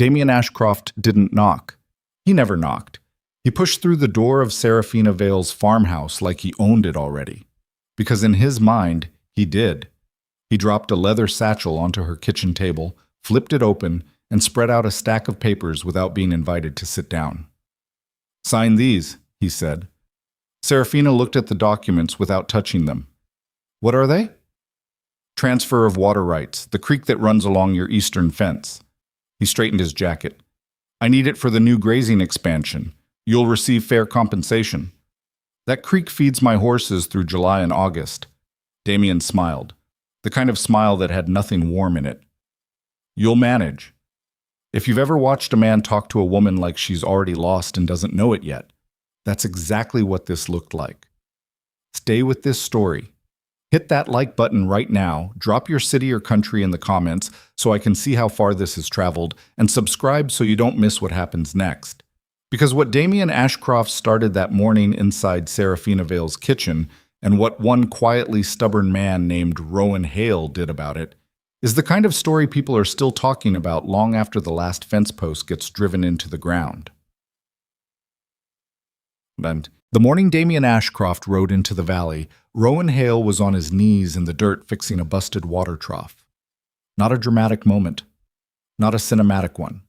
Damien Ashcroft didn't knock. He never knocked. He pushed through the door of Serafina Vale's farmhouse like he owned it already. Because in his mind, he did. He dropped a leather satchel onto her kitchen table, flipped it open, and spread out a stack of papers without being invited to sit down. "Sign these," he said. Serafina looked at the documents without touching them. "What are they?" "Transfer of water rights, the creek that runs along your eastern fence." He straightened his jacket. "I need it for the new grazing expansion. You'll receive fair compensation." "That creek feeds my horses through July and August." Damien smiled, the kind of smile that had nothing warm in it. "You'll manage." If you've ever watched a man talk to a woman like she's already lost and doesn't know it yet, that's exactly what this looked like. Stay with this story. Hit that like button right now, drop your city or country in the comments so I can see how far this has traveled, and subscribe so you don't miss what happens next. Because what Damien Ashcroft started that morning inside Serafina Vale's kitchen, and what one quietly stubborn man named Rowan Hale did about it, is the kind of story people are still talking about long after the last fence post gets driven into the ground. And the morning Damien Ashcroft rode into the valley, Rowan Hale was on his knees in the dirt fixing a busted water trough. Not a dramatic moment. Not a cinematic one.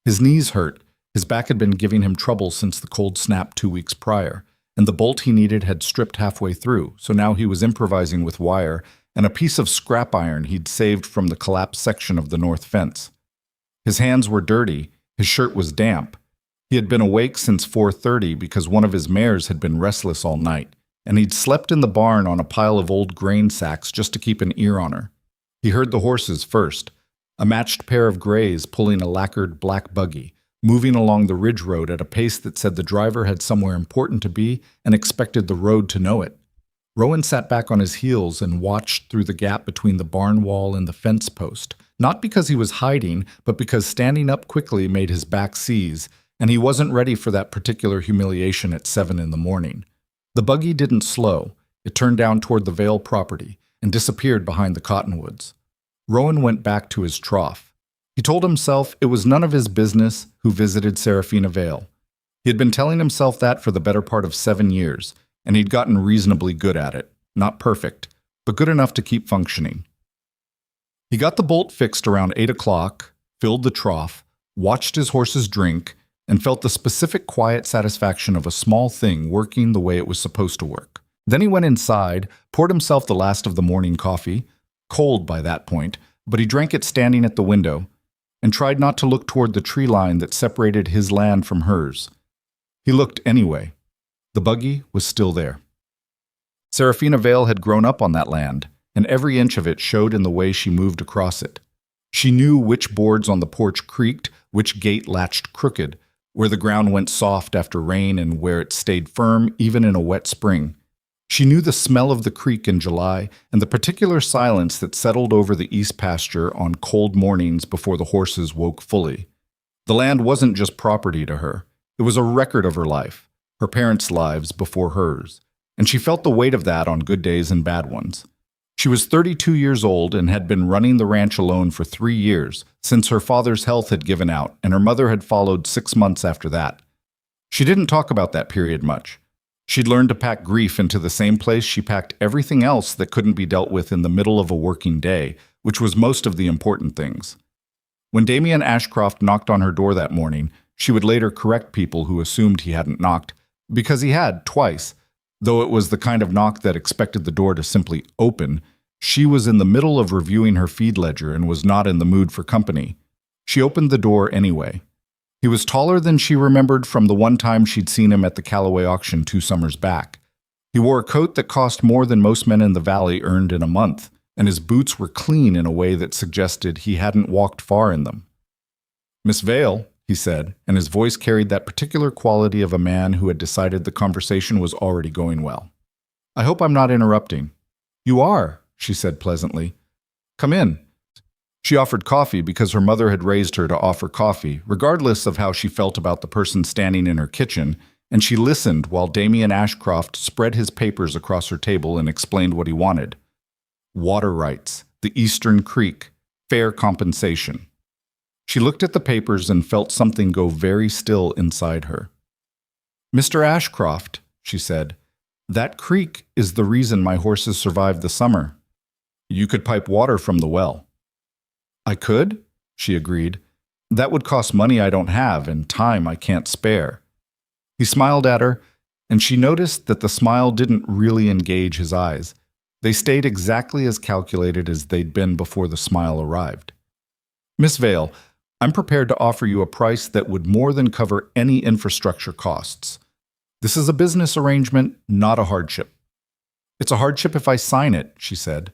His knees hurt. His back had been giving him trouble since the cold snap 2 weeks prior, and the bolt he needed had stripped halfway through, so now he was improvising with wire and a piece of scrap iron he'd saved from the collapsed section of the north fence. His hands were dirty, his shirt was damp. He had been awake since 4:30 because one of his mares had been restless all night, and he'd slept in the barn on a pile of old grain sacks just to keep an ear on her. He heard the horses first, a matched pair of grays pulling a lacquered black buggy, moving along the ridge road at a pace that said the driver had somewhere important to be and expected the road to know it. Rowan sat back on his heels and watched through the gap between the barn wall and the fence post, not because he was hiding, but because standing up quickly made his back seize, and he wasn't ready for that particular humiliation at 7 in the morning. The buggy didn't slow. It turned down toward the Vale property and disappeared behind the cottonwoods. Rowan went back to his trough. He told himself it was none of his business who visited Serafina Vale. He had been telling himself that for the better part of 7 years, and he'd gotten reasonably good at it. Not perfect, but good enough to keep functioning. He got the bolt fixed around 8 o'clock, filled the trough, watched his horses drink, and felt the specific quiet satisfaction of a small thing working the way it was supposed to work. Then he went inside, poured himself the last of the morning coffee, cold by that point, but he drank it standing at the window, and tried not to look toward the tree line that separated his land from hers. He looked anyway. The buggy was still there. Serafina Vale had grown up on that land, and every inch of it showed in the way she moved across it. She knew which boards on the porch creaked, which gate latched crooked, where the ground went soft after rain and where it stayed firm even in a wet spring. She knew the smell of the creek in July and the particular silence that settled over the east pasture on cold mornings before the horses woke fully. The land wasn't just property to her. It was a record of her life, her parents' lives before hers, and she felt the weight of that on good days and bad ones. She was 32 years old and had been running the ranch alone for 3 years, since her father's health had given out and her mother had followed 6 months after that. She didn't talk about that period much. She'd learned to pack grief into the same place she packed everything else that couldn't be dealt with in the middle of a working day, which was most of the important things. When Damien Ashcroft knocked on her door that morning, she would later correct people who assumed he hadn't knocked, because he had twice. Though it was the kind of knock that expected the door to simply open, she was in the middle of reviewing her feed ledger and was not in the mood for company. She opened the door anyway. He was taller than she remembered from the one time she'd seen him at the Callaway auction 2 summers back. He wore a coat that cost more than most men in the valley earned in a month, and his boots were clean in a way that suggested he hadn't walked far in them. "Miss Vale," he said, and his voice carried that particular quality of a man who had decided the conversation was already going well. "I hope I'm not interrupting." "You are," she said pleasantly. "Come in." She offered coffee because her mother had raised her to offer coffee, regardless of how she felt about the person standing in her kitchen, and she listened while Damien Ashcroft spread his papers across her table and explained what he wanted. Water rights, the Eastern Creek, fair compensation. She looked at the papers and felt something go very still inside her. "Mr. Ashcroft," she said, "that creek is the reason my horses survived the summer. You could pipe water from the well." "I could?" she agreed. "That would cost money I don't have and time I can't spare." He smiled at her, and she noticed that the smile didn't really engage his eyes. They stayed exactly as calculated as they'd been before the smile arrived. "Miss Vale, I'm prepared to offer you a price that would more than cover any infrastructure costs. This is a business arrangement, not a hardship." "It's a hardship if I sign it," she said.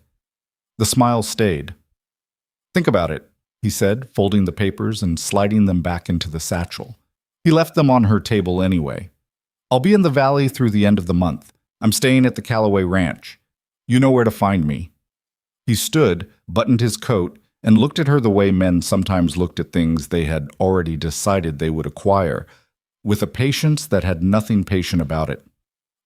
The smile stayed. "Think about it," he said, folding the papers and sliding them back into the satchel. He left them on her table anyway. "I'll be in the valley through the end of the month. I'm staying at the Callaway Ranch. You know where to find me." He stood, buttoned his coat, and looked at her the way men sometimes looked at things they had already decided they would acquire, with a patience that had nothing patient about it.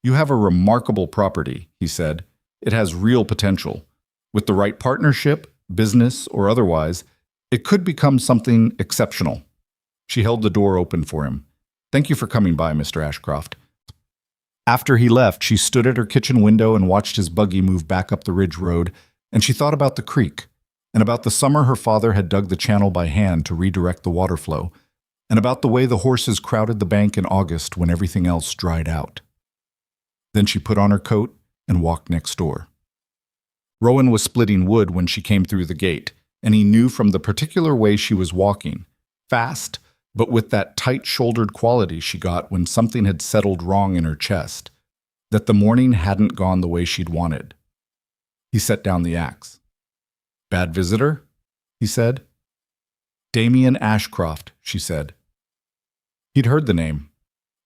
"You have a remarkable property," he said. "It has real potential. With the right partnership, business or otherwise, it could become something exceptional." She held the door open for him. "Thank you for coming by, Mr. Ashcroft." After he left, she stood at her kitchen window and watched his buggy move back up the ridge road, and she thought about the creek, and about the summer her father had dug the channel by hand to redirect the water flow, and about the way the horses crowded the bank in August when everything else dried out. Then she put on her coat and walked next door. Rowan was splitting wood when she came through the gate, and he knew from the particular way she was walking, fast, but with that tight-shouldered quality she got when something had settled wrong in her chest, that the morning hadn't gone the way she'd wanted. He set down the axe. "Bad visitor?" he said. "Damien Ashcroft," she said. He'd heard the name.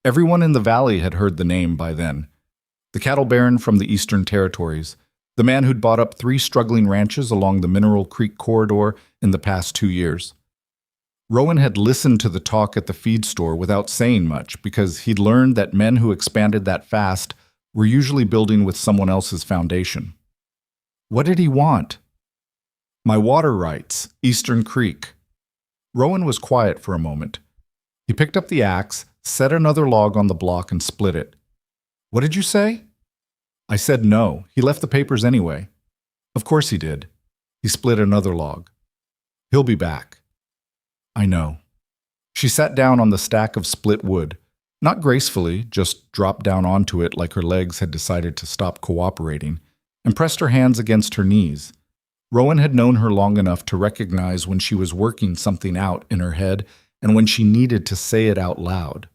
Everyone in the valley had heard the name by then. The cattle baron from the Eastern Territories, the man who'd bought up 3 struggling ranches along the Mineral Creek corridor in the past 2 years. Rowan had listened to the talk at the feed store without saying much because he'd learned that men who expanded that fast were usually building with someone else's foundation. What did he want? "My water rights, Eastern Creek." Rowan was quiet for a moment. He picked up the axe, set another log on the block, and split it. "What did you say?" "I said no. He left the papers anyway." "Of course he did." He split another log. "He'll be back." "I know." She sat down on the stack of split wood, not gracefully, just dropped down onto it like her legs had decided to stop cooperating, and pressed her hands against her knees. Rowan had known her long enough to recognize when she was working something out in her head and when she needed to say it out loud.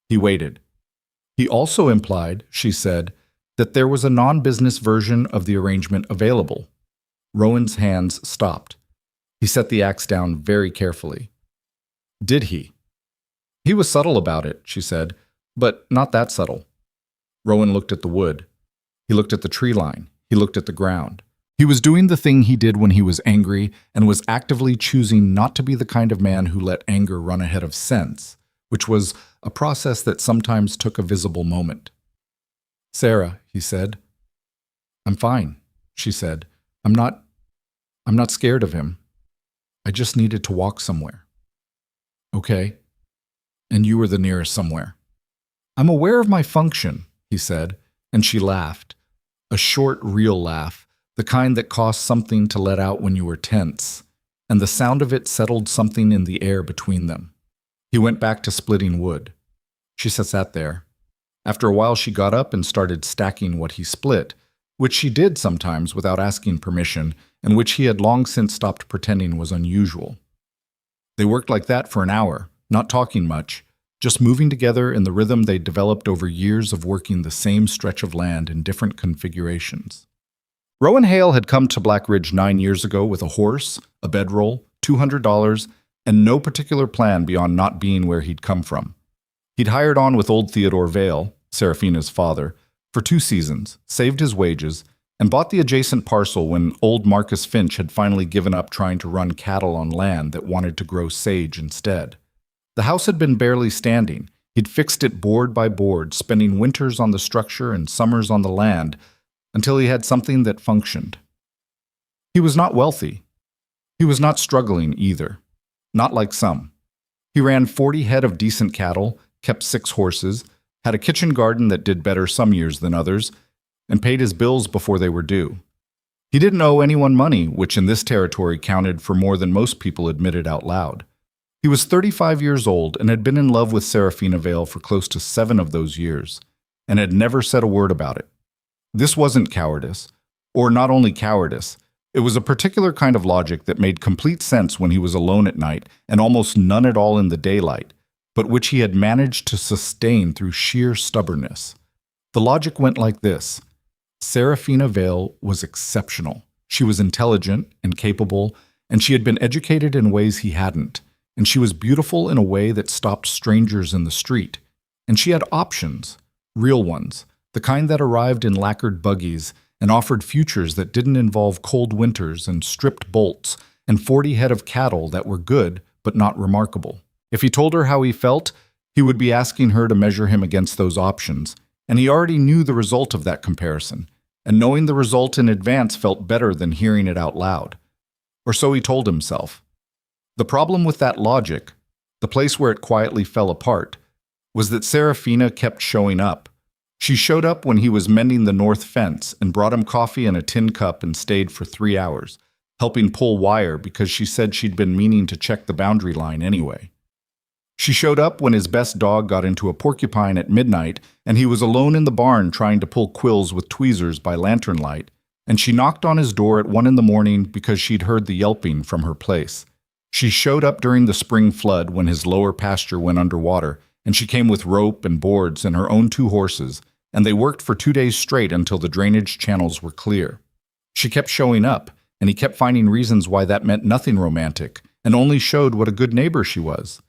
He waited. He also implied, she said, that there was a non-business version of the arrangement available. Rowan's hands stopped. He set the axe down very carefully. "Did he?" "He was subtle about it," she said, "but not that subtle." Rowan looked at the wood. He looked at the tree line. He looked at the ground. He was doing the thing he did when he was angry and was actively choosing not to be the kind of man who let anger run ahead of sense, which was a process that sometimes took a visible moment. "Sarah," he said. "I'm fine," she said. I'm not scared of him. I just needed to walk somewhere." "Okay. And you were the nearest somewhere." "I'm aware of my function," he said, and she laughed. A short, real laugh, the kind that cost something to let out when you were tense, and the sound of it settled something in the air between them. He went back to splitting wood. She sat there. After a while she got up and started stacking what he split, which she did sometimes without asking permission, and which he had long since stopped pretending was unusual. They worked like that for an hour, not talking much, just moving together in the rhythm they'd developed over years of working the same stretch of land in different configurations. Rowan Hale had come to Black Ridge 9 years ago with a horse, a bedroll, $200, and no particular plan beyond not being where he'd come from. He'd hired on with old Theodore Vale, Seraphina's father, for 2 seasons, saved his wages, and bought the adjacent parcel when old Marcus Finch had finally given up trying to run cattle on land that wanted to grow sage instead. The house had been barely standing. He'd fixed it board by board, spending winters on the structure and summers on the land, until he had something that functioned. He was not wealthy. He was not struggling either. Not like some. He ran 40 head of decent cattle, kept 6 horses, had a kitchen garden that did better some years than others, and paid his bills before they were due. He didn't owe anyone money, which in this territory counted for more than most people admitted out loud. He was 35 years old and had been in love with Serafina Vale for close to 7 of those years, and had never said a word about it. This wasn't cowardice, or not only cowardice, it was a particular kind of logic that made complete sense when he was alone at night and almost none at all in the daylight, but which he had managed to sustain through sheer stubbornness. The logic went like this. Serafina Vale was exceptional. She was intelligent and capable, and she had been educated in ways he hadn't, and she was beautiful in a way that stopped strangers in the street. And she had options, real ones, the kind that arrived in lacquered buggies and offered futures that didn't involve cold winters and stripped bolts and 40 head of cattle that were good but not remarkable. If he told her how he felt, he would be asking her to measure him against those options, and he already knew the result of that comparison, and knowing the result in advance felt better than hearing it out loud. Or so he told himself. The problem with that logic, the place where it quietly fell apart, was that Serafina kept showing up. She showed up when he was mending the north fence and brought him coffee in a tin cup and stayed for 3 hours, helping pull wire because she said she'd been meaning to check the boundary line anyway. She showed up when his best dog got into a porcupine at midnight and he was alone in the barn trying to pull quills with tweezers by lantern light, and she knocked on his door at 1 in the morning because she'd heard the yelping from her place. She showed up during the spring flood when his lower pasture went underwater, and she came with rope and boards and her own 2 horses, and they worked for 2 days straight until the drainage channels were clear. She kept showing up, and he kept finding reasons why that meant nothing romantic, and only showed what a good neighbor she was.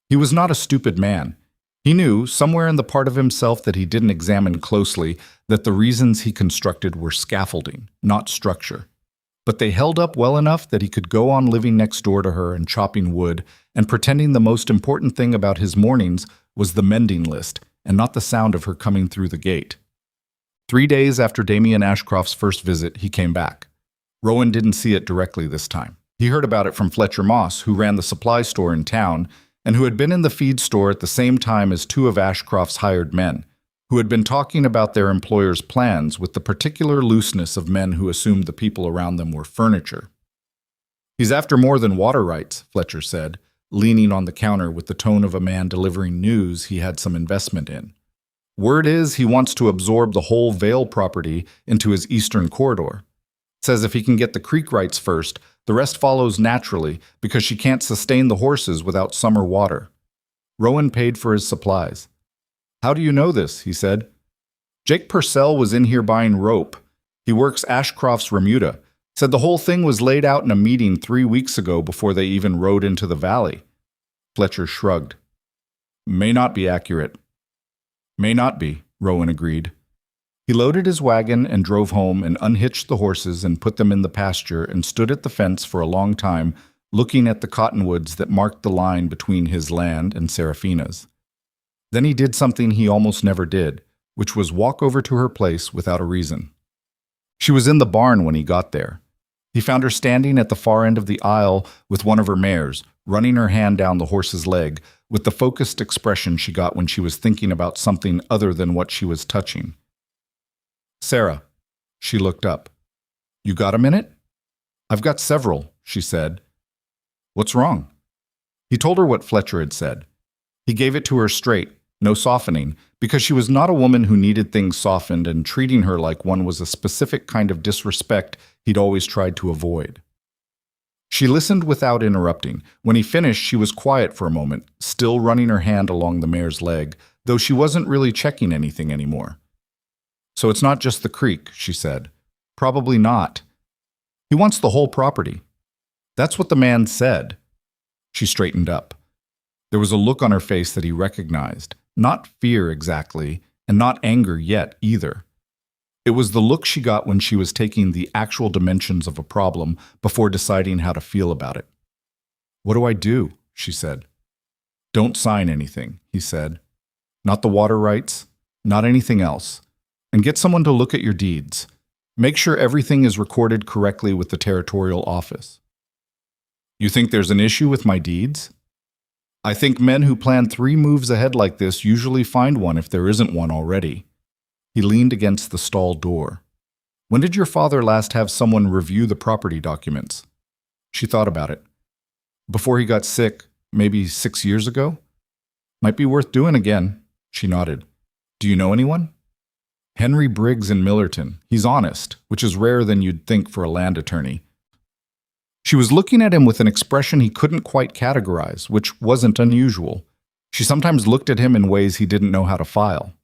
He was not a stupid man. He knew, somewhere in the part of himself that he didn't examine closely, that the reasons he constructed were scaffolding, not structure. But they held up well enough that he could go on living next door to her and chopping wood, and pretending the most important thing about his mornings was the mending list, and not the sound of her coming through the gate. 3 days after Damien Ashcroft's first visit, he came back. Rowan didn't see it directly this time. He heard about it from Fletcher Moss, who ran the supply store in town, and who had been in the feed store at the same time as 2 of Ashcroft's hired men, who had been talking about their employer's plans with the particular looseness of men who assumed the people around them were furniture. He's after more than water rights, Fletcher said, leaning on the counter with the tone of a man delivering news he had some investment in. Word is he wants to absorb the whole Vale property into his eastern corridor. Says if he can get the creek rights first, the rest follows naturally because she can't sustain the horses without summer water. Rowan paid for his supplies. How do you know this? He said. Jake Purcell was in here buying rope. He works Ashcroft's Remuda. Said the whole thing was laid out in a meeting 3 weeks ago before they even rode into the valley. Fletcher shrugged. May not be accurate. May not be, Rowan agreed. He loaded his wagon and drove home and unhitched the horses and put them in the pasture and stood at the fence for a long time, looking at the cottonwoods that marked the line between his land and Serafina's. Then he did something he almost never did, which was walk over to her place without a reason. She was in the barn when he got there. He found her standing at the far end of the aisle with one of her mares, running her hand down the horse's leg, with the focused expression she got when she was thinking about something other than what she was touching. Sarah. She looked up. You got a minute? I've got several, she said. What's wrong? He told her what Fletcher had said. He gave it to her straight, no softening, because she was not a woman who needed things softened, and treating her like one was a specific kind of disrespect he'd always tried to avoid. She listened without interrupting. When he finished, she was quiet for a moment, still running her hand along the mare's leg, though she wasn't really checking anything anymore. So it's not just the creek, she said. Probably not. He wants the whole property. That's what the man said. She straightened up. There was a look on her face that he recognized, not fear exactly, and not anger yet either. It was the look she got when she was taking the actual dimensions of a problem before deciding how to feel about it. What do I do? She said. Don't sign anything, he said. Not the water rights, not anything else. And get someone to look at your deeds. Make sure everything is recorded correctly with the territorial office. You think there's an issue with my deeds? I think men who plan 3 moves ahead like this usually find one if there isn't one already. He leaned against the stall door. When did your father last have someone review the property documents? She thought about it. Before he got sick, maybe 6 years ago? Might be worth doing again. She nodded. Do you know anyone? Henry Briggs in Millerton. He's honest, which is rarer than you'd think for a land attorney. She was looking at him with an expression he couldn't quite categorize, which wasn't unusual. She sometimes looked at him in ways he didn't know how to file.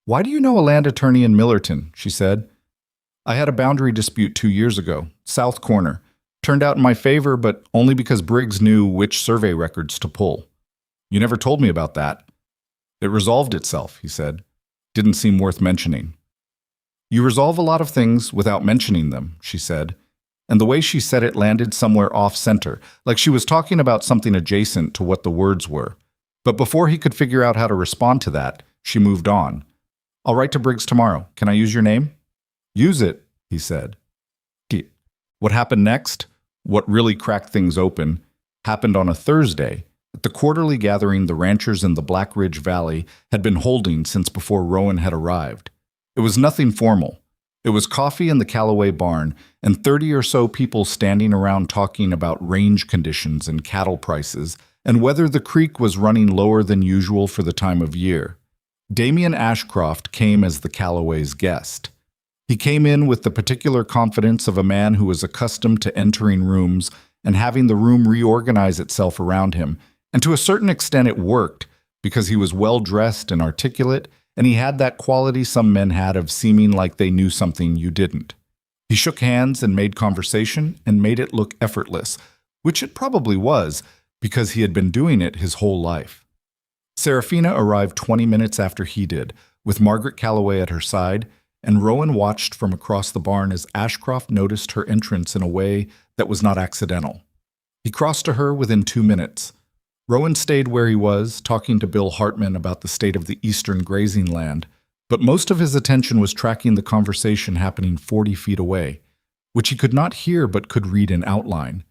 Why do you know a land attorney in Millerton? She said. I had a boundary dispute 2 years ago, South Corner. Turned out in my favor, but only because Briggs knew which survey records to pull. You never told me about that. It resolved itself, he said. Didn't seem worth mentioning. You resolve a lot of things without mentioning them, she said. And the way she said it landed somewhere off-center, like she was talking about something adjacent to what the words were. But before he could figure out how to respond to that, she moved on. I'll write to Briggs tomorrow. Can I use your name? Use it, he said. What happened next, what really cracked things open, happened on a Thursday at the quarterly gathering the ranchers in the Black Ridge Valley had been holding since before Rowan had arrived. It was nothing formal. It was coffee in the Callaway barn and 30 or so people standing around talking about range conditions and cattle prices and whether the creek was running lower than usual for the time of year. Damian Ashcroft came as the Callaway's guest. He came in with the particular confidence of a man who was accustomed to entering rooms and having the room reorganize itself around him, and to a certain extent it worked because he was well-dressed and articulate, and he had that quality some men had of seeming like they knew something you didn't. He shook hands and made conversation and made it look effortless, which it probably was because he had been doing it his whole life. Serafina arrived 20 minutes after he did, with Margaret Callaway at her side, and Rowan watched from across the barn as Ashcroft noticed her entrance in a way that was not accidental. He crossed to her within 2 minutes. Rowan stayed where he was, talking to Bill Hartman about the state of the eastern grazing land, but most of his attention was tracking the conversation happening 40 feet away, which he could not hear but could read in outline.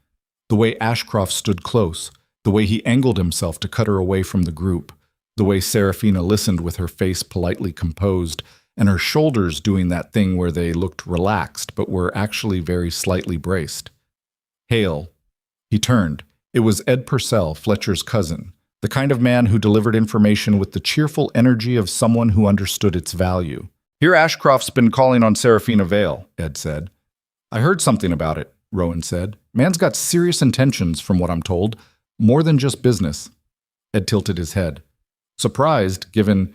The way Ashcroft stood close, the way he angled himself to cut her away from the group, the way Serafina listened with her face politely composed, and her shoulders doing that thing where they looked relaxed but were actually very slightly braced. Hale. He turned. It was Ed Purcell, Fletcher's cousin, the kind of man who delivered information with the cheerful energy of someone who understood its value. Here Ashcroft's been calling on Serafina Vale, Ed said. I heard something about it, Rowan said. Man's got serious intentions, from what I'm told, more than just business. Ed tilted his head. Surprised, given...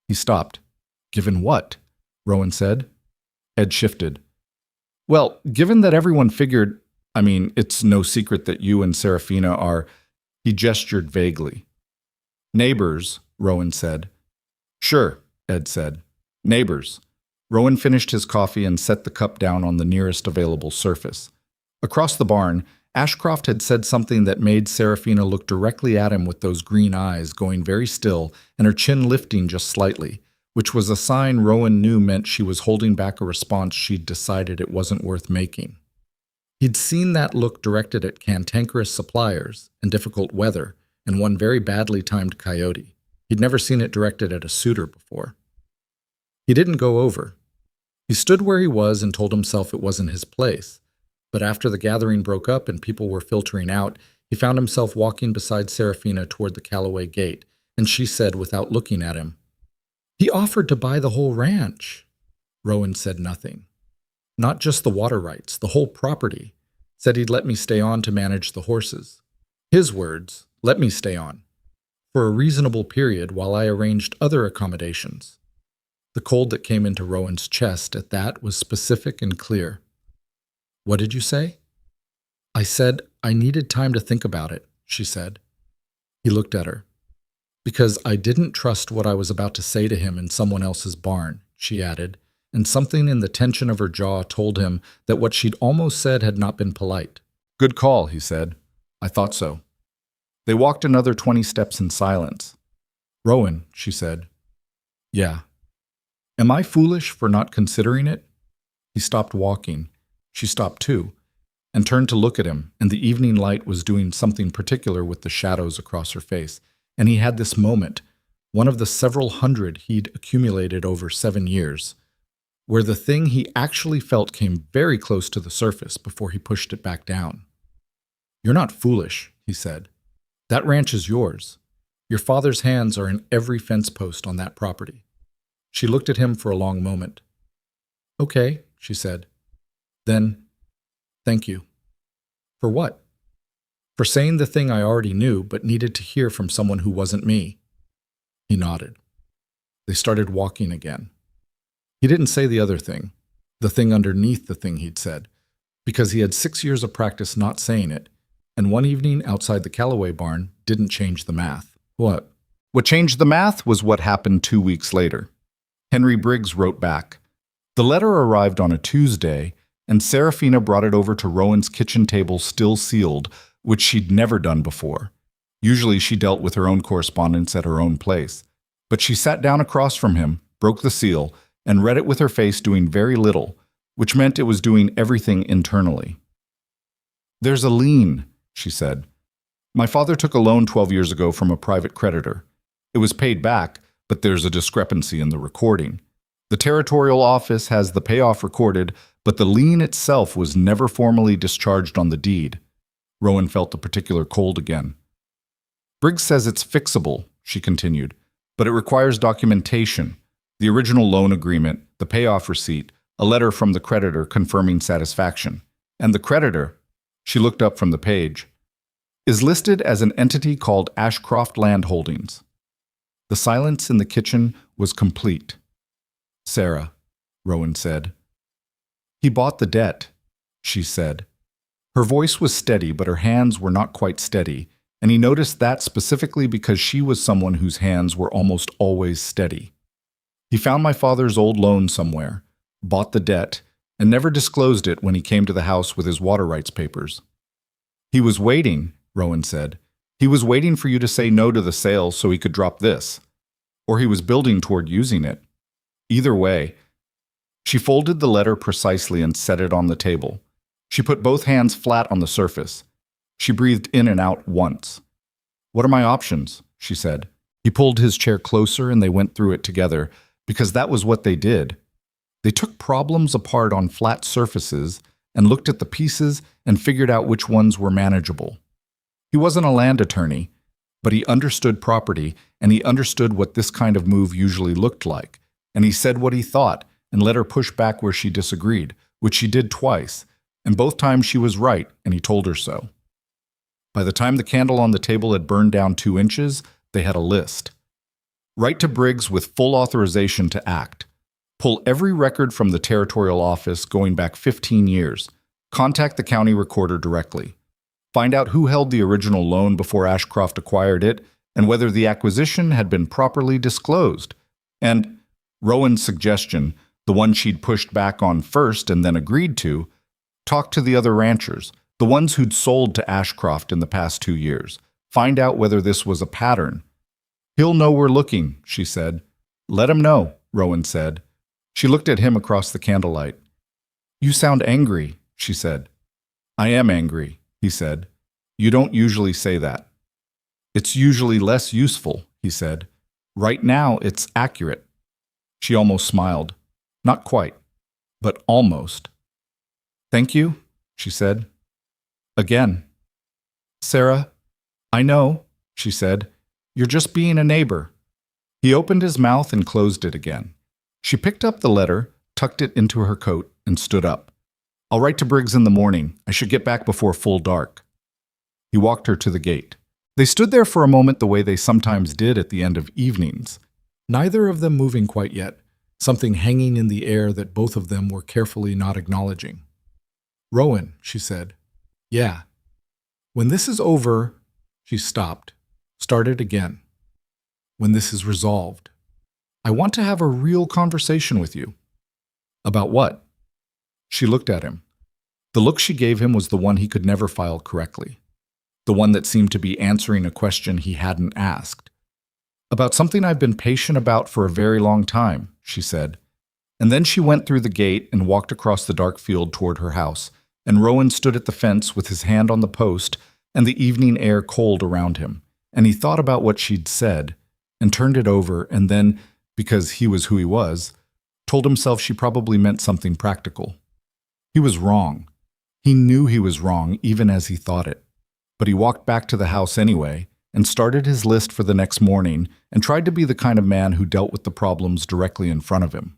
He stopped. Given what? Rowan said. Ed shifted. Well, given that everyone figured, it's no secret that you and Serafina are... He gestured vaguely. Neighbors, Rowan said. Sure, Ed said. Neighbors. Rowan finished his coffee and set the cup down on the nearest available surface. Across the barn, Ashcroft had said something that made Serafina look directly at him with those green eyes going very still and her chin lifting just slightly, which was a sign Rowan knew meant she was holding back a response she'd decided it wasn't worth making. He'd seen that look directed at cantankerous suppliers and difficult weather and one very badly timed coyote. He'd never seen it directed at a suitor before. He didn't go over. He stood where he was and told himself it wasn't his place. But after the gathering broke up and people were filtering out, he found himself walking beside Serafina toward the Callaway gate, and she said without looking at him, He offered to buy the whole ranch. Rowan said nothing. Not just the water rights, the whole property. Said he'd let me stay on to manage the horses. His words, let me stay on. For a reasonable period while I arranged other accommodations. The cold that came into Rowan's chest at that was specific and clear. What did you say? I said I needed time to think about it, she said. He looked at her. Because I didn't trust what I was about to say to him in someone else's barn, she added, and something in the tension of her jaw told him that what she'd almost said had not been polite. Good call, he said. I thought so. They walked another 20 steps in silence. Rowan, she said. Yeah. Am I foolish for not considering it? He stopped walking. She stopped too. and turned to look at him, and the evening light was doing something particular with the shadows across her face. And he had this moment, one of the several hundred he'd accumulated over 7 years, where the thing he actually felt came very close to the surface before he pushed it back down. "You're not foolish," he said. "That ranch is yours. Your father's hands are in every fence post on that property." She looked at him for a long moment. "Okay," she said. "Then, thank you." "For what?" "For saying the thing I already knew but needed to hear from someone who wasn't me." He nodded. They started walking again. He didn't say the other thing, the thing underneath the thing he'd said, because he had 6 years of practice not saying it, and one evening outside the Callaway barn didn't change the math. What? What changed the math was what happened 2 weeks later. Henry Briggs wrote back. The letter arrived on a Tuesday, and Serafina brought it over to Rowan's kitchen table still sealed, which she'd never done before. Usually she dealt with her own correspondence at her own place. But she sat down across from him, broke the seal, and read it with her face doing very little, which meant it was doing everything internally. "There's a lien," she said. "My father took a loan 12 years ago from a private creditor. It was paid back, but there's a discrepancy in the recording. The territorial office has the payoff recorded, but the lien itself was never formally discharged on the deed." Rowan felt a particular cold again. "Briggs says it's fixable," she continued, "but it requires documentation, the original loan agreement, the payoff receipt, a letter from the creditor confirming satisfaction. And the creditor," she looked up from the page, "is listed as an entity called Ashcroft Land Holdings." The silence in the kitchen was complete. "Sarah," Rowan said. "He bought the debt," she said. Her voice was steady, but her hands were not quite steady, and he noticed that specifically because she was someone whose hands were almost always steady. "He found my father's old loan somewhere, bought the debt, and never disclosed it when he came to the house with his water rights papers." "He was waiting," Rowan said. "He was waiting for you to say no to the sale so he could drop this. Or he was building toward using it. Either way." She folded the letter precisely and set it on the table. She put both hands flat on the surface. She breathed in and out once. "What are my options?" she said. He pulled his chair closer and they went through it together, because that was what they did. They took problems apart on flat surfaces and looked at the pieces and figured out which ones were manageable. He wasn't a land attorney, but he understood property, and he understood what this kind of move usually looked like, and he said what he thought and let her push back where she disagreed, which she did twice, and both times she was right, and he told her so. By the time the candle on the table had burned down 2 inches, they had a list. Write to Briggs with full authorization to act. Pull every record from the territorial office going back 15 years. Contact the county recorder directly. Find out who held the original loan before Ashcroft acquired it and whether the acquisition had been properly disclosed. And Rowan's suggestion, the one she'd pushed back on first and then agreed to, talk to the other ranchers, the ones who'd sold to Ashcroft in the past 2 years. Find out whether this was a pattern. "He'll know we're looking," she said. "Let him know," Rowan said. She looked at him across the candlelight. "You sound angry," she said. "I am angry," he said. "You don't usually say that." "It's usually less useful," he said. "Right now, it's accurate." She almost smiled. Not quite, but almost. "Thank you," she said. "Again." "Sarah, I know," she said. "You're just being a neighbor." He opened his mouth and closed it again. She picked up the letter, tucked it into her coat, and stood up. "I'll write to Briggs in the morning. I should get back before full dark." He walked her to the gate. They stood there for a moment the way they sometimes did at the end of evenings, neither of them moving quite yet, something hanging in the air that both of them were carefully not acknowledging. "Rowan," she said. "Yeah. When this is over," she stopped, started again. "When this is resolved, I want to have a real conversation with you." "About what?" She looked at him. The look she gave him was the one he could never file correctly, the one that seemed to be answering a question he hadn't asked. "About something I've been patient about for a very long time," she said. And then she went through the gate and walked across the dark field toward her house, and Rowan stood at the fence with his hand on the post and the evening air cold around him, and he thought about what she'd said and turned it over and then, because he was who he was, told himself she probably meant something practical. He was wrong. He knew he was wrong even as he thought it. But he walked back to the house anyway and started his list for the next morning and tried to be the kind of man who dealt with the problems directly in front of him.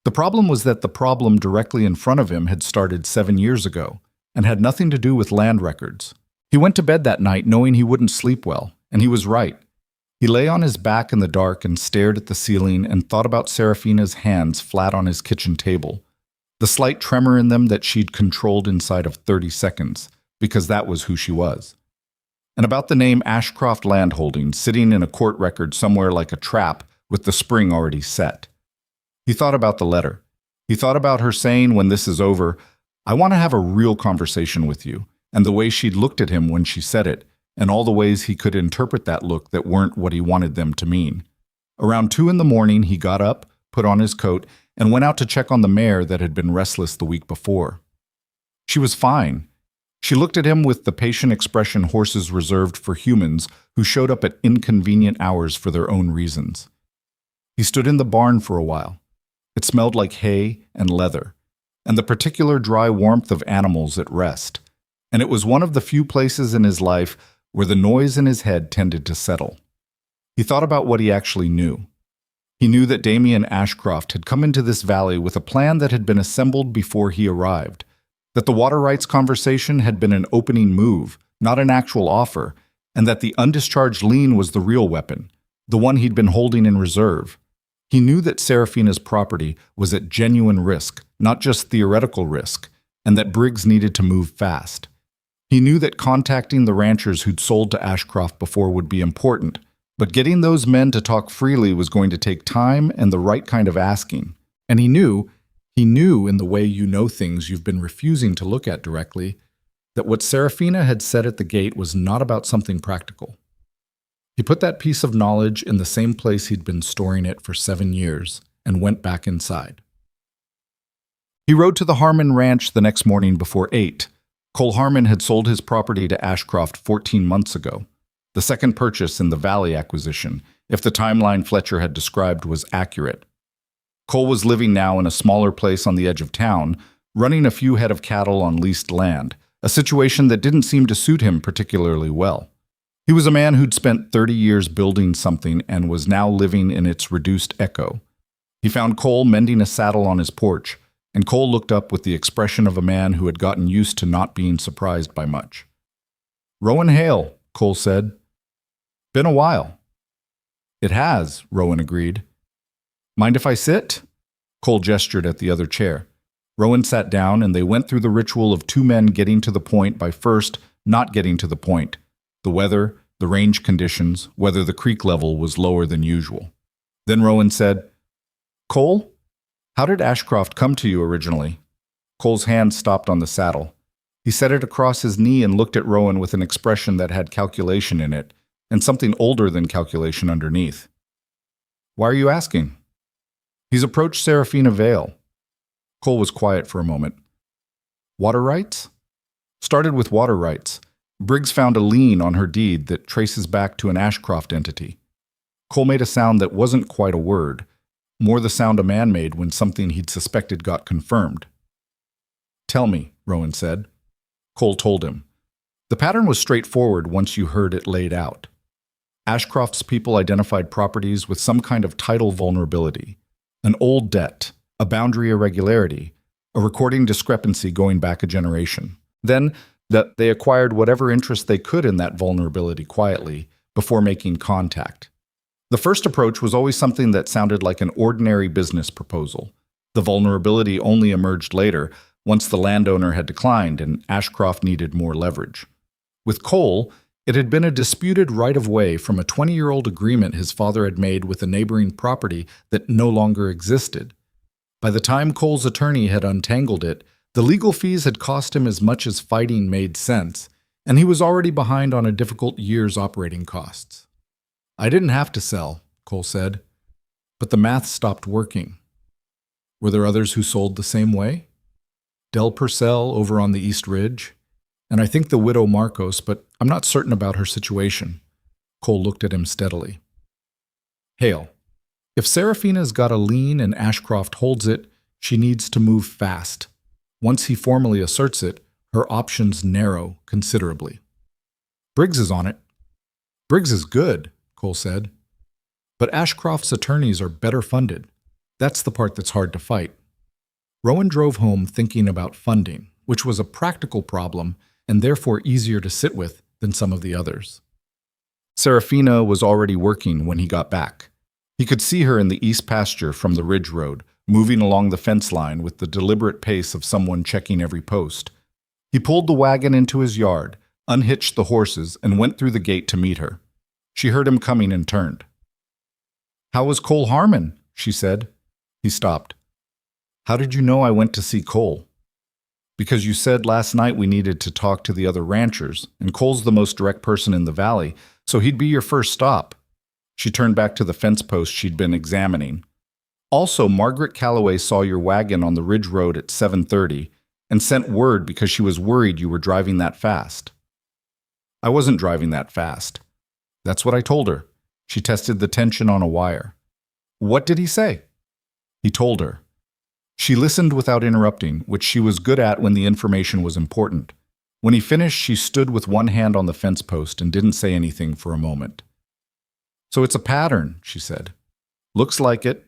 The problem was that the problem directly in front of him had started 7 years ago and had nothing to do with land records. He went to bed that night knowing he wouldn't sleep well, and he was right. He lay on his back in the dark and stared at the ceiling and thought about Serafina's hands flat on his kitchen table, the slight tremor in them that she'd controlled inside of 30 seconds, because that was who she was. And about the name Ashcroft Landholdings sitting in a court record somewhere like a trap with the spring already set. He thought about the letter. He thought about her saying when this is over, "I want to have a real conversation with you," and the way she'd looked at him when she said it, and all the ways he could interpret that look that weren't what he wanted them to mean. Around 2 in the morning, he got up, put on his coat, and went out to check on the mare that had been restless the week before. She was fine. She looked at him with the patient expression horses reserved for humans who showed up at inconvenient hours for their own reasons. He stood in the barn for a while. It smelled like hay and leather, and the particular dry warmth of animals at rest, and it was one of the few places in his life where the noise in his head tended to settle. He thought about what he actually knew. He knew that Damien Ashcroft had come into this valley with a plan that had been assembled before he arrived, that the water rights conversation had been an opening move, not an actual offer, and that the undischarged lien was the real weapon, the one he'd been holding in reserve. He knew that Serafina's property was at genuine risk, not just theoretical risk, and that Briggs needed to move fast. He knew that contacting the ranchers who'd sold to Ashcroft before would be important, but getting those men to talk freely was going to take time and the right kind of asking. And he knew in the way you know things you've been refusing to look at directly, that what Serafina had said at the gate was not about something practical. He put that piece of knowledge in the same place he'd been storing it for 7 years and went back inside. He rode to the Harmon Ranch the next morning before 8. Cole Harmon had sold his property to Ashcroft 14 months ago, the second purchase in the Valley acquisition, if the timeline Fletcher had described was accurate. Cole was living now in a smaller place on the edge of town, running a few head of cattle on leased land, a situation that didn't seem to suit him particularly well. He was a man who'd spent 30 years building something and was now living in its reduced echo. He found Cole mending a saddle on his porch, and Cole looked up with the expression of a man who had gotten used to not being surprised by much. "Rowan Hale," Cole said. "Been a while." "It has," Rowan agreed. "Mind if I sit?" Cole gestured at the other chair. Rowan sat down, and they went through the ritual of two men getting to the point by first not getting to the point. The weather, the range conditions, whether the creek level was lower than usual. Then Rowan said, "Cole, how did Ashcroft come to you originally?" Cole's hand stopped on the saddle. He set it across his knee and looked at Rowan with an expression that had calculation in it, and something older than calculation underneath. "Why are you asking?" "He's approached Serafina Vale." Cole was quiet for a moment. "Water rights?" "Started with water rights. Briggs found a lien on her deed that traces back to an Ashcroft entity." Cole made a sound that wasn't quite a word, more the sound a man made when something he'd suspected got confirmed. "Tell me," Rowan said. Cole told him. The pattern was straightforward once you heard it laid out. Ashcroft's people identified properties with some kind of title vulnerability, an old debt, a boundary irregularity, a recording discrepancy going back a generation. Then, that they acquired whatever interest they could in that vulnerability quietly before making contact. The first approach was always something that sounded like an ordinary business proposal. The vulnerability only emerged later, once the landowner had declined and Ashcroft needed more leverage. With Cole, it had been a disputed right-of-way from a 20-year-old agreement his father had made with a neighboring property that no longer existed. By the time Cole's attorney had untangled it, the legal fees had cost him as much as fighting made sense, and he was already behind on a difficult year's operating costs. "I didn't have to sell," Cole said, "but the math stopped working." "Were there others who sold the same way?" Del Purcell over on the East Ridge. And I think the widow Marcos, but I'm not certain about her situation. Cole looked at him steadily. Hale, if Serafina's got a lien and Ashcroft holds it, she needs to move fast. Once he formally asserts it, her options narrow considerably. Briggs is on it. Briggs is good, Cole said. But Ashcroft's attorneys are better funded. That's the part that's hard to fight. Rowan drove home thinking about funding, which was a practical problem and therefore easier to sit with than some of the others. Serafina was already working when he got back. He could see her in the east pasture from the ridge road, moving along the fence line with the deliberate pace of someone checking every post. He pulled the wagon into his yard, unhitched the horses, and went through the gate to meet her. She heard him coming and turned. "How was Cole Harmon?" she said. He stopped. "How did you know I went to see Cole?" "Because you said last night we needed to talk to the other ranchers, and Cole's the most direct person in the valley, so he'd be your first stop." She turned back to the fence post she'd been examining. "Also, Margaret Calloway saw your wagon on the ridge road at 7:30 and sent word because she was worried you were driving that fast." "I wasn't driving that fast." "That's what I told her." She tested the tension on a wire. "What did he say?" He told her. She listened without interrupting, which she was good at when the information was important. When he finished, she stood with one hand on the fence post and didn't say anything for a moment. "So it's a pattern," she said. "Looks like it.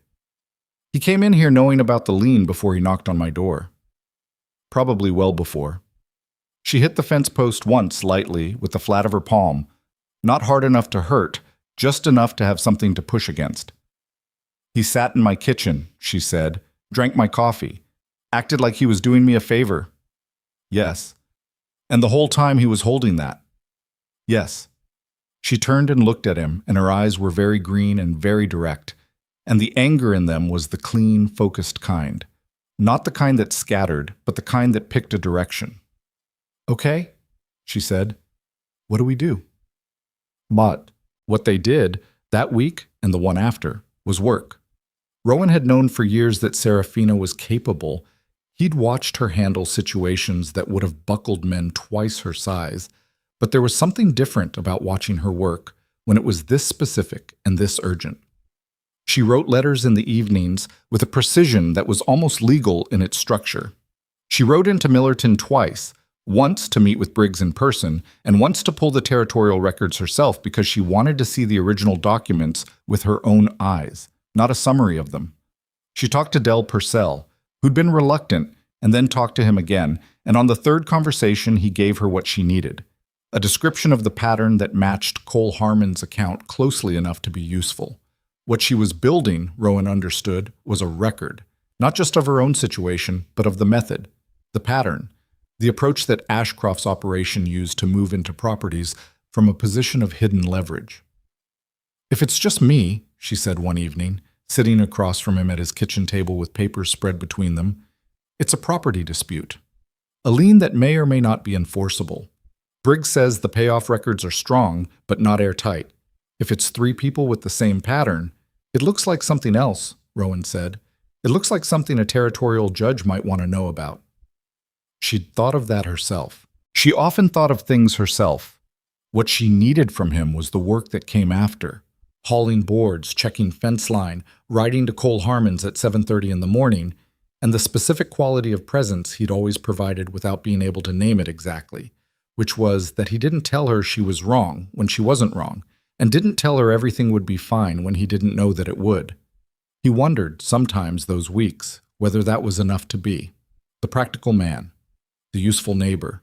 He came in here knowing about the lien before he knocked on my door." "Probably well before." She hit the fence post once lightly with the flat of her palm, not hard enough to hurt, just enough to have something to push against. "He sat in my kitchen," she said, "drank my coffee, acted like he was doing me a favor." "Yes." "And the whole time he was holding that?" "Yes." She turned and looked at him, and her eyes were very green and very direct, and the anger in them was the clean, focused kind. Not the kind that scattered, but the kind that picked a direction. "Okay," she said. "What do we do?" But what they did, that week and the one after, was work. Rowan had known for years that Serafina was capable. He'd watched her handle situations that would have buckled men twice her size, but there was something different about watching her work when it was this specific and this urgent. She wrote letters in the evenings with a precision that was almost legal in its structure. She wrote into Millerton twice, once to meet with Briggs in person, and once to pull the territorial records herself because she wanted to see the original documents with her own eyes, not a summary of them. She talked to Del Purcell, who'd been reluctant, and then talked to him again, and on the third conversation he gave her what she needed. A description of the pattern that matched Cole Harmon's account closely enough to be useful. What she was building, Rowan understood, was a record, not just of her own situation, but of the method, the pattern, the approach that Ashcroft's operation used to move into properties from a position of hidden leverage. "If it's just me," she said one evening, sitting across from him at his kitchen table with papers spread between them, "it's a property dispute. A lien that may or may not be enforceable. Briggs says the payoff records are strong, but not airtight. If it's three people with the same pattern, it looks like something else," Rowan said. "It looks like something a territorial judge might want to know about." She'd thought of that herself. She often thought of things herself. What she needed from him was the work that came after. Hauling boards, checking fence line, riding to Cole Harmon's at 7:30 in the morning, and the specific quality of presence he'd always provided without being able to name it exactly, which was that he didn't tell her she was wrong when she wasn't wrong, and didn't tell her everything would be fine when he didn't know that it would. He wondered, sometimes those weeks, whether that was enough to be. The practical man. The useful neighbor.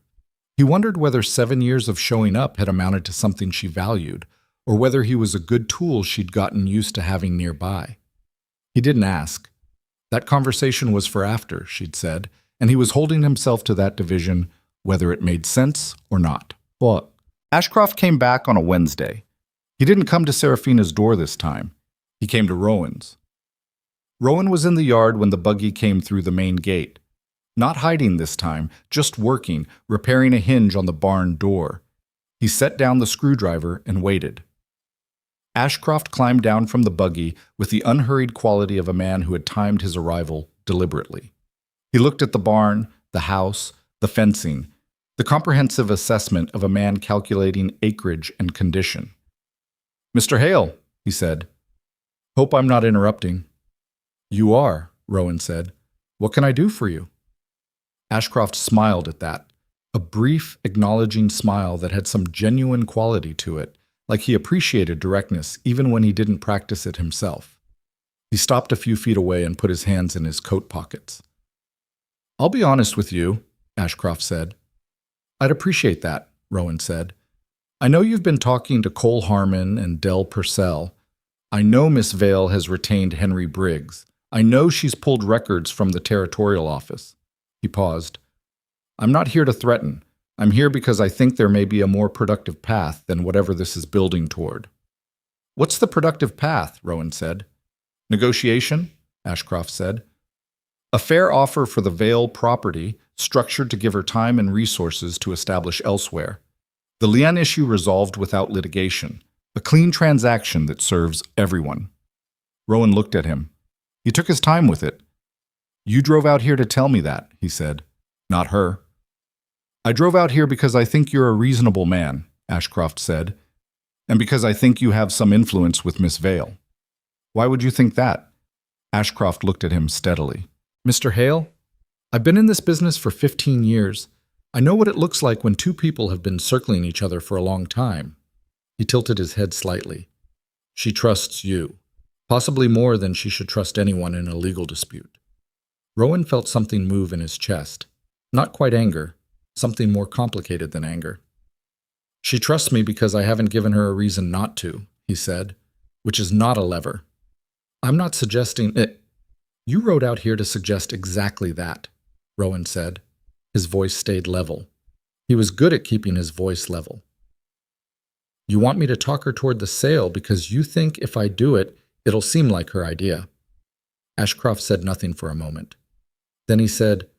He wondered whether 7 years of showing up had amounted to something she valued, or whether he was a good tool she'd gotten used to having nearby. He didn't ask. That conversation was for after, she'd said, and he was holding himself to that division, whether it made sense or not. But Ashcroft came back on a Wednesday. He didn't come to Serafina's door this time. He came to Rowan's. Rowan was in the yard when the buggy came through the main gate. Not hiding this time, just working, repairing a hinge on the barn door. He set down the screwdriver and waited. Ashcroft climbed down from the buggy with the unhurried quality of a man who had timed his arrival deliberately. He looked at the barn, the house, the fencing, the comprehensive assessment of a man calculating acreage and condition. "Mr. Hale," he said. "Hope I'm not interrupting." "You are," Rowan said. "What can I do for you?" Ashcroft smiled at that, a brief, acknowledging smile that had some genuine quality to it, like he appreciated directness even when he didn't practice it himself. He stopped a few feet away and put his hands in his coat pockets. "I'll be honest with you," Ashcroft said. "I'd appreciate that," Rowan said. "I know you've been talking to Cole Harmon and Del Purcell. I know Miss Vale has retained Henry Briggs. I know she's pulled records from the territorial office." He paused. "I'm not here to threaten. I'm here because I think there may be a more productive path than whatever this is building toward." "What's the productive path?" Rowan said. "Negotiation," Ashcroft said. "A fair offer for the Vale property, structured to give her time and resources to establish elsewhere. The Leanne issue resolved without litigation. A clean transaction that serves everyone." Rowan looked at him. He took his time with it. "You drove out here to tell me that," he said. "Not her." "I drove out here because I think you're a reasonable man," Ashcroft said, "and because I think you have some influence with Miss Vale." "Why would you think that?" Ashcroft looked at him steadily. "Mr. Hale, I've been in this business for 15 years. I know what it looks like when two people have been circling each other for a long time." He tilted his head slightly. "She trusts you, possibly more than she should trust anyone in a legal dispute." Rowan felt something move in his chest. Not quite anger, something more complicated than anger. "She trusts me because I haven't given her a reason not to," he said, "which is not a lever. I'm not suggesting it." "You rode out here to suggest exactly that," Rowan said. His voice stayed level. He was good at keeping his voice level. "You want me to talk her toward the sale because you think if I do it, it'll seem like her idea." Ashcroft said nothing for a moment. Then he said,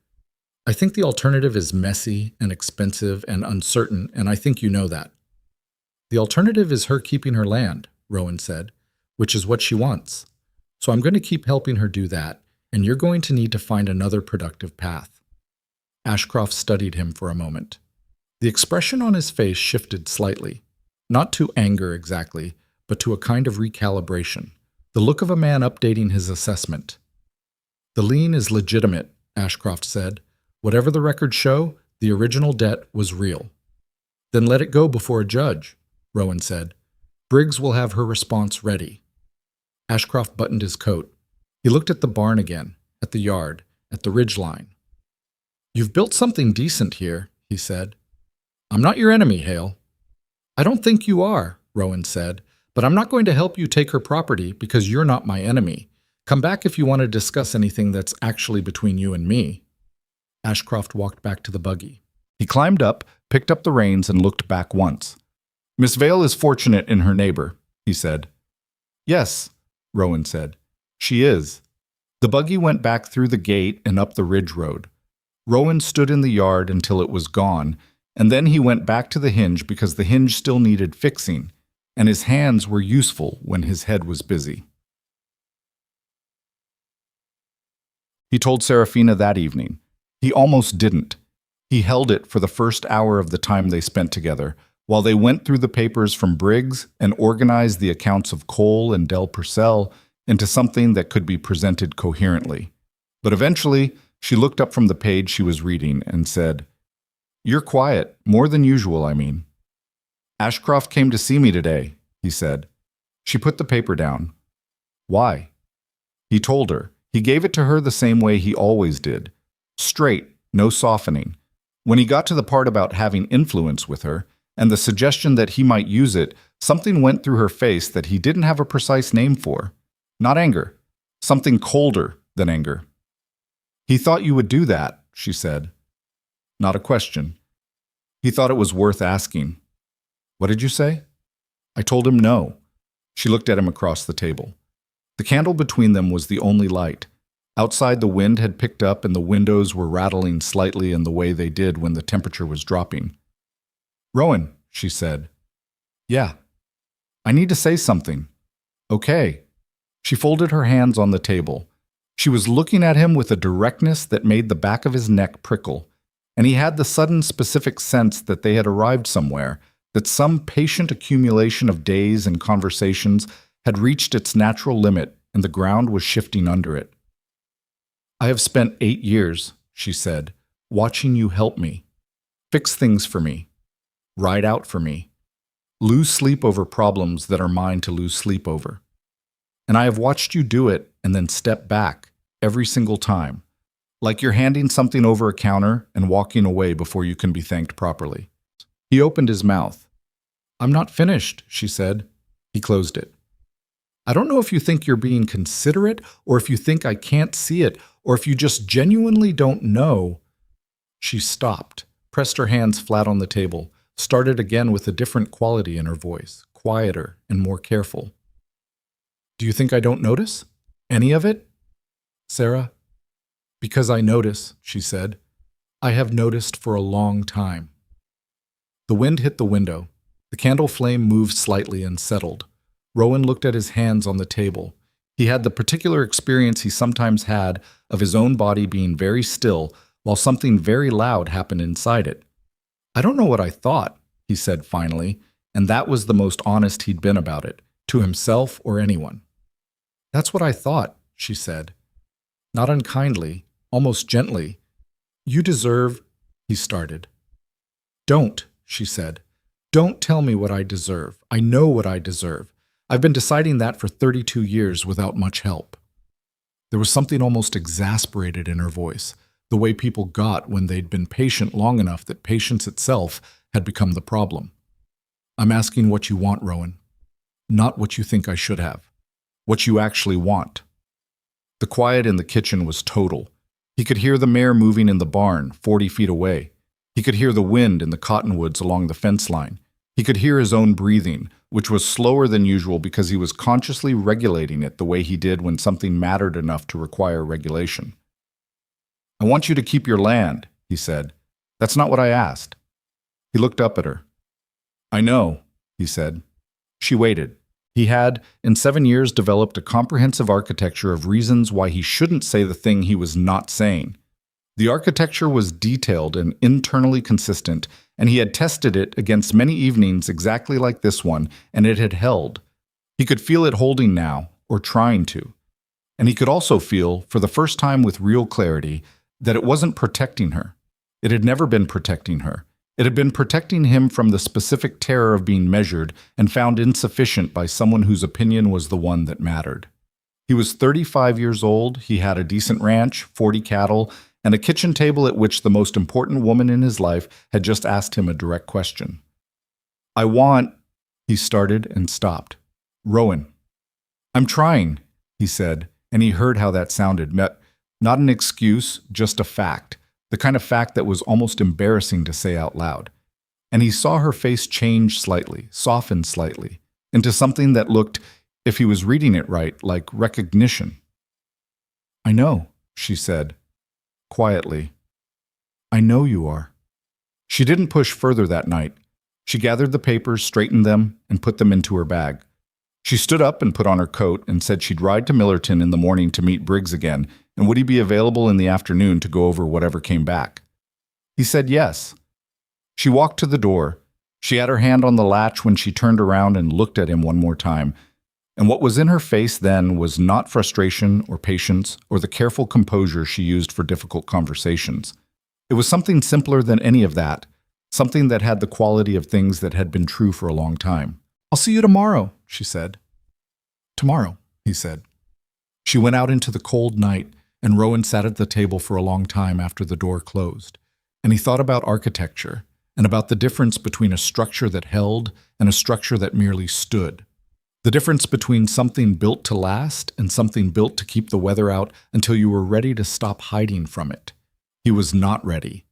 "I think the alternative is messy and expensive and uncertain, and I think you know that." "The alternative is her keeping her land," Rowan said, "which is what she wants. So I'm going to keep helping her do that, and you're going to need to find another productive path." Ashcroft studied him for a moment. The expression on his face shifted slightly, not to anger exactly, but to a kind of recalibration, the look of a man updating his assessment. "The lien is legitimate," Ashcroft said. "Whatever the records show, the original debt was real." "Then let it go before a judge," Rowan said. "Briggs will have her response ready." Ashcroft buttoned his coat. He looked at the barn again, at the yard, at the ridgeline. "You've built something decent here," he said. "I'm not your enemy, Hale." "I don't think you are," Rowan said, "but I'm not going to help you take her property because you're not my enemy. Come back if you want to discuss anything that's actually between you and me." Ashcroft walked back to the buggy. He climbed up, picked up the reins, and looked back once. "Miss Vale is fortunate in her neighbor," he said. "Yes," Rowan said. "She is." The buggy went back through the gate and up the ridge road. Rowan stood in the yard until it was gone, and then he went back to the hinge because the hinge still needed fixing, and his hands were useful when his head was busy. He told Serafina that evening. He almost didn't. He held it for the first hour of the time they spent together, while they went through the papers from Briggs and organized the accounts of Cole and Del Purcell into something that could be presented coherently. But eventually, she looked up from the page she was reading and said, "You're quiet, more than usual, I mean." "Ashcroft came to see me today," he said. She put the paper down. "Why?" He told her. He gave it to her the same way he always did. Straight, no softening. When he got to the part about having influence with her, and the suggestion that he might use it, something went through her face that he didn't have a precise name for. Not anger. Something colder than anger. "He thought you would do that," she said. Not a question. He thought it was worth asking. "What did you say?" I told him no. She looked at him across the table. The candle between them was the only light. Outside, the wind had picked up and the windows were rattling slightly in the way they did when the temperature was dropping. "Rowan," she said. "Yeah." "I need to say something." "Okay." She folded her hands on the table. She was looking at him with a directness that made the back of his neck prickle, and he had the sudden specific sense that they had arrived somewhere, that some patient accumulation of days and conversations had reached its natural limit and the ground was shifting under it. "I have spent 8 years," she said, "watching you help me, fix things for me, ride out for me, lose sleep over problems that are mine to lose sleep over. And I have watched you do it and then step back every single time, like you're handing something over a counter and walking away before you can be thanked properly." He opened his mouth. "I'm not finished," she said. He closed it. "I don't know if you think you're being considerate, or if you think I can't see it, or if you just genuinely don't know." She stopped, pressed her hands flat on the table, started again with a different quality in her voice, quieter and more careful. "Do you think I don't notice? Any of it? Sarah?" "Because I notice," she said. "I have noticed for a long time." The wind hit the window. The candle flame moved slightly and settled. Rowan looked at his hands on the table. He had the particular experience he sometimes had of his own body being very still while something very loud happened inside it. "I don't know what I thought," he said finally, and that was the most honest he'd been about it, to himself or anyone. "That's what I thought," she said. Not unkindly, almost gently. "You deserve," he started. "Don't," she said. "Don't tell me what I deserve. I know what I deserve. I've been deciding that for 32 years without much help." There was something almost exasperated in her voice, the way people got when they'd been patient long enough that patience itself had become the problem. "I'm asking what you want, Rowan. Not what you think I should have. What you actually want." The quiet in the kitchen was total. He could hear the mare moving in the barn, 40 feet away. He could hear the wind in the cottonwoods along the fence line. He could hear his own breathing, which was slower than usual because he was consciously regulating it the way he did when something mattered enough to require regulation. "I want you to keep your land," he said. "That's not what I asked." He looked up at her. "I know," he said. She waited. He had, in 7 years, developed a comprehensive architecture of reasons why he shouldn't say the thing he was not saying. The architecture was detailed and internally consistent, and he had tested it against many evenings exactly like this one, and it had held. He could feel it holding now, or trying to. And he could also feel, for the first time with real clarity, that it wasn't protecting her. It had never been protecting her. It had been protecting him from the specific terror of being measured and found insufficient by someone whose opinion was the one that mattered. He was 35 years old, he had a decent ranch, 40 cattle, and a kitchen table at which the most important woman in his life had just asked him a direct question. "I want," he started and stopped. "Rowan." "I'm trying," he said, and he heard how that sounded. Not an excuse, just a fact, the kind of fact that was almost embarrassing to say out loud. And he saw her face change slightly, soften slightly, into something that looked, if he was reading it right, like recognition. "I know," she said, quietly. "I know you are." She didn't push further that night. She gathered the papers, straightened them, and put them into her bag. She stood up and put on her coat and said she'd ride to Millerton in the morning to meet Briggs again, and would he be available in the afternoon to go over whatever came back? He said yes. She walked to the door. She had her hand on the latch when she turned around and looked at him one more time. And what was in her face then was not frustration or patience or the careful composure she used for difficult conversations. It was something simpler than any of that, something that had the quality of things that had been true for a long time. "I'll see you tomorrow," she said. "Tomorrow," he said. She went out into the cold night, and Rowan sat at the table for a long time after the door closed. And he thought about architecture, and about the difference between a structure that held and a structure that merely stood. The difference between something built to last and something built to keep the weather out until you were ready to stop hiding from it. He was not ready.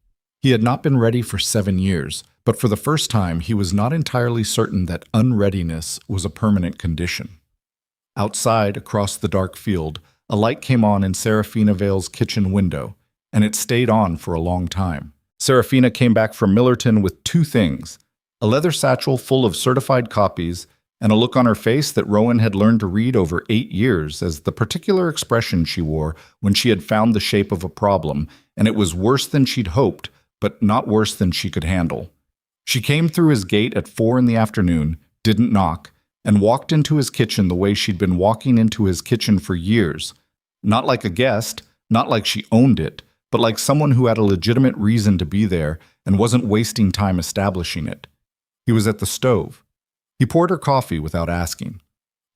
He had not been ready for 7 years, but for the first time he was not entirely certain that unreadiness was a permanent condition. Outside, across the dark field, a light came on in Seraphina Vale's kitchen window, and it stayed on for a long time. Seraphina came back from Millerton with 2 things: a leather satchel full of certified copies and a look on her face that Rowan had learned to read over 8 years as the particular expression she wore when she had found the shape of a problem, and it was worse than she'd hoped, but not worse than she could handle. She came through his gate at 4 in the afternoon, didn't knock, and walked into his kitchen the way she'd been walking into his kitchen for years. Not like a guest, not like she owned it, but like someone who had a legitimate reason to be there and wasn't wasting time establishing it. He was at the stove. He poured her coffee without asking.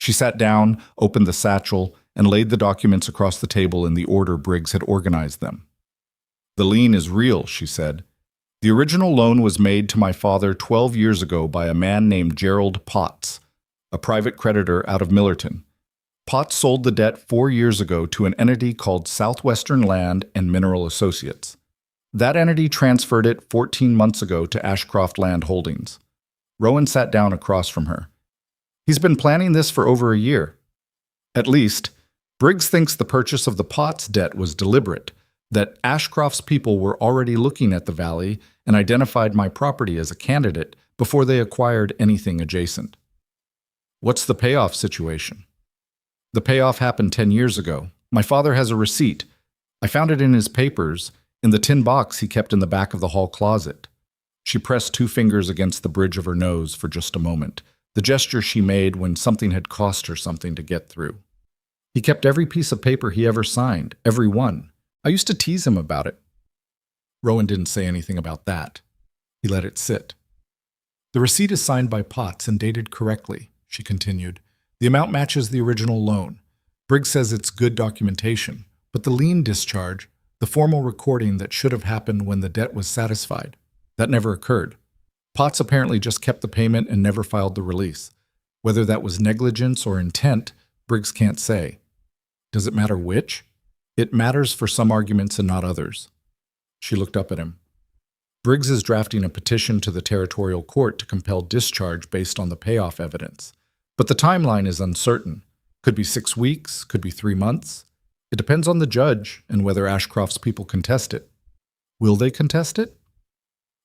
She sat down, opened the satchel, and laid the documents across the table in the order Briggs had organized them. "The lien is real," she said. "The original loan was made to my father 12 years ago by a man named Gerald Potts, a private creditor out of Millerton. Potts sold the debt 4 years ago to an entity called Southwestern Land and Mineral Associates. That entity transferred it 14 months ago to Ashcroft Land Holdings." Rowan sat down across from her. "He's been planning this for over a year. At least, Briggs thinks the purchase of the Potts debt was deliberate, that Ashcroft's people were already looking at the valley and identified my property as a candidate before they acquired anything adjacent." "What's the payoff situation?" "The payoff happened 10 years ago. My father has a receipt. I found it in his papers, in the tin box he kept in the back of the hall closet." She pressed 2 fingers against the bridge of her nose for just a moment, the gesture she made when something had cost her something to get through. "He kept every piece of paper he ever signed, every one. I used to tease him about it." Rowan didn't say anything about that. He let it sit. "The receipt is signed by Potts and dated correctly," she continued. "The amount matches the original loan. Briggs says it's good documentation, but the lien discharge, the formal recording that should have happened when the debt was satisfied, that never occurred. Potts apparently just kept the payment and never filed the release. Whether that was negligence or intent, Briggs can't say. Does it matter which? It matters for some arguments and not others." She looked up at him. "Briggs is drafting a petition to the territorial court to compel discharge based on the payoff evidence. But the timeline is uncertain. Could be 6 weeks, could be 3 months. It depends on the judge and whether Ashcroft's people contest it. Will they contest it?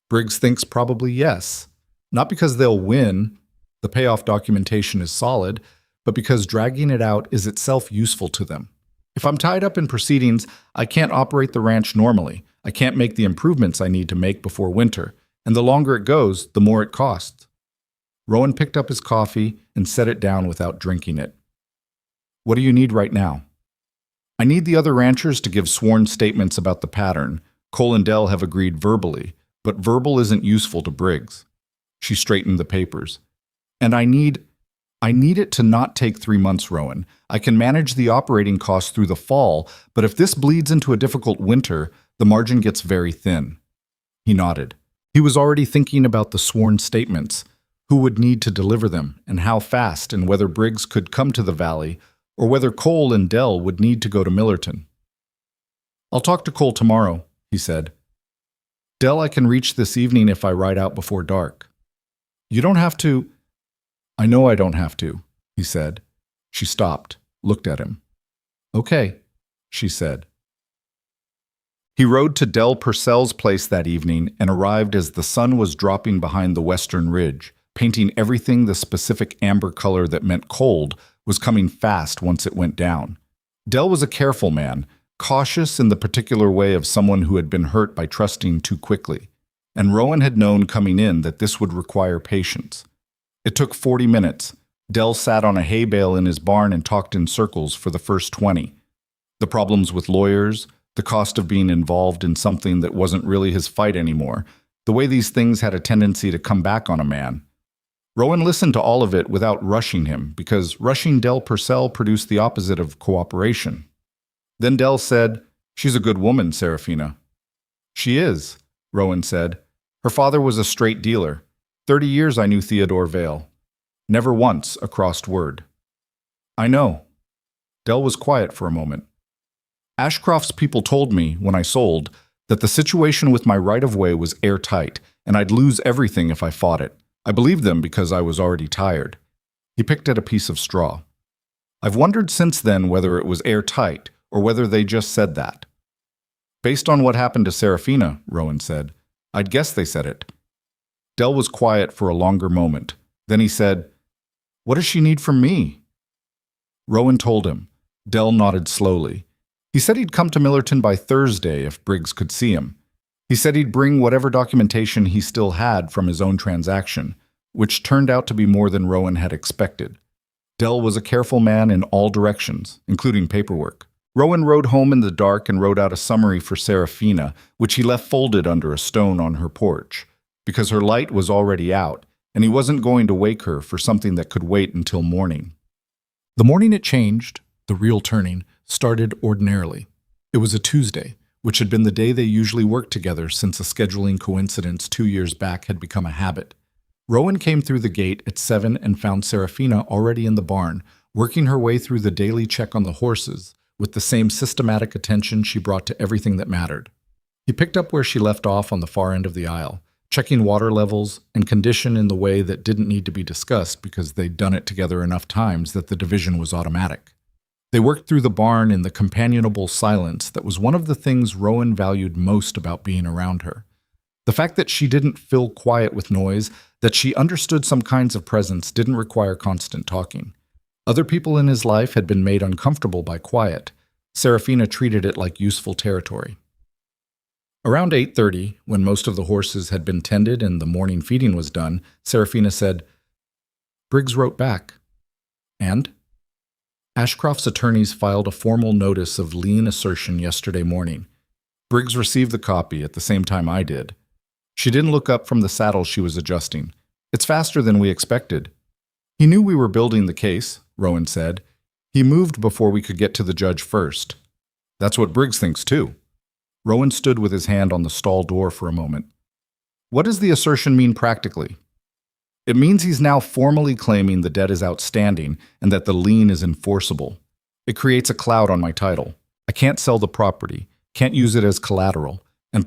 Briggs thinks probably yes. Not because they'll win, the payoff documentation is solid, but because dragging it out is itself useful to them. If I'm tied up in proceedings, I can't operate the ranch normally. I can't make the improvements I need to make before winter, and the longer it goes, the more it costs." Rowan picked up his coffee and set it down without drinking it. "What do you need right now?" "I need the other ranchers to give sworn statements about the pattern. Cole and Dell have agreed verbally, but verbal isn't useful to Briggs." She straightened the papers. "And I need it to not take 3 months, Rowan. I can manage the operating costs through the fall, but if this bleeds into a difficult winter, the margin gets very thin." He nodded. He was already thinking about the sworn statements, who would need to deliver them, and how fast, and whether Briggs could come to the valley, or whether Cole and Dell would need to go to Millerton. "I'll talk to Cole tomorrow," he said. "Dell I can reach this evening if I ride out before dark." "You don't have to." "I know I don't have to," he said. She stopped, looked at him. "Okay," she said. He rode to Dell Purcell's place that evening and arrived as the sun was dropping behind the western ridge, painting everything the specific amber color that meant cold was coming fast once it went down. Dell was a careful man, cautious in the particular way of someone who had been hurt by trusting too quickly, and Rowan had known coming in that this would require patience. It took 40 minutes. Dell sat on a hay bale in his barn and talked in circles for the first 20. The problems with lawyers, the cost of being involved in something that wasn't really his fight anymore, the way these things had a tendency to come back on a man. Rowan listened to all of it without rushing him, because rushing Dell Purcell produced the opposite of cooperation. Then Dell said, "She's a good woman, Serafina." "She is," Rowan said. "Her father was a straight dealer. 30 years I knew Theodore Vale. Never once a crossed word." "I know." Dell was quiet for a moment. "Ashcroft's people told me, when I sold, that the situation with my right-of-way was airtight, and I'd lose everything if I fought it. I believed them because I was already tired." He picked at a piece of straw. "I've wondered since then whether it was airtight, or whether they just said that." "Based on what happened to Serafina," Rowan said, "I'd guess they said it." Dell was quiet for a longer moment. Then he said, What does she need from me? Rowan told him. Dell nodded slowly. He said he'd come to Millerton by Thursday if Briggs could see him. He said he'd bring whatever documentation he still had from his own transaction, which turned out to be more than Rowan had expected. Dell was a careful man in all directions, including paperwork. Rowan rode home in the dark and wrote out a summary for Serafina, which he left folded under a stone on her porch, because her light was already out, and he wasn't going to wake her for something that could wait until morning. The morning it changed, the real turning, started ordinarily. It was a Tuesday, which had been the day they usually worked together since a scheduling coincidence 2 years back had become a habit. Rowan came through the gate at 7 and found Serafina already in the barn, working her way through the daily check on the horses, with the same systematic attention she brought to everything that mattered. He picked up where she left off on the far end of the aisle, checking water levels and condition in the way that didn't need to be discussed because they'd done it together enough times that the division was automatic. They worked through the barn in the companionable silence that was one of the things Rowan valued most about being around her. The fact that she didn't fill quiet with noise, that she understood some kinds of presence didn't require constant talking. Other people in his life had been made uncomfortable by quiet. Serafina treated it like useful territory. Around 8:30, when most of the horses had been tended and the morning feeding was done, Serafina said, "Briggs wrote back." "And?" "Ashcroft's attorneys filed a formal notice of lien assertion yesterday morning. Briggs received the copy at the same time I did. She didn't look up from the saddle she was adjusting. It's faster than we expected. He knew we were building the case," Rowan said. "He moved before we could get to the judge first." "That's what Briggs thinks too." Rowan stood with his hand on the stall door for a moment. "What does the assertion mean practically?" "It means he's now formally claiming the debt is outstanding and that the lien is enforceable. It creates a cloud on my title. I can't sell the property, can't use it as collateral, and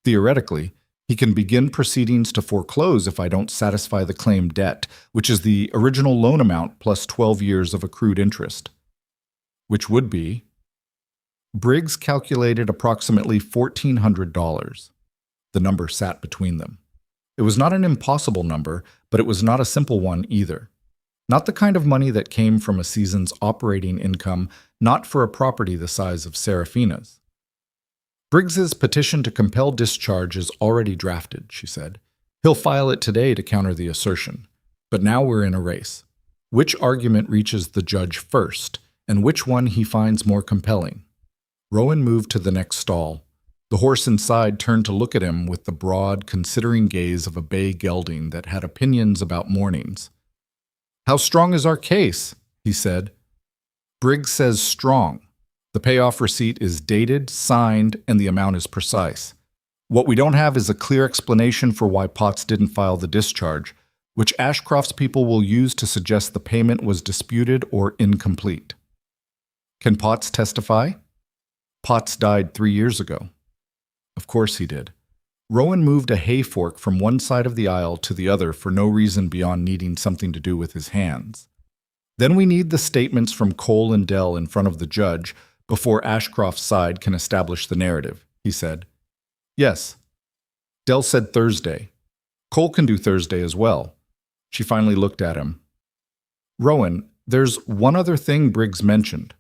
theoretically, he can begin proceedings to foreclose if I don't satisfy the claimed debt, which is the original loan amount plus 12 years of accrued interest." "Which would be?" Briggs calculated approximately $1,400. The number sat between them. It was not an impossible number, but it was not a simple one either. Not the kind of money that came from a season's operating income, not for a property the size of Serafina's. "Briggs's petition to compel discharge is already drafted," she said. "He'll file it today to counter the assertion. But now we're in a race. Which argument reaches the judge first, and which one he finds more compelling?" Rowan moved to the next stall. The horse inside turned to look at him with the broad, considering gaze of a bay gelding that had opinions about mornings. "How strong is our case?" he said. "Briggs says strong. The payoff receipt is dated, signed, and the amount is precise. What we don't have is a clear explanation for why Potts didn't file the discharge, which Ashcroft's people will use to suggest the payment was disputed or incomplete." "Can Potts testify?" "Potts died 3 years ago." Of course he did. Rowan moved a hay fork from one side of the aisle to the other for no reason beyond needing something to do with his hands. "Then we need the statements from Cole and Dell in front of the judge before Ashcroft's side can establish the narrative," he said. "Yes." Dell said Thursday. "Cole can do Thursday as well." She finally looked at him. "Rowan, there's one other thing Briggs mentioned."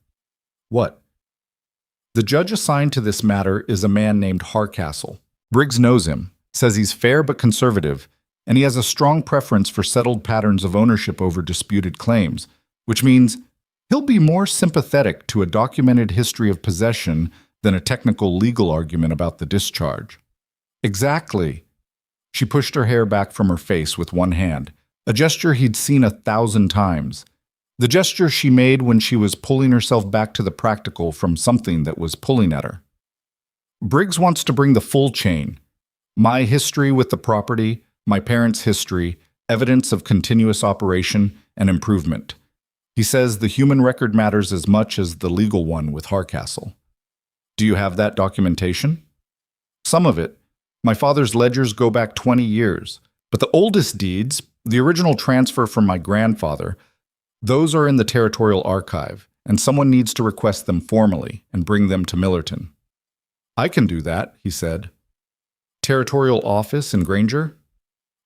"What?" "The judge assigned to this matter is a man named Hardcastle. Briggs knows him, says he's fair but conservative, and he has a strong preference for settled patterns of ownership over disputed claims, which means he'll be more sympathetic to a documented history of possession than a technical legal argument about the discharge." "Exactly." She pushed her hair back from her face with one hand, a gesture he'd seen 1,000 times. The gesture she made when she was pulling herself back to the practical from something that was pulling at her. "Briggs wants to bring the full chain. My history with the property, my parents' history, evidence of continuous operation and improvement. He says the human record matters as much as the legal one with Hardcastle." "Do you have that documentation?" "Some of it. My father's ledgers go back 20 years. But the oldest deeds, the original transfer from my grandfather, those are in the Territorial Archive, and someone needs to request them formally and bring them to Millerton." "I can do that," he said. "Territorial office in Granger?"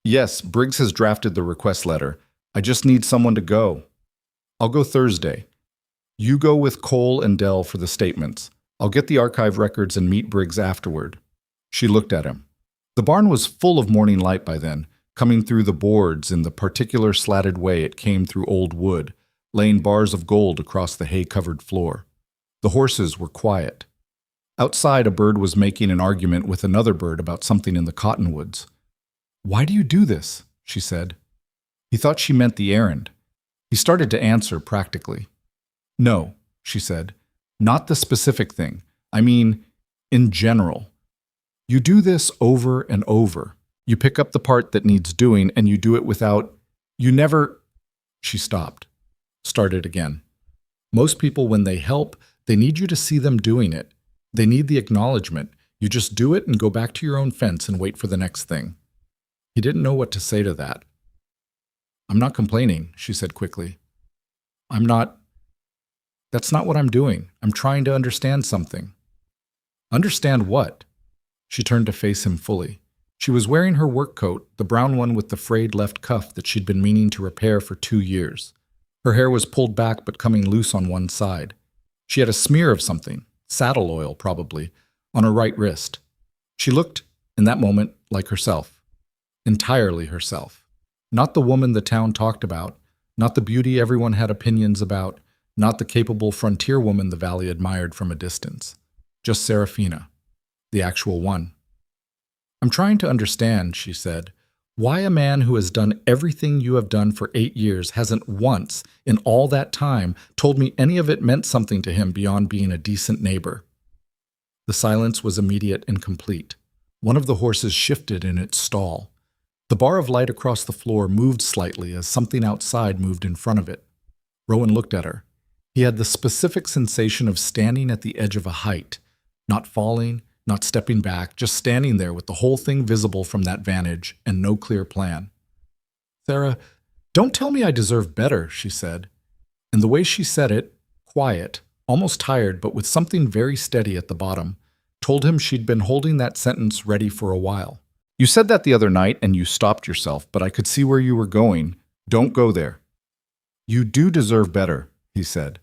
"Yes, Briggs has drafted the request letter. I just need someone to go. I'll go Thursday. You go with Cole and Dell for the statements. I'll get the archive records and meet Briggs afterward. She looked at him. The barn was full of morning light by then, coming through the boards in the particular slatted way it came through old wood, laying bars of gold across the hay-covered floor. The horses were quiet. Outside, a bird was making an argument with another bird about something in the cottonwoods. "Why do you do this?" she said. He thought she meant the errand. He started to answer practically. "No," she said. "Not the specific thing. I mean, in general. You do this over and over. You pick up the part that needs doing and you do it without... You never..." She stopped. Started again. "Most people, when they help, they need you to see them doing it. They need the acknowledgement. You just do it and go back to your own fence and wait for the next thing." He didn't know what to say to that. "I'm not complaining," she said quickly. "I'm not... That's not what I'm doing. I'm trying to understand something." "Understand what?" She turned to face him fully. She was wearing her work coat, the brown one with the frayed left cuff that she'd been meaning to repair for 2 years. Her hair was pulled back but coming loose on one side. She had a smear of something, saddle oil probably, on her right wrist. She looked, in that moment, like herself. Entirely herself. Not the woman the town talked about, not the beauty everyone had opinions about, not the capable frontier woman the valley admired from a distance. Just Serafina, the actual one. "I'm trying to understand," she said, "why a man who has done everything you have done for 8 years hasn't once, in all that time, told me any of it meant something to him beyond being a decent neighbor." The silence was immediate and complete. One of the horses shifted in its stall. The bar of light across the floor moved slightly as something outside moved in front of it. Rowan looked at her. He had the specific sensation of standing at the edge of a height, not falling, not stepping back, just standing there with the whole thing visible from that vantage and no clear plan. "Sarah, don't tell me I deserve better," she said. And the way she said it, quiet, almost tired but with something very steady at the bottom, told him she'd been holding that sentence ready for a while. "You said that the other night and you stopped yourself, but I could see where you were going. Don't go there." "You do deserve better," he said.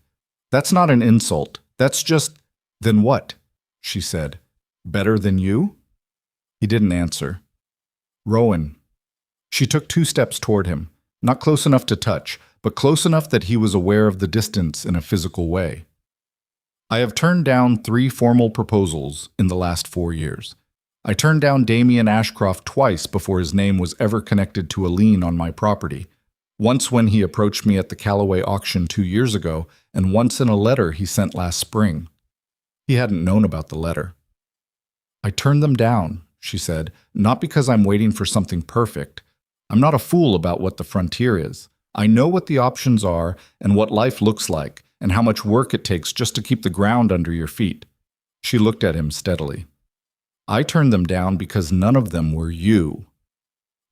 "That's not an insult. That's just..." "Then what?" she said. "Better than you?" He didn't answer. "Rowan." She took 2 steps toward him, not close enough to touch, but close enough that he was aware of the distance in a physical way. "I have turned down 3 formal proposals in the last 4 years. I turned down Damien Ashcroft twice before his name was ever connected to a lien on my property. Once when he approached me at the Callaway auction 2 years ago, and once in a letter he sent last spring." He hadn't known about the letter. "I turned them down," she said, "not because I'm waiting for something perfect. I'm not a fool about what the frontier is. I know what the options are and what life looks like and how much work it takes just to keep the ground under your feet." She looked at him steadily. "I turned them down because none of them were you."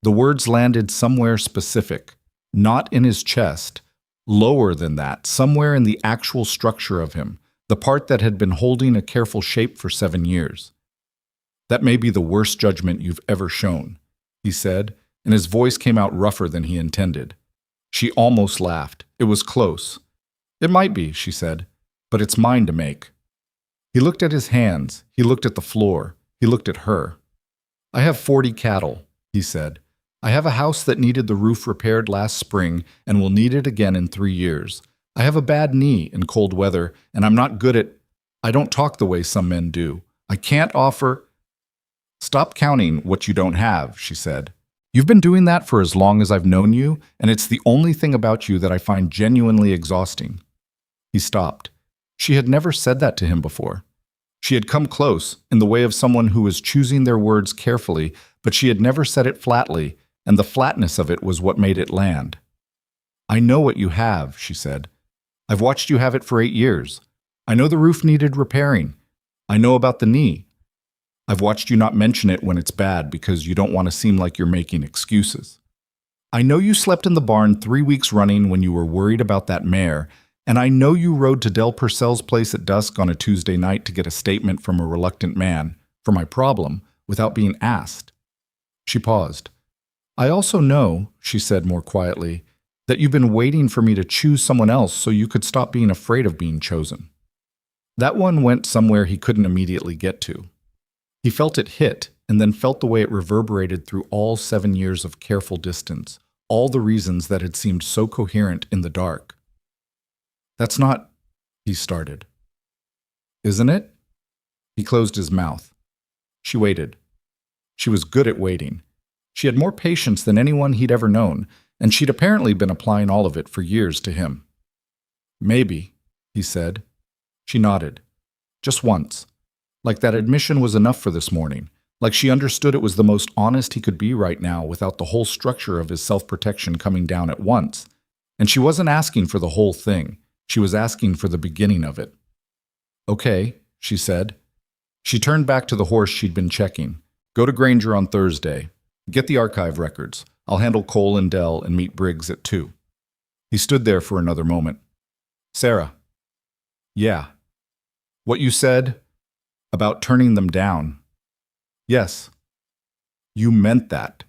The words landed somewhere specific, not in his chest, lower than that, somewhere in the actual structure of him, the part that had been holding a careful shape for 7 years. "That may be the worst judgment you've ever shown," he said, and his voice came out rougher than he intended. She almost laughed. It was close. "It might be," she said, "but it's mine to make." He looked at his hands. He looked at the floor. He looked at her. "I have 40 cattle," he said. "I have a house that needed the roof repaired last spring and will need it again in 3 years. I have a bad knee in cold weather, and I'm not good at... I don't talk the way some men do. I can't offer..." "Stop counting what you don't have," she said. "You've been doing that for as long as I've known you, and it's the only thing about you that I find genuinely exhausting." He stopped. She had never said that to him before. She had come close, in the way of someone who was choosing their words carefully, but she had never said it flatly, and the flatness of it was what made it land. "I know what you have," she said. "I've watched you have it for 8 years. I know the roof needed repairing. I know about the knee. I've watched you not mention it when it's bad because you don't want to seem like you're making excuses. I know you slept in the barn 3 weeks running when you were worried about that mare, and I know you rode to Del Purcell's place at dusk on a Tuesday night to get a statement from a reluctant man, for my problem, without being asked." She paused. "I also know," she said more quietly, That you've been waiting for me to choose someone else so you could stop being afraid of being chosen. That one went somewhere he couldn't immediately get to. He felt it hit, and then felt the way it reverberated through all 7 years of careful distance, all the reasons that had seemed so coherent in the dark. That's not, he started. Isn't it? He closed his mouth. She waited. She was good at waiting. She had more patience than anyone he'd ever known, and she'd apparently been applying all of it for years to him. Maybe, he said. She nodded. Just once. Like that admission was enough for this morning. Like she understood it was the most honest he could be right now without the whole structure of his self-protection coming down at once. And she wasn't asking for the whole thing. She was asking for the beginning of it. Okay, she said. She turned back to the horse she'd been checking. Go to Granger on Thursday. Get the archive records. I'll handle Cole and Dell and meet Briggs at 2. He stood there for another moment. Sarah. Yeah. What you said about turning them down. Yes. You meant that.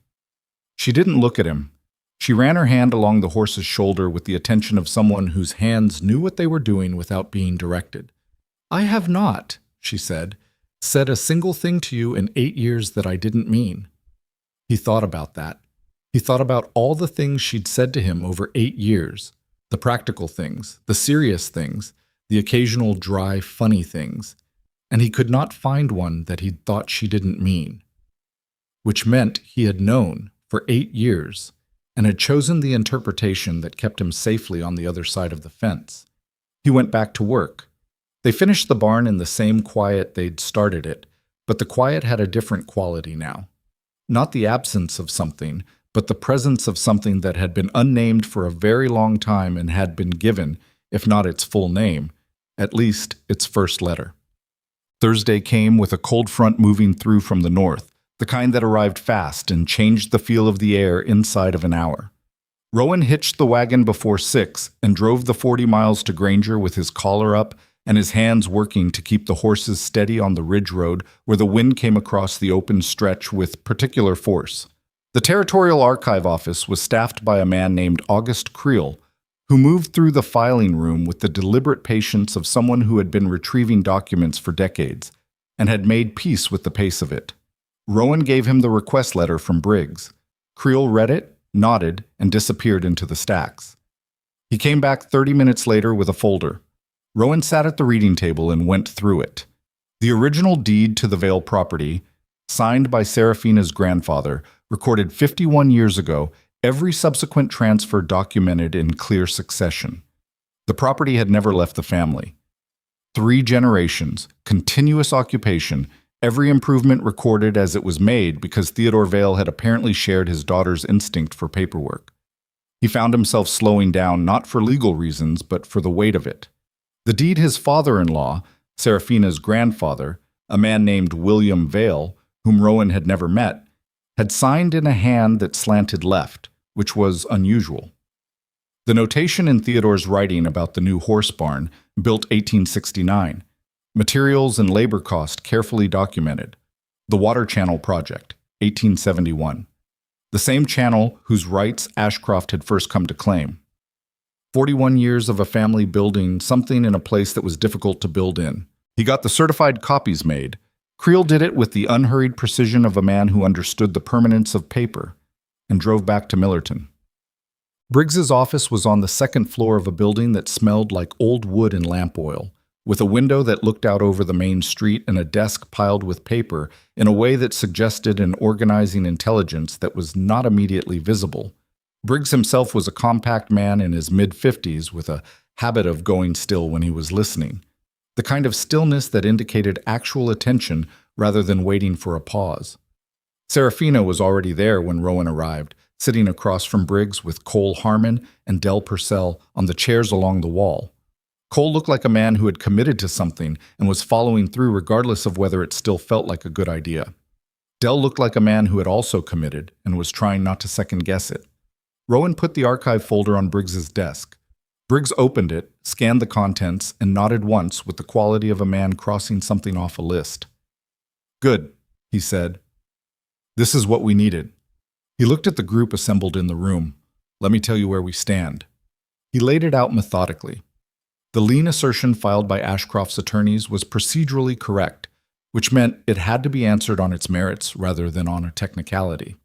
She didn't look at him. She ran her hand along the horse's shoulder with the attention of someone whose hands knew what they were doing without being directed. I have not, she said a single thing to you in 8 years that I didn't mean. He thought about that. He thought about all the things she'd said to him over 8 years. The practical things, the serious things, the occasional dry, funny things. And he could not find one that he'd thought she didn't mean. Which meant he had known for 8 years and had chosen the interpretation that kept him safely on the other side of the fence. He went back to work. They finished the barn in the same quiet they'd started it, but the quiet had a different quality now. Not the absence of something, but the presence of something that had been unnamed for a very long time and had been given, if not its full name, at least its first letter. Thursday came with a cold front moving through from the north, the kind that arrived fast and changed the feel of the air inside of an hour. Rowan hitched the wagon before 6 and drove the 40 miles to Granger with his collar up and his hands working to keep the horses steady on the ridge road where the wind came across the open stretch with particular force. The Territorial Archive Office was staffed by a man named August Creel, who moved through the filing room with the deliberate patience of someone who had been retrieving documents for decades and had made peace with the pace of it. Rowan gave him the request letter from Briggs. Creel read it, nodded, and disappeared into the stacks. He came back 30 minutes later with a folder. Rowan sat at the reading table and went through it. The original deed to the Vale property, signed by Seraphina's grandfather, recorded 51 years ago, every subsequent transfer documented in clear succession. The property had never left the family. 3 generations, continuous occupation, every improvement recorded as it was made because Theodore Vale had apparently shared his daughter's instinct for paperwork. He found himself slowing down not for legal reasons, but for the weight of it. The deed his father-in-law, Seraphina's grandfather, a man named William Vale, whom Rowan had never met, had signed in a hand that slanted left, which was unusual. The notation in Theodore's writing about the new horse barn, built 1869, materials and labor cost carefully documented. The Water Channel Project, 1871. The same channel whose rights Ashcroft had first come to claim. 41 years of a family building something in a place that was difficult to build in. He got the certified copies made. Creel did it with the unhurried precision of a man who understood the permanence of paper, and drove back to Millerton. Briggs's office was on the 2nd floor of a building that smelled like old wood and lamp oil, with a window that looked out over the main street and a desk piled with paper in a way that suggested an organizing intelligence that was not immediately visible. Briggs himself was a compact man in his mid-50s with a habit of going still when he was listening, the kind of stillness that indicated actual attention rather than waiting for a pause. Seraphina was already there when Rowan arrived, sitting across from Briggs with Cole Harmon and Dell Purcell on the chairs along the wall. Cole looked like a man who had committed to something and was following through regardless of whether it still felt like a good idea. Dell looked like a man who had also committed and was trying not to second-guess it. Rowan put the archive folder on Briggs's desk. Briggs opened it, scanned the contents, and nodded once with the quality of a man crossing something off a list. Good, he said. This is what we needed. He looked at the group assembled in the room. Let me tell you where we stand. He laid it out methodically. The lien assertion filed by Ashcroft's attorneys was procedurally correct, which meant it had to be answered on its merits rather than on a technicality.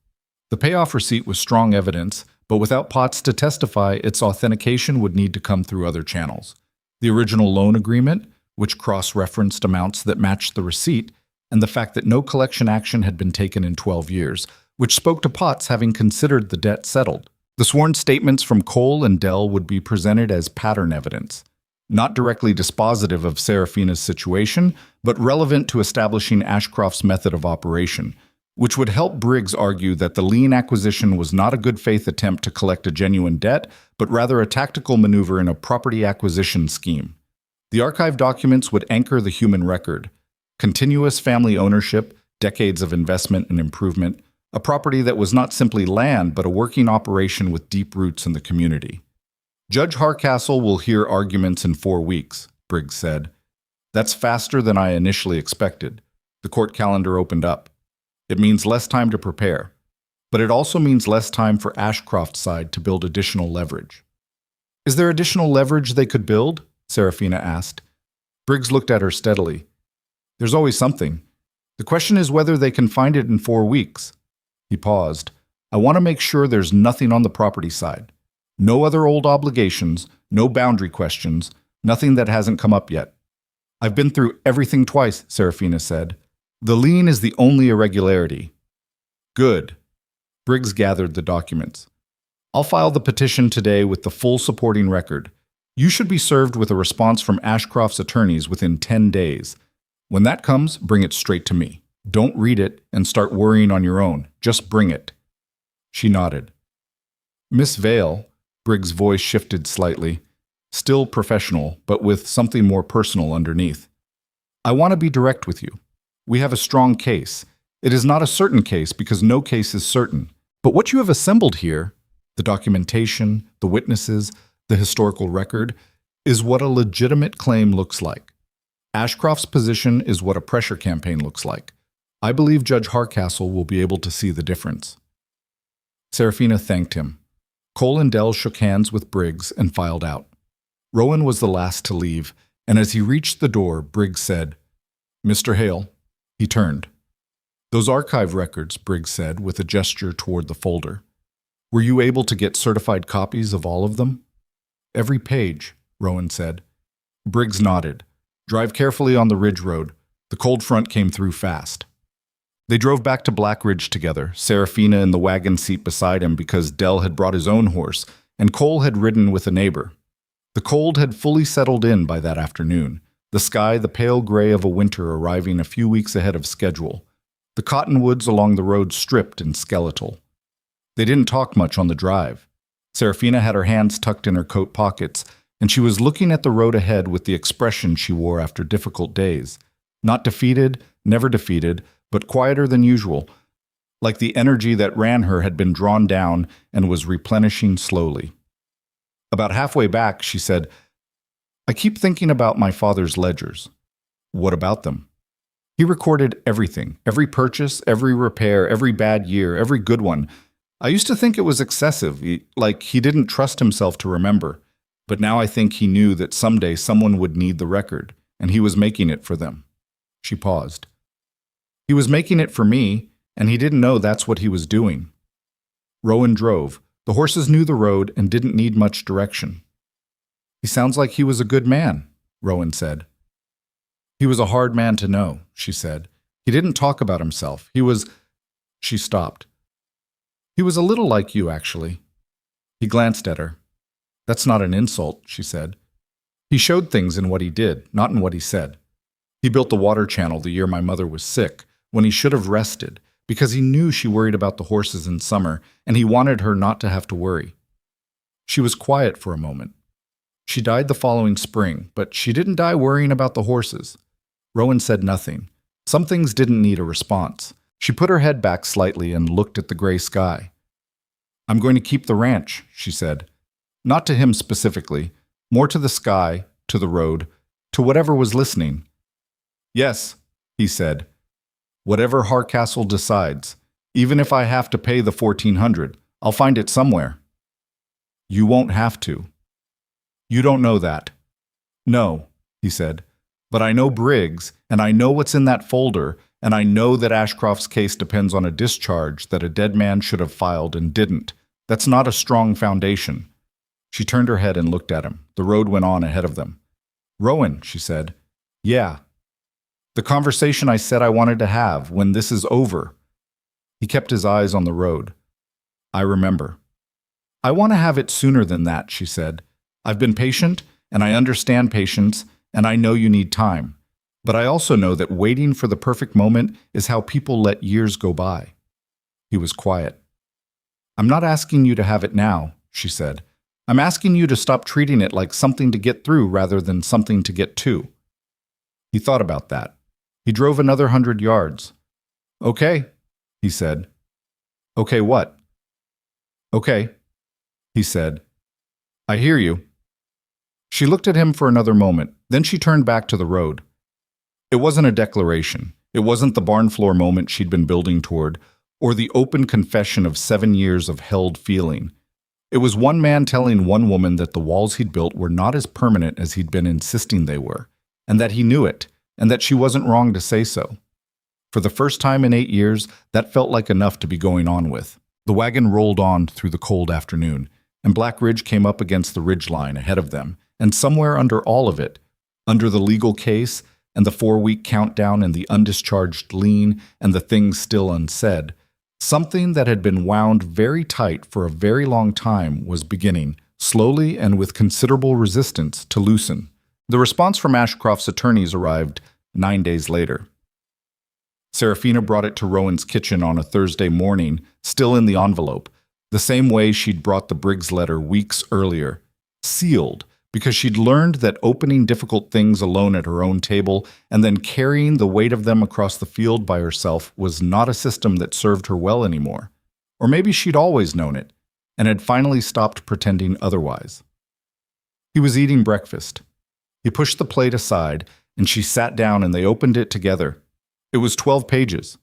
The payoff receipt was strong evidence, but without Potts to testify, its authentication would need to come through other channels. The original loan agreement, which cross-referenced amounts that matched the receipt, and the fact that no collection action had been taken in 12 years, which spoke to Potts having considered the debt settled. The sworn statements from Cole and Dell would be presented as pattern evidence, not directly dispositive of Serafina's situation, but relevant to establishing Ashcroft's method of operation, which would help Briggs argue that the lien acquisition was not a good-faith attempt to collect a genuine debt, but rather a tactical maneuver in a property acquisition scheme. The archive documents would anchor the human record: continuous family ownership, decades of investment and improvement, a property that was not simply land but a working operation with deep roots in the community. Judge Hardcastle will hear arguments in 4 weeks, Briggs said. That's faster than I initially expected. The court calendar opened up. It means less time to prepare, but it also means less time for Ashcroft's side to build additional leverage. Is there additional leverage they could build? Serafina asked. Briggs looked at her steadily. There's always something. The question is whether they can find it in 4 weeks. He paused. I want to make sure there's nothing on the property side. No other old obligations, no boundary questions, nothing that hasn't come up yet. I've been through everything twice, Serafina said. The lien is the only irregularity. Good. Briggs gathered the documents. I'll file the petition today with the full supporting record. You should be served with a response from Ashcroft's attorneys within 10 days. When that comes, bring it straight to me. Don't read it and start worrying on your own. Just bring it. She nodded. Miss Vale, Briggs' voice shifted slightly, still professional, but with something more personal underneath. I want to be direct with you. We have a strong case. It is not a certain case because no case is certain. But what you have assembled here, the documentation, the witnesses, the historical record, is what a legitimate claim looks like. Ashcroft's position is what a pressure campaign looks like. I believe Judge Hardcastle will be able to see the difference. Serafina thanked him. Cole and Dell shook hands with Briggs and filed out. Rowan was the last to leave, and as he reached the door, Briggs said, Mr. Hale. He turned. Those archive records, Briggs said, with a gesture toward the folder. Were you able to get certified copies of all of them? Every page, Rowan said. Briggs nodded. Drive carefully on the ridge road. The cold front came through fast. They drove back to Black Ridge together, Serafina in the wagon seat beside him because Dell had brought his own horse, and Cole had ridden with a neighbor. The cold had fully settled in by that afternoon, the sky the pale gray of a winter arriving a few weeks ahead of schedule, the cottonwoods along the road stripped and skeletal. They didn't talk much on the drive. Serafina had her hands tucked in her coat pockets, and she was looking at the road ahead with the expression she wore after difficult days. Not defeated, never defeated, but quieter than usual, like the energy that ran her had been drawn down and was replenishing slowly. About halfway back, she said, I keep thinking about my father's ledgers. What about them? He recorded everything, every purchase, every repair, every bad year, every good one. I used to think it was excessive, like he didn't trust himself to remember. But now I think he knew that someday someone would need the record, and he was making it for them. She paused. He was making it for me, and he didn't know that's what he was doing. Rowan drove. The horses knew the road and didn't need much direction. He sounds like he was a good man, Rowan said. He was a hard man to know, she said. He didn't talk about himself. She stopped. He was a little like you, actually. He glanced at her. That's not an insult, she said. He showed things in what he did, not in what he said. He built the water channel the year my mother was sick, when he should have rested, because he knew she worried about the horses in summer, and he wanted her not to have to worry. She was quiet for a moment. She died the following spring, but she didn't die worrying about the horses. Rowan said nothing. Some things didn't need a response. She put her head back slightly and looked at the gray sky. I'm going to keep the ranch, she said. Not to him specifically, more to the sky, to the road, to whatever was listening. Yes, he said. Whatever Hardcastle decides, even if I have to pay the $1,400, I'll find it somewhere. You won't have to. You don't know that. No, he said. But I know Briggs, and I know what's in that folder, and I know that Ashcroft's case depends on a discharge that a dead man should have filed and didn't. That's not a strong foundation. She turned her head and looked at him. The road went on ahead of them. Rowan, she said. Yeah. The conversation I said I wanted to have when this is over. He kept his eyes on the road. I remember. I want to have it sooner than that, she said. I've been patient, and I understand patience, and I know you need time. But I also know that waiting for the perfect moment is how people let years go by. He was quiet. I'm not asking you to have it now, she said. I'm asking you to stop treating it like something to get through rather than something to get to. He thought about that. He drove another 100 yards. Okay, he said. Okay, what? Okay, he said. I hear you. She looked at him for another moment, then she turned back to the road. It wasn't a declaration. It wasn't the barn floor moment she'd been building toward, or the open confession of 7 years of held feeling. It was one man telling one woman that the walls he'd built were not as permanent as he'd been insisting they were, and that he knew it, and that she wasn't wrong to say so. For the first time in 8 years, that felt like enough to be going on with. The wagon rolled on through the cold afternoon, and Black Ridge came up against the ridge line ahead of them, and somewhere under all of it, under the legal case and the 4-week countdown and the undischarged lien and the things still unsaid, something that had been wound very tight for a very long time was beginning, slowly and with considerable resistance, to loosen. The response from Ashcroft's attorneys arrived 9 days later. Serafina brought it to Rowan's kitchen on a Thursday morning, still in the envelope, the same way she'd brought the Briggs letter weeks earlier, sealed, because she'd learned that opening difficult things alone at her own table and then carrying the weight of them across the field by herself was not a system that served her well anymore. Or maybe she'd always known it, and had finally stopped pretending otherwise. He was eating breakfast. He pushed the plate aside, and she sat down and they opened it together. It was 12 pages.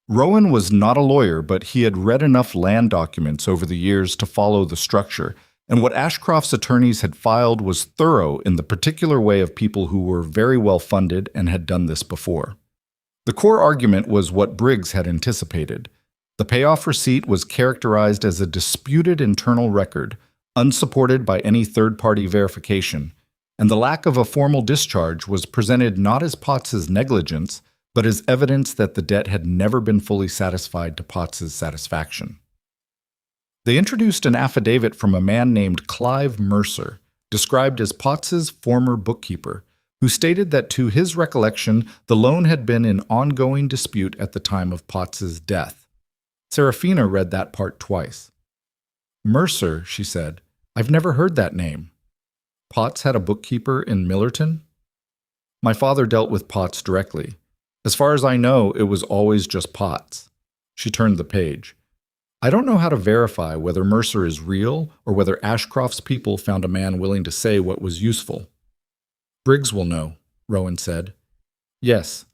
Rowan was not a lawyer, but he had read enough land documents over the years to follow the structure, and what Ashcroft's attorneys had filed was thorough in the particular way of people who were very well funded and had done this before. The core argument was what Briggs had anticipated. The payoff receipt was characterized as a disputed internal record, unsupported by any third-party verification, and the lack of a formal discharge was presented not as Potts's negligence, but as evidence that the debt had never been fully satisfied to Potts's satisfaction. They introduced an affidavit from a man named Clive Mercer, described as Potts's former bookkeeper, who stated that to his recollection, the loan had been in ongoing dispute at the time of Potts's death. Serafina read that part twice. Mercer, she said, I've never heard that name. Potts had a bookkeeper in Millerton? My father dealt with Potts directly. As far as I know, it was always just Potts. She turned the page. I don't know how to verify whether Mercer is real or whether Ashcroft's people found a man willing to say what was useful. Briggs will know, Rowan said. Yes.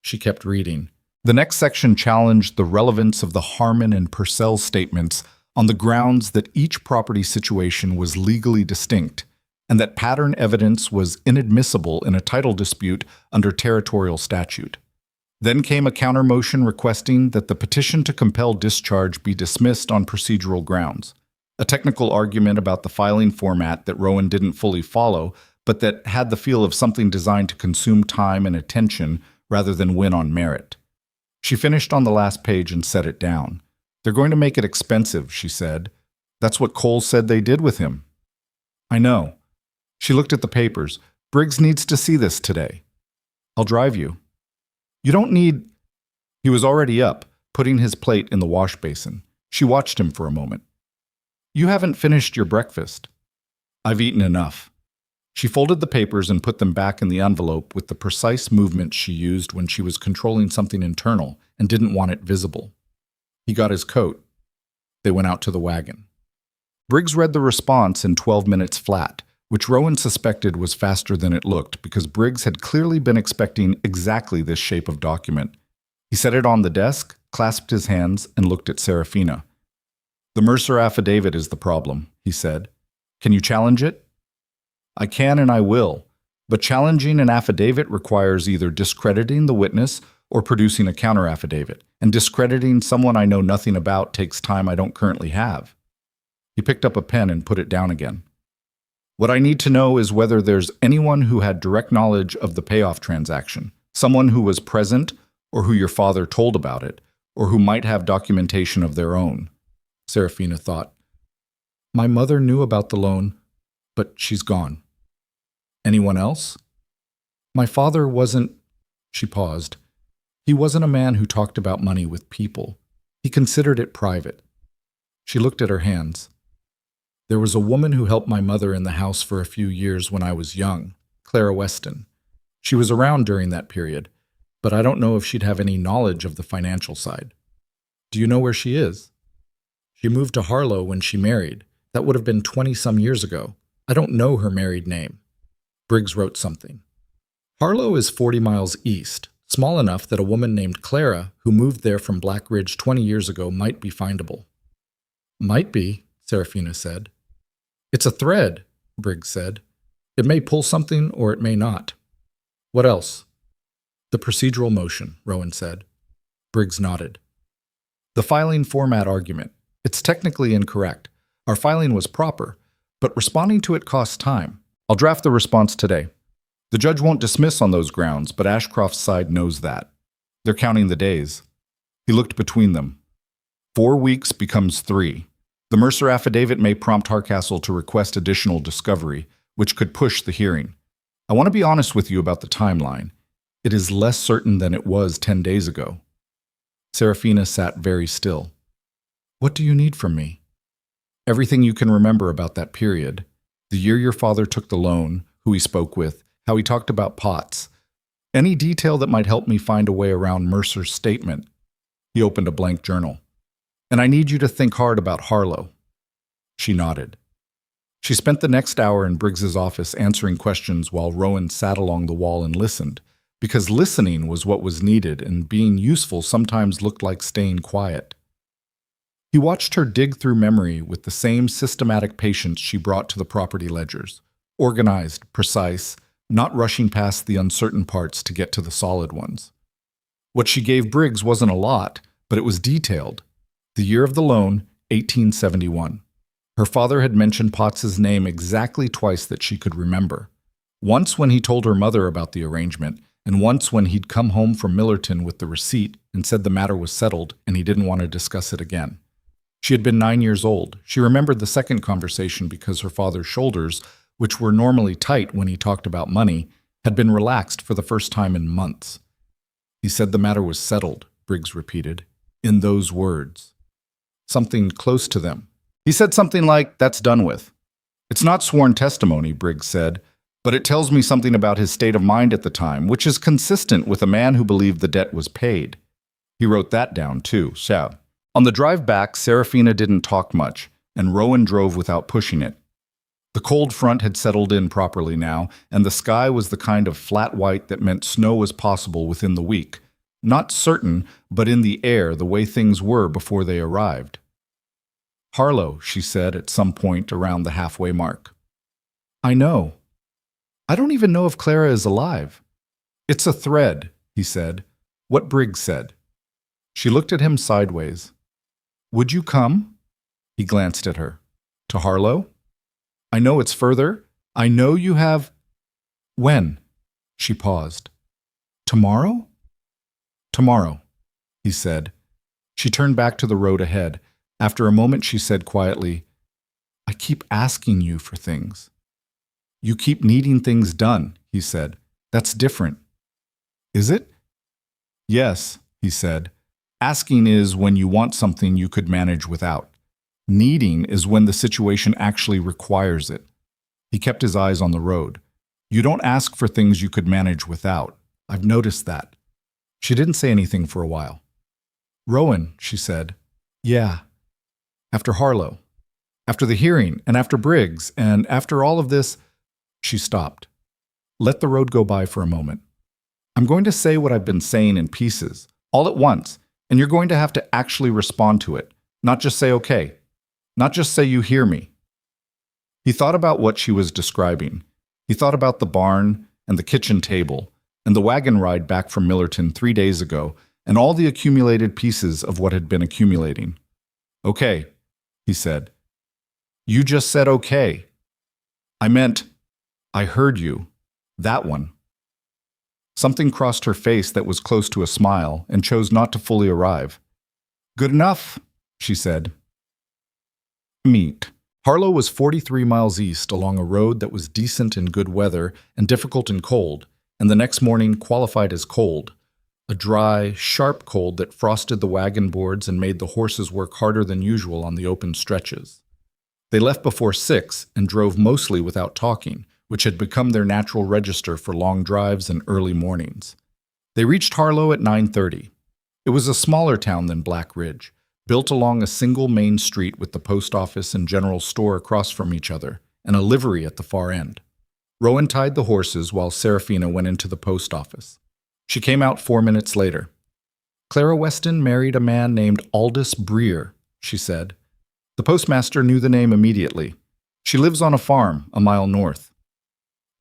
She kept reading. The next section challenged the relevance of the Harmon and Purcell statements on the grounds that each property situation was legally distinct, and that pattern evidence was inadmissible in a title dispute under territorial statute. Then came a counter-motion requesting that the petition to compel discharge be dismissed on procedural grounds, a technical argument about the filing format that Rowan didn't fully follow, but that had the feel of something designed to consume time and attention rather than win on merit. She finished on the last page and set it down. They're going to make it expensive, she said. That's what Cole said they did with him. I know. She looked at the papers. Briggs needs to see this today. I'll drive you. You don't need... He was already up, putting his plate in the wash basin. She watched him for a moment. You haven't finished your breakfast. I've eaten enough. She folded the papers and put them back in the envelope with the precise movement she used when she was controlling something internal and didn't want it visible. He got his coat. They went out to the wagon. Briggs read the response in 12 minutes flat, which Rowan suspected was faster than it looked because Briggs had clearly been expecting exactly this shape of document. He set it on the desk, clasped his hands, and looked at Serafina. The Mercer affidavit is the problem, he said. Can you challenge it? I can and I will, but challenging an affidavit requires either discrediting the witness or producing a counter-affidavit, and discrediting someone I know nothing about takes time I don't currently have. He picked up a pen and put it down again. What I need to know is whether there's anyone who had direct knowledge of the payoff transaction, someone who was present or who your father told about it, or who might have documentation of their own. Serafina thought. My mother knew about the loan, but she's gone. Anyone else? My father wasn't... She paused. He wasn't a man who talked about money with people. He considered it private. She looked at her hands. There was a woman who helped my mother in the house for a few years when I was young, Clara Weston. She was around during that period, but I don't know if she'd have any knowledge of the financial side. Do you know where she is? She moved to Harlow when she married. That would have been 20-some years ago. I don't know her married name. Briggs wrote something. Harlow is 40 miles east, small enough that a woman named Clara, who moved there from Black Ridge 20 years ago, might be findable. Might be, Serafina said. It's a thread, Briggs said. It may pull something or it may not. What else? The procedural motion, Rowan said. Briggs nodded. The filing format argument. It's technically incorrect. Our filing was proper, but responding to it costs time. I'll draft the response today. The judge won't dismiss on those grounds, but Ashcroft's side knows that. They're counting the days. He looked between them. 4 weeks becomes 3. The Mercer affidavit may prompt Hardcastle to request additional discovery, which could push the hearing. I want to be honest with you about the timeline. It is less certain than it was 10 days ago. Serafina sat very still. What do you need from me? Everything you can remember about that period. The year your father took the loan, who he spoke with, how he talked about pots. Any detail that might help me find a way around Mercer's statement. He opened a blank journal. And I need you to think hard about Harlow. She nodded. She spent the next hour in Briggs's office answering questions while Rowan sat along the wall and listened, because listening was what was needed and being useful sometimes looked like staying quiet. He watched her dig through memory with the same systematic patience she brought to the property ledgers, organized, precise, not rushing past the uncertain parts to get to the solid ones. What she gave Briggs wasn't a lot, but it was detailed. The year of the loan, 1871. Her father had mentioned Potts's name exactly twice that she could remember. Once when he told her mother about the arrangement, and once when he'd come home from Millerton with the receipt and said the matter was settled and he didn't want to discuss it again. She had been 9 years old. She remembered the second conversation because her father's shoulders, which were normally tight when he talked about money, had been relaxed for the first time in months. He said the matter was settled, Briggs repeated, in those words. Something close to them. He said something like, that's done with. It's not sworn testimony, Briggs said, but it tells me something about his state of mind at the time, which is consistent with a man who believed the debt was paid. He wrote that down, too, Shab. On the drive back, Serafina didn't talk much, and Rowan drove without pushing it. The cold front had settled in properly now, and the sky was the kind of flat white that meant snow was possible within the week. Not certain, but in the air the way things were before they arrived. Harlow, she said at some point around the halfway mark. I know. I don't even know if Clara is alive. It's a thread, he said. What Briggs said. She looked at him sideways. Would you come? He glanced at her. To Harlow? I know it's further. I know you have... When? She paused. Tomorrow? Tomorrow, he said. She turned back to the road ahead. After a moment, she said quietly, I keep asking you for things. You keep needing things done, he said. That's different. Is it? Yes, he said. Asking is when you want something you could manage without. Needing is when the situation actually requires it. He kept his eyes on the road. You don't ask for things you could manage without. I've noticed that. She didn't say anything for a while. Rowan, she said. Yeah. After Harlow. After the hearing, and after Briggs, and after all of this, she stopped. Let the road go by for a moment. I'm going to say what I've been saying in pieces, all at once, and you're going to have to actually respond to it, not just say okay, not just say you hear me. He thought about what she was describing. He thought about the barn and the kitchen table and the wagon ride back from Millerton 3 days ago and all the accumulated pieces of what had been accumulating. "Okay," he said. "You just said okay." "I meant, I heard you. That one." Something crossed her face that was close to a smile and chose not to fully arrive. "Good enough," she said. Meet. Harlow was 43 miles east along a road that was decent in good weather and difficult in cold, and the next morning qualified as cold. A dry, sharp cold that frosted the wagon boards and made the horses work harder than usual on the open stretches. They left before 6 and drove mostly without talking, which had become their natural register for long drives and early mornings. They reached Harlow at 9:30. It was a smaller town than Black Ridge, built along a single main street with the post office and general store across from each other, and a livery at the far end. Rowan tied the horses while Serafina went into the post office. She came out 4 minutes later. "Clara Weston married a man named Aldous Breer," she said. The postmaster knew the name immediately. "She lives on a farm a mile north."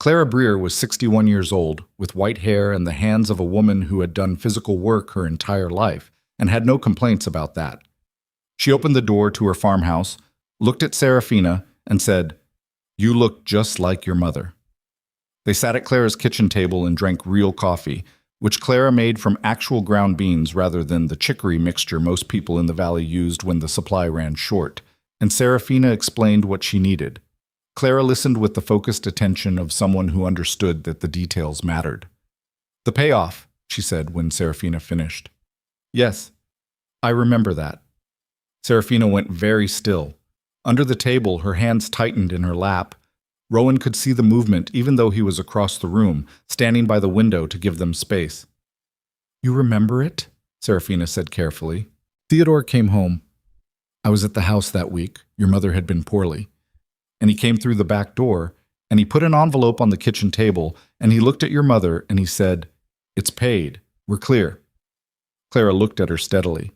Clara Breer was 61 years old, with white hair and the hands of a woman who had done physical work her entire life, and had no complaints about that. She opened the door to her farmhouse, looked at Serafina, and said, "You look just like your mother." They sat at Clara's kitchen table and drank real coffee, which Clara made from actual ground beans rather than the chicory mixture most people in the valley used when the supply ran short, and Serafina explained what she needed. Clara listened with the focused attention of someone who understood that the details mattered. "The payoff," she said when Serafina finished. "Yes, I remember that." Serafina went very still. Under the table, her hands tightened in her lap. Rowan could see the movement even though he was across the room, standing by the window to give them space. "You remember it?" Serafina said carefully. "Theodore came home. I was at the house that week. Your mother had been poorly. And he came through the back door, and he put an envelope on the kitchen table, and he looked at your mother, and he said, 'It's paid. We're clear.'" Clara looked at her steadily.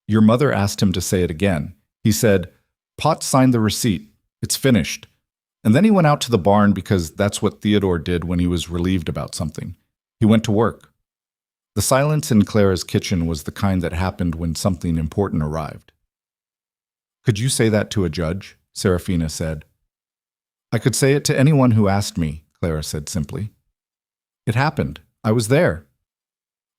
"Your mother asked him to say it again. He said, 'Potts signed the receipt. It's finished.' And then he went out to the barn because that's what Theodore did when he was relieved about something. He went to work." The silence in Clara's kitchen was the kind that happened when something important arrived. "Could you say that to a judge?" Serafina said. "I could say it to anyone who asked me," Clara said simply. "It happened. I was there."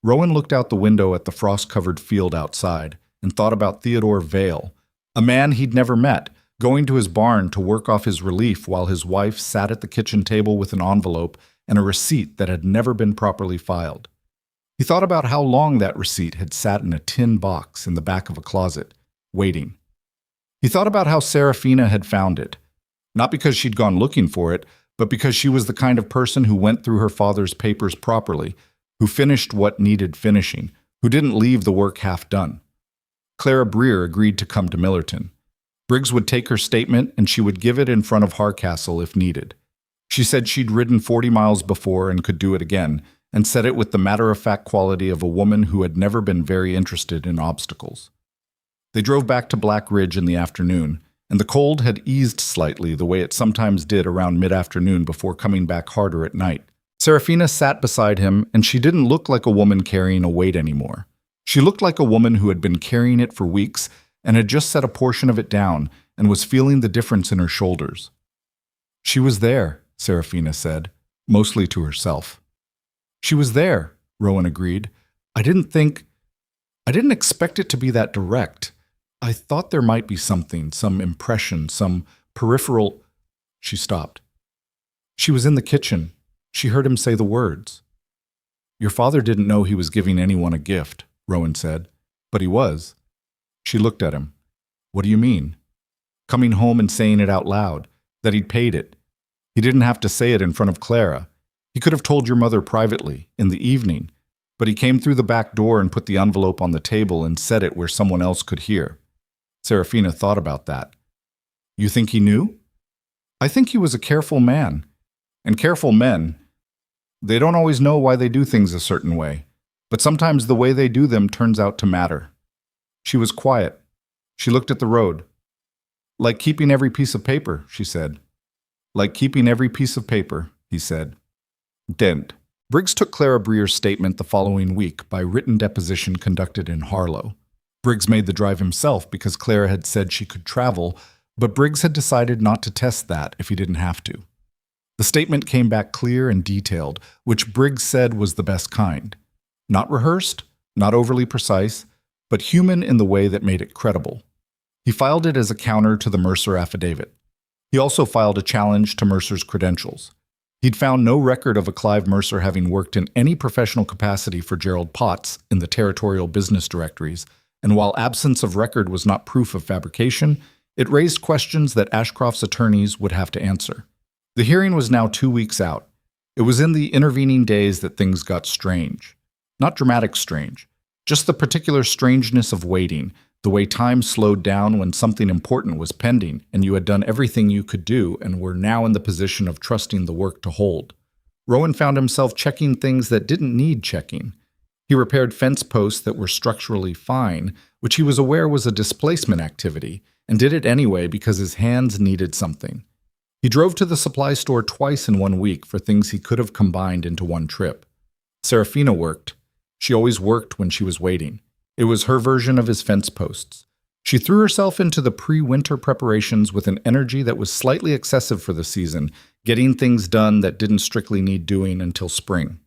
Rowan looked out the window at the frost-covered field outside and thought about Theodore Vale, a man he'd never met, going to his barn to work off his relief while his wife sat at the kitchen table with an envelope and a receipt that had never been properly filed. He thought about how long that receipt had sat in a tin box in the back of a closet, waiting. He thought about how Serafina had found it, not because she'd gone looking for it, but because she was the kind of person who went through her father's papers properly, who finished what needed finishing, who didn't leave the work half done. Clara Breer agreed to come to Millerton. Briggs would take her statement and she would give it in front of Hardcastle if needed. She said she'd ridden 40 miles before and could do it again, and said it with the matter-of-fact quality of a woman who had never been very interested in obstacles. They drove back to Black Ridge in the afternoon, and the cold had eased slightly the way it sometimes did around mid-afternoon before coming back harder at night. Serafina sat beside him, and she didn't look like a woman carrying a weight anymore. She looked like a woman who had been carrying it for weeks and had just set a portion of it down and was feeling the difference in her shoulders. "She was there," Serafina said, mostly to herself. "She was there," Rowan agreed. I didn't expect it to be that direct. I thought there might be something, some impression, some peripheral—" She stopped. "She was in the kitchen. She heard him say the words." "Your father didn't know he was giving anyone a gift," Rowan said, "but he was." She looked at him. "What do you mean?" "Coming home and saying it out loud, that he'd paid it. He didn't have to say it in front of Clara. He could have told your mother privately, in the evening, but he came through the back door and put the envelope on the table and said it where someone else could hear." Serafina thought about that. "You think he knew?" "I think he was a careful man. And careful men, they don't always know why they do things a certain way, but sometimes the way they do them turns out to matter." She was quiet. She looked at the road. "Like keeping every piece of paper," she said. Like keeping every piece of paper, he said. Didn't. Briggs took Clara Breer's statement the following week by written deposition conducted in Harlow. Briggs made the drive himself because Clara had said she could travel, but Briggs had decided not to test that if he didn't have to. The statement came back clear and detailed, which Briggs said was the best kind. Not rehearsed, not overly precise, but human in the way that made it credible. He filed it as a counter to the Mercer affidavit. He also filed a challenge to Mercer's credentials. He'd found no record of a Clive Mercer having worked in any professional capacity for Gerald Potts in the territorial business directories, and while absence of record was not proof of fabrication, it raised questions that Ashcroft's attorneys would have to answer. The hearing was now 2 weeks out. It was in the intervening days that things got strange. Not dramatic strange, just the particular strangeness of waiting, the way time slowed down when something important was pending and you had done everything you could do and were now in the position of trusting the work to hold. Rowan found himself checking things that didn't need checking. He repaired fence posts that were structurally fine, which he was aware was a displacement activity, and did it anyway because his hands needed something. He drove to the supply store twice in 1 week for things he could have combined into one trip. Serafina worked. She always worked when she was waiting. It was her version of his fence posts. She threw herself into the pre-winter preparations with an energy that was slightly excessive for the season, getting things done that didn't strictly need doing until spring.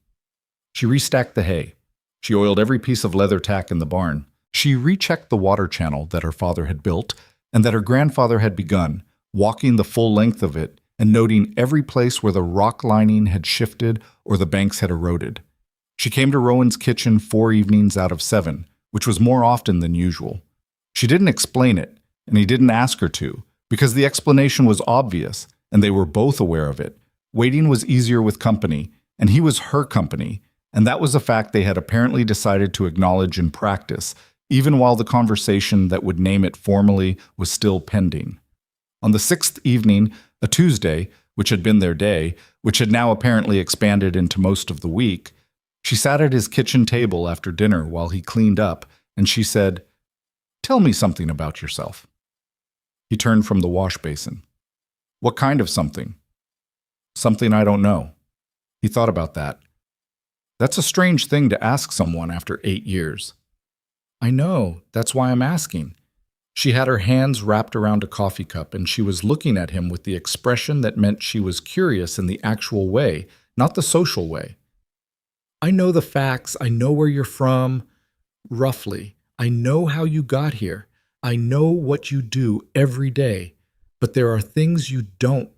She restacked the hay. She oiled every piece of leather tack in the barn. She rechecked the water channel that her father had built and that her grandfather had begun, walking the full length of it and noting every place where the rock lining had shifted or the banks had eroded. She came to Rowan's kitchen 4 evenings out of 7, which was more often than usual. She didn't explain it, and he didn't ask her to, because the explanation was obvious, and they were both aware of it. Waiting was easier with company, and he was her company, and that was a fact they had apparently decided to acknowledge in practice, even while the conversation that would name it formally was still pending. On the 6th evening, a Tuesday, which had been their day, which had now apparently expanded into most of the week, she sat at his kitchen table after dinner while he cleaned up, and she said, "Tell me something about yourself." He turned from the wash basin. "What kind of something?" "Something I don't know." He thought about that. That's a strange thing to ask someone after 8 years. "I know, that's why I'm asking." She had her hands wrapped around a coffee cup, and she was looking at him with the expression that meant she was curious in the actual way, not the social way. "I know the facts. I know where you're from. Roughly. I know how you got here. I know what you do every day. But there are things you don't."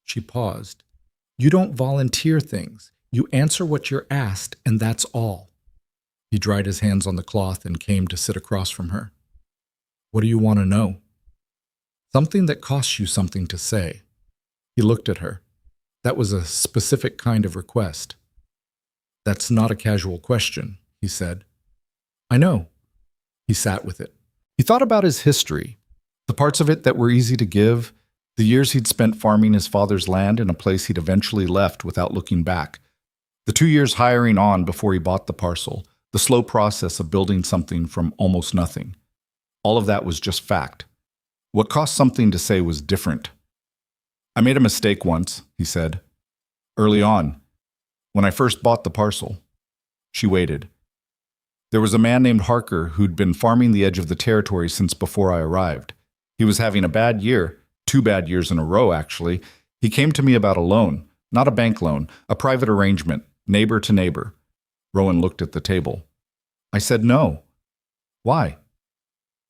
She paused. "You don't volunteer things. You answer what you're asked, and that's all." He dried his hands on the cloth and came to sit across from her. "What do you want to know?" "Something that costs you something to say." He looked at her. That was a specific kind of request. "That's not a casual question," he said. "I know." He sat with it. He thought about his history, the parts of it that were easy to give, the years he'd spent farming his father's land in a place he'd eventually left without looking back, the 2 years hiring on before he bought the parcel, the slow process of building something from almost nothing. All of that was just fact. What cost something to say was different. "I made a mistake once," he said. "Early on. When I first bought the parcel." She waited. "There was a man named Harker who'd been farming the edge of the territory since before I arrived. He was having a bad year, 2 bad years in a row, actually. He came to me about a loan, not a bank loan, a private arrangement, neighbor to neighbor." Rowan looked at the table. "I said no." "Why?"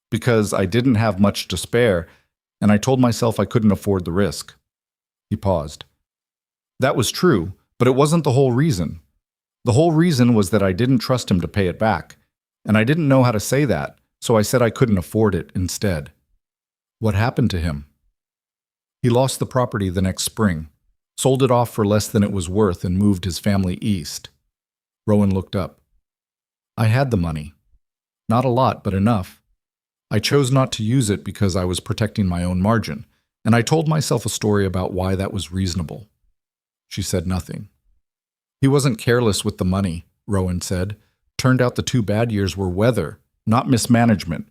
"Because I didn't have much to spare, and I told myself I couldn't afford the risk." He paused. "That was true, but it wasn't the whole reason. The whole reason was that I didn't trust him to pay it back, and I didn't know how to say that, so I said I couldn't afford it instead." "What happened to him?" "He lost the property the next spring, sold it off for less than it was worth, and moved his family east." Rowan looked up. "I had the money. Not a lot, but enough. I chose not to use it because I was protecting my own margin, and I told myself a story about why that was reasonable." She said nothing. "He wasn't careless with the money," Rowan said. "Turned out the 2 bad years were weather, not mismanagement.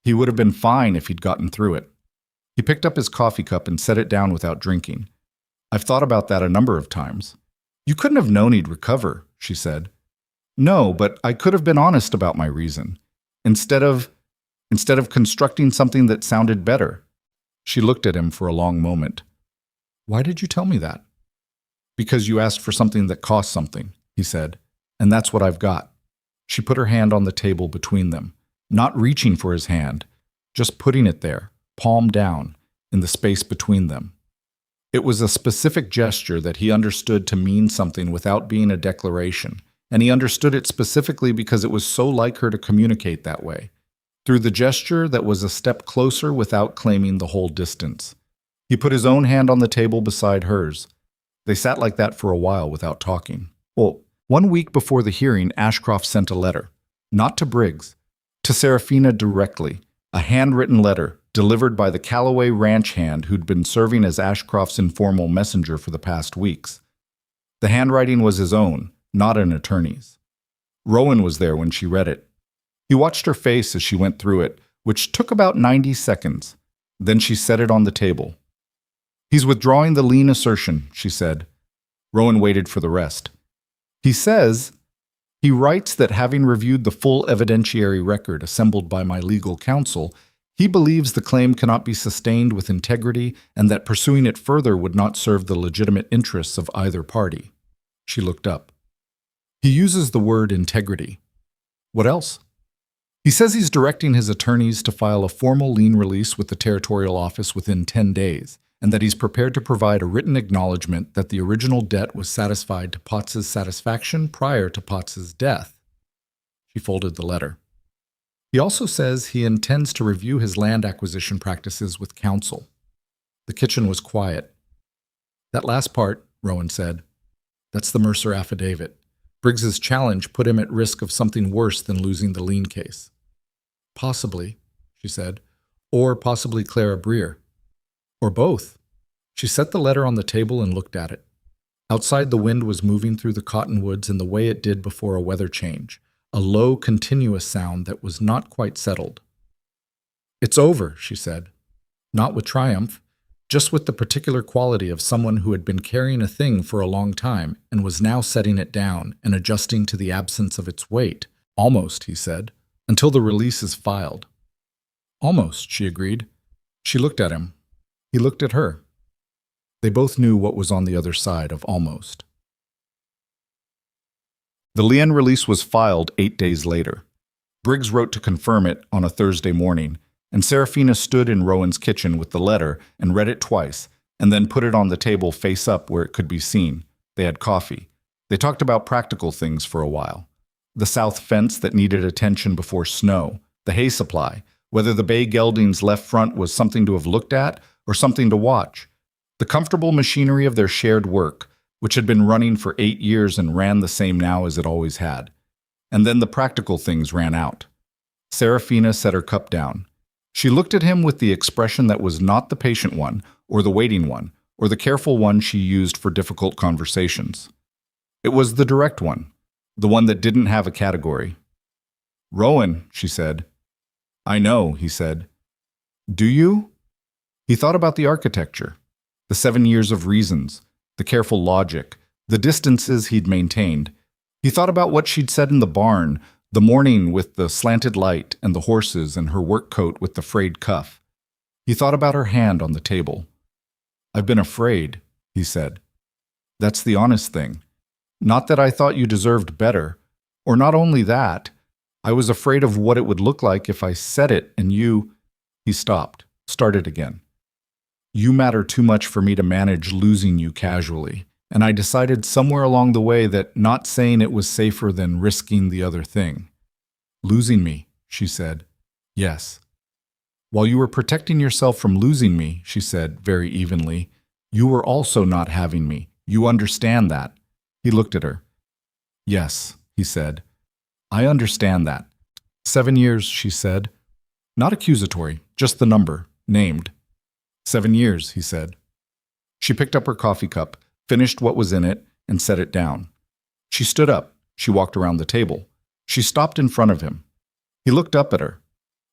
He would have been fine if he'd gotten through it." He picked up his coffee cup and set it down without drinking. I've thought about that a number of times. You couldn't have known he'd recover, she said. No, but I could have been honest about my reason. Instead of constructing something that sounded better. She looked at him for a long moment. Why did you tell me that? Because you asked for something that cost something, he said, and that's what I've got. She put her hand on the table between them, not reaching for his hand, just putting it there, palm down, in the space between them. It was a specific gesture that he understood to mean something without being a declaration, and he understood it specifically because it was so like her to communicate that way, through the gesture that was a step closer without claiming the whole distance. He put his own hand on the table beside hers. They sat like that for a while without talking. Well, 1 week before the hearing, Ashcroft sent a letter, not to Briggs, to Serafina directly, a handwritten letter delivered by the Calloway ranch hand who'd been serving as Ashcroft's informal messenger for the past weeks. The handwriting was his own, not an attorney's. Rowan was there when she read it. He watched her face as she went through it, which took about 90 seconds. Then she set it on the table. He's withdrawing the lien assertion, she said. Rowan waited for the rest. He writes that having reviewed the full evidentiary record assembled by my legal counsel, he believes the claim cannot be sustained with integrity and that pursuing it further would not serve the legitimate interests of either party. She looked up. He uses the word integrity. What else? He says he's directing his attorneys to file a formal lien release with the territorial office within 10 days, and that he's prepared to provide a written acknowledgement that the original debt was satisfied to Potts's satisfaction prior to Potts's death. She folded the letter. He also says he intends to review his land acquisition practices with counsel. The kitchen was quiet. That last part, Rowan said, that's the Mercer affidavit. Briggs's challenge put him at risk of something worse than losing the lien case. Possibly, she said, or possibly Clara Breer. Or both. She set the letter on the table and looked at it. Outside, the wind was moving through the cottonwoods in the way it did before a weather change, a low, continuous sound that was not quite settled. It's over, she said. Not with triumph, just with the particular quality of someone who had been carrying a thing for a long time and was now setting it down and adjusting to the absence of its weight. Almost, he said, until the release is filed. Almost, she agreed. She looked at him. He looked at her. They both knew what was on the other side of almost. The lien release was filed 8 days later. Briggs wrote to confirm it on a Thursday morning, and Serafina stood in Rowan's kitchen with the letter and read it twice, and then put it on the table face up where it could be seen. They had coffee. They talked about practical things for a while. The south fence that needed attention before snow, the hay supply, whether the bay gelding's left front was something to have looked at or something to watch, the comfortable machinery of their shared work, which had been running for 8 years and ran the same now as it always had. And then the practical things ran out. Serafina set her cup down. She looked at him with the expression that was not the patient one, or the waiting one, or the careful one she used for difficult conversations. It was the direct one, the one that didn't have a category. Rowan, she said. I know, he said. Do you? He thought about the architecture, the 7 years of reasons, the careful logic, the distances he'd maintained. He thought about what she'd said in the barn, the morning with the slanted light and the horses and her work coat with the frayed cuff. He thought about her hand on the table. I've been afraid, he said. That's the honest thing. Not that I thought you deserved better, or not only that, I was afraid of what it would look like if I said it and you... He stopped, started again. You matter too much for me to manage losing you casually, and I decided somewhere along the way that not saying it was safer than risking the other thing. Losing me, she said. Yes. While you were protecting yourself from losing me, she said very evenly, you were also not having me. You understand that. He looked at her. Yes, he said. I understand that. 7 years, she said. Not accusatory, just the number, named. 7 years, he said. She picked up her coffee cup, finished what was in it, and set it down. She stood up. She walked around the table. She stopped in front of him. He looked up at her.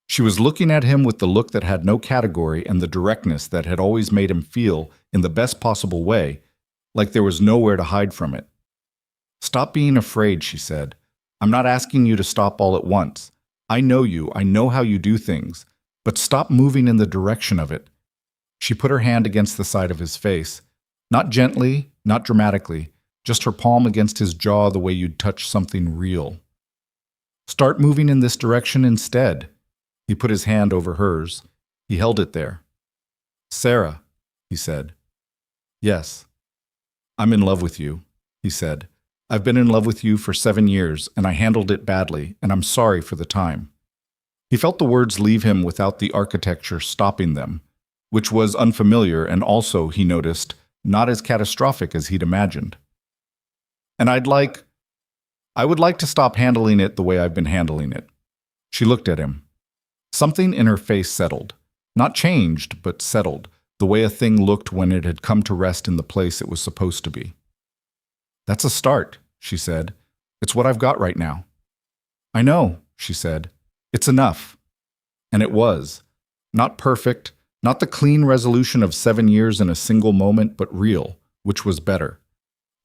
She was looking at him with the look that had no category and the directness that had always made him feel, in the best possible way, like there was nowhere to hide from it. "Stop being afraid," she said. "I'm not asking you to stop all at once. I know you, I know how you do things, but stop moving in the direction of it." She put her hand against the side of his face, not gently, not dramatically, just her palm against his jaw the way you'd touch something real. "Start moving in this direction instead." He put his hand over hers. He held it there. "Sarah," he said. "Yes." "I'm in love with you," he said. "I've been in love with you for 7 years, and I handled it badly, and I'm sorry for the time." He felt the words leave him without the architecture stopping them, which was unfamiliar and also, he noticed, not as catastrophic as he'd imagined. "And I would like to stop handling it the way I've been handling it." She looked at him. Something in her face settled. Not changed, but settled, the way a thing looked when it had come to rest in the place it was supposed to be. "That's a start," she said. "It's what I've got right now." "I know," she said. "It's enough." And it was. Not perfect, not the clean resolution of 7 years in a single moment, but real, which was better.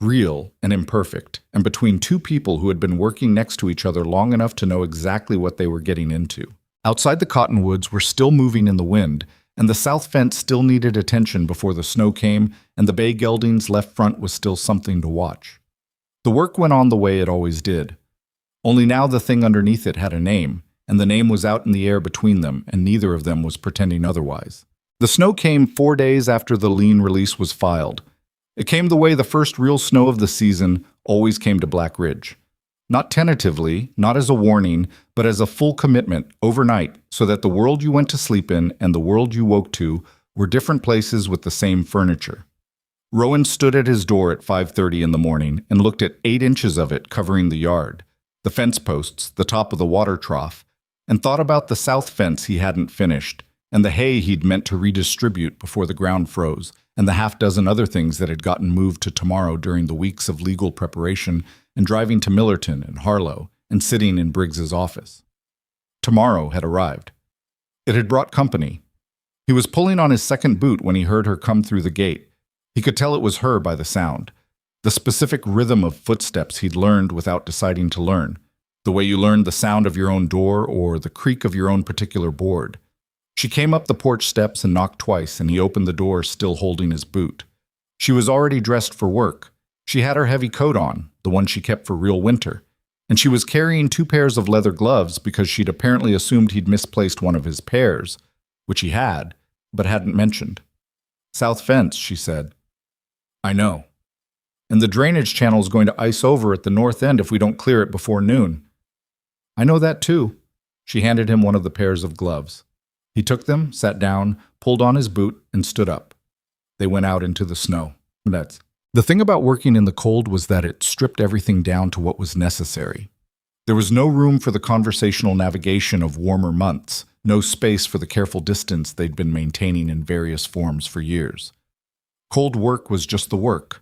Real and imperfect, and between two people who had been working next to each other long enough to know exactly what they were getting into. Outside, the cottonwoods were still moving in the wind, and the south fence still needed attention before the snow came, and the bay gelding's left front was still something to watch. The work went on the way it always did. Only now the thing underneath it had a name, and the name was out in the air between them, and neither of them was pretending otherwise. The snow came 4 days after the lien release was filed. It came the way the first real snow of the season always came to Black Ridge. Not tentatively, not as a warning, but as a full commitment, overnight, so that the world you went to sleep in and the world you woke to were different places with the same furniture. Rowan stood at his door at 5:30 in the morning and looked at 8 inches of it covering the yard, the fence posts, the top of the water trough, and thought about the south fence he hadn't finished, and the hay he'd meant to redistribute before the ground froze, and the half-dozen other things that had gotten moved to tomorrow during the weeks of legal preparation and driving to Millerton and Harlow and sitting in Briggs's office. Tomorrow had arrived. It had brought company. He was pulling on his second boot when he heard her come through the gate. He could tell it was her by the sound, the specific rhythm of footsteps he'd learned without deciding to learn, the way you learned the sound of your own door or the creak of your own particular board. She came up the porch steps and knocked twice, and he opened the door, still holding his boot. She was already dressed for work. She had her heavy coat on, the one she kept for real winter, and she was carrying 2 pairs of leather gloves because she'd apparently assumed he'd misplaced one of his pairs, which he had, but hadn't mentioned. "South fence," she said. "I know. And the drainage channel's going to ice over at the north end if we don't clear it before noon." "I know that too." She handed him one of the pairs of gloves. He took them, sat down, pulled on his boot, and stood up. They went out into the snow. The thing about working in the cold was that it stripped everything down to what was necessary. There was no room for the conversational navigation of warmer months, no space for the careful distance they'd been maintaining in various forms for years. Cold work was just the work.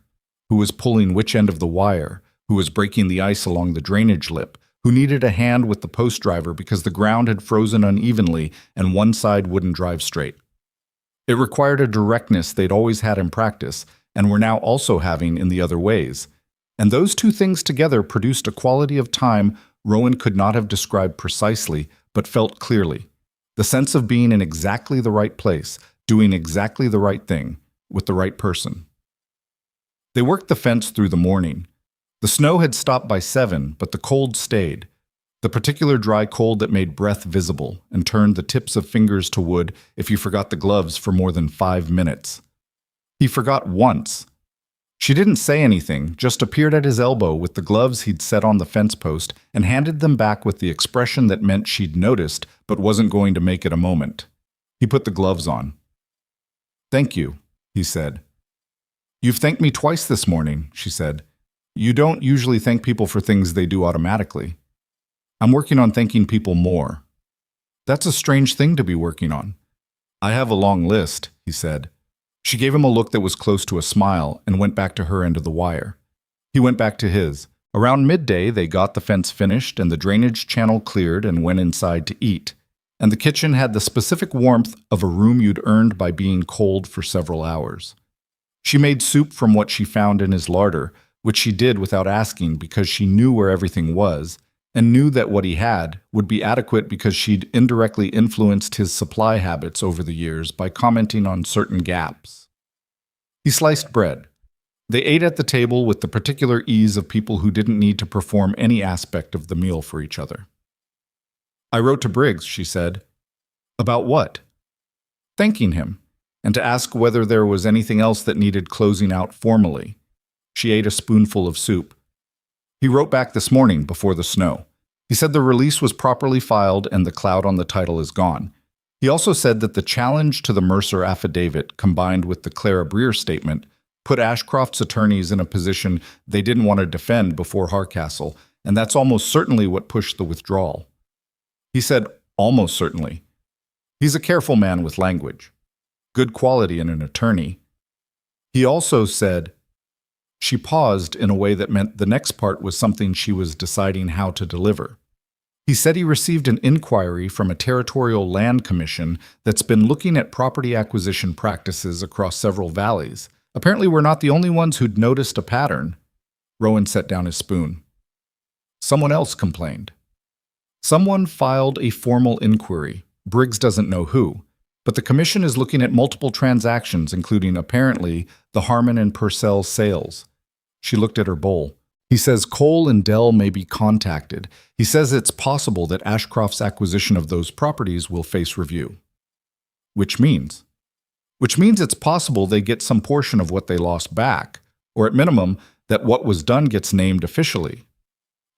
Who was pulling which end of the wire? Who was breaking the ice along the drainage lip? Who needed a hand with the post driver because the ground had frozen unevenly and one side wouldn't drive straight. It required a directness they'd always had in practice and were now also having in the other ways. And those two things together produced a quality of time Rowan could not have described precisely, but felt clearly. The sense of being in exactly the right place, doing exactly the right thing, with the right person. They worked the fence through the morning. The snow had stopped by 7, but the cold stayed. The particular dry cold that made breath visible and turned the tips of fingers to wood if you forgot the gloves for more than 5 minutes. He forgot once. She didn't say anything, just appeared at his elbow with the gloves he'd set on the fence post and handed them back with the expression that meant she'd noticed but wasn't going to make it a moment. He put the gloves on. "Thank you," he said. "You've thanked me twice this morning," she said. "You don't usually thank people for things they do automatically." "I'm working on thanking people more." "That's a strange thing to be working on." "I have a long list," he said. She gave him a look that was close to a smile and went back to her end of the wire. He went back to his. Around midday, they got the fence finished and the drainage channel cleared and went inside to eat. And the kitchen had the specific warmth of a room you'd earned by being cold for several hours. She made soup from what she found in his larder, which she did without asking because she knew where everything was, and knew that what he had would be adequate because she'd indirectly influenced his supply habits over the years by commenting on certain gaps. He sliced bread. They ate at the table with the particular ease of people who didn't need to perform any aspect of the meal for each other. I wrote to Briggs, she said. About what? Thanking him, and to ask whether there was anything else that needed closing out formally. She ate a spoonful of soup. He wrote back this morning before the snow. He said the release was properly filed and the cloud on the title is gone. He also said that the challenge to the Mercer affidavit, combined with the Clara Breer statement, put Ashcroft's attorneys in a position they didn't want to defend before Hardcastle, and that's almost certainly what pushed the withdrawal. He said, almost certainly. He's a careful man with language. Good quality in an attorney. He also said, she paused in a way that meant the next part was something she was deciding how to deliver. He said he received an inquiry from a territorial land commission that's been looking at property acquisition practices across several valleys. Apparently we're not the only ones who'd noticed a pattern. Rowan set down his spoon. Someone else complained. Someone filed a formal inquiry. Briggs doesn't know who, but the commission is looking at multiple transactions, including, apparently, the Harmon and Purcell sales. She looked at her bowl. He says Cole and Dell may be contacted. He says it's possible that Ashcroft's acquisition of those properties will face review. Which means it's possible they get some portion of what they lost back, or at minimum, that what was done gets named officially.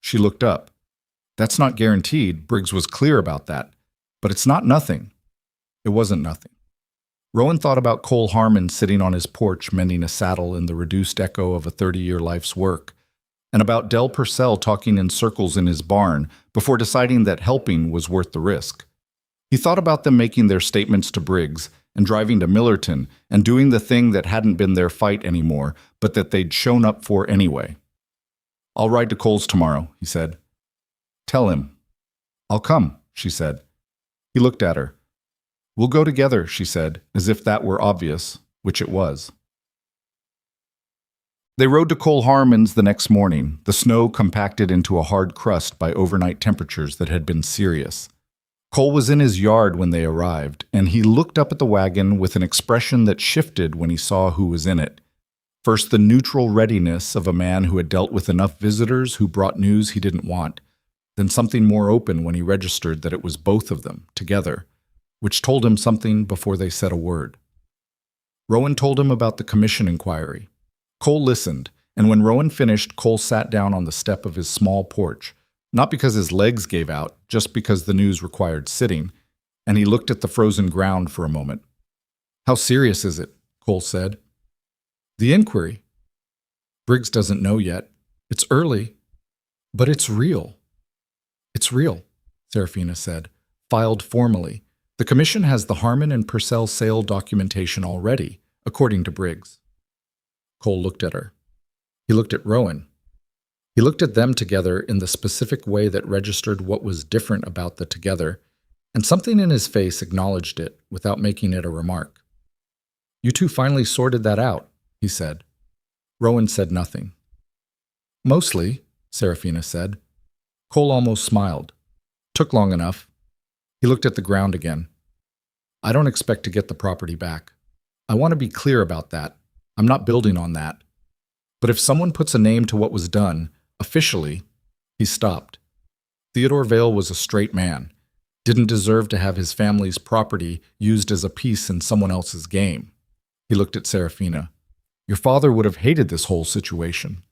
She looked up. That's not guaranteed, Briggs was clear about that, but it's not nothing. It wasn't nothing. Rowan thought about Cole Harmon sitting on his porch mending a saddle in the reduced echo of a 30-year life's work, and about Del Purcell talking in circles in his barn before deciding that helping was worth the risk. He thought about them making their statements to Briggs and driving to Millerton and doing the thing that hadn't been their fight anymore, but that they'd shown up for anyway. I'll ride to Cole's tomorrow, he said. Tell him. I'll come, she said. He looked at her. We'll go together, she said, as if that were obvious, which it was. They rode to Cole Harmon's the next morning, the snow compacted into a hard crust by overnight temperatures that had been serious. Cole was in his yard when they arrived, and he looked up at the wagon with an expression that shifted when he saw who was in it. First, the neutral readiness of a man who had dealt with enough visitors who brought news he didn't want, then something more open when he registered that it was both of them, together, which told him something before they said a word. Rowan told him about the commission inquiry. Cole listened, and when Rowan finished, Cole sat down on the step of his small porch, not because his legs gave out, just because the news required sitting, and he looked at the frozen ground for a moment. How serious is it? Cole said. The inquiry. Briggs doesn't know yet. It's early, but it's real. It's real, Serafina said, filed formally. The commission has the Harmon and Purcell sale documentation already, according to Briggs. Cole looked at her. He looked at Rowan. He looked at them together in the specific way that registered what was different about the together, and something in his face acknowledged it without making it a remark. You two finally sorted that out, he said. Rowan said nothing. Mostly, Serafina said. Cole almost smiled. Took long enough. He looked at the ground again. I don't expect to get the property back. I want to be clear about that. I'm not building on that. But if someone puts a name to what was done, officially, he stopped. Theodore Vale was a straight man, didn't deserve to have his family's property used as a piece in someone else's game. He looked at Serafina. Your father would have hated this whole situation.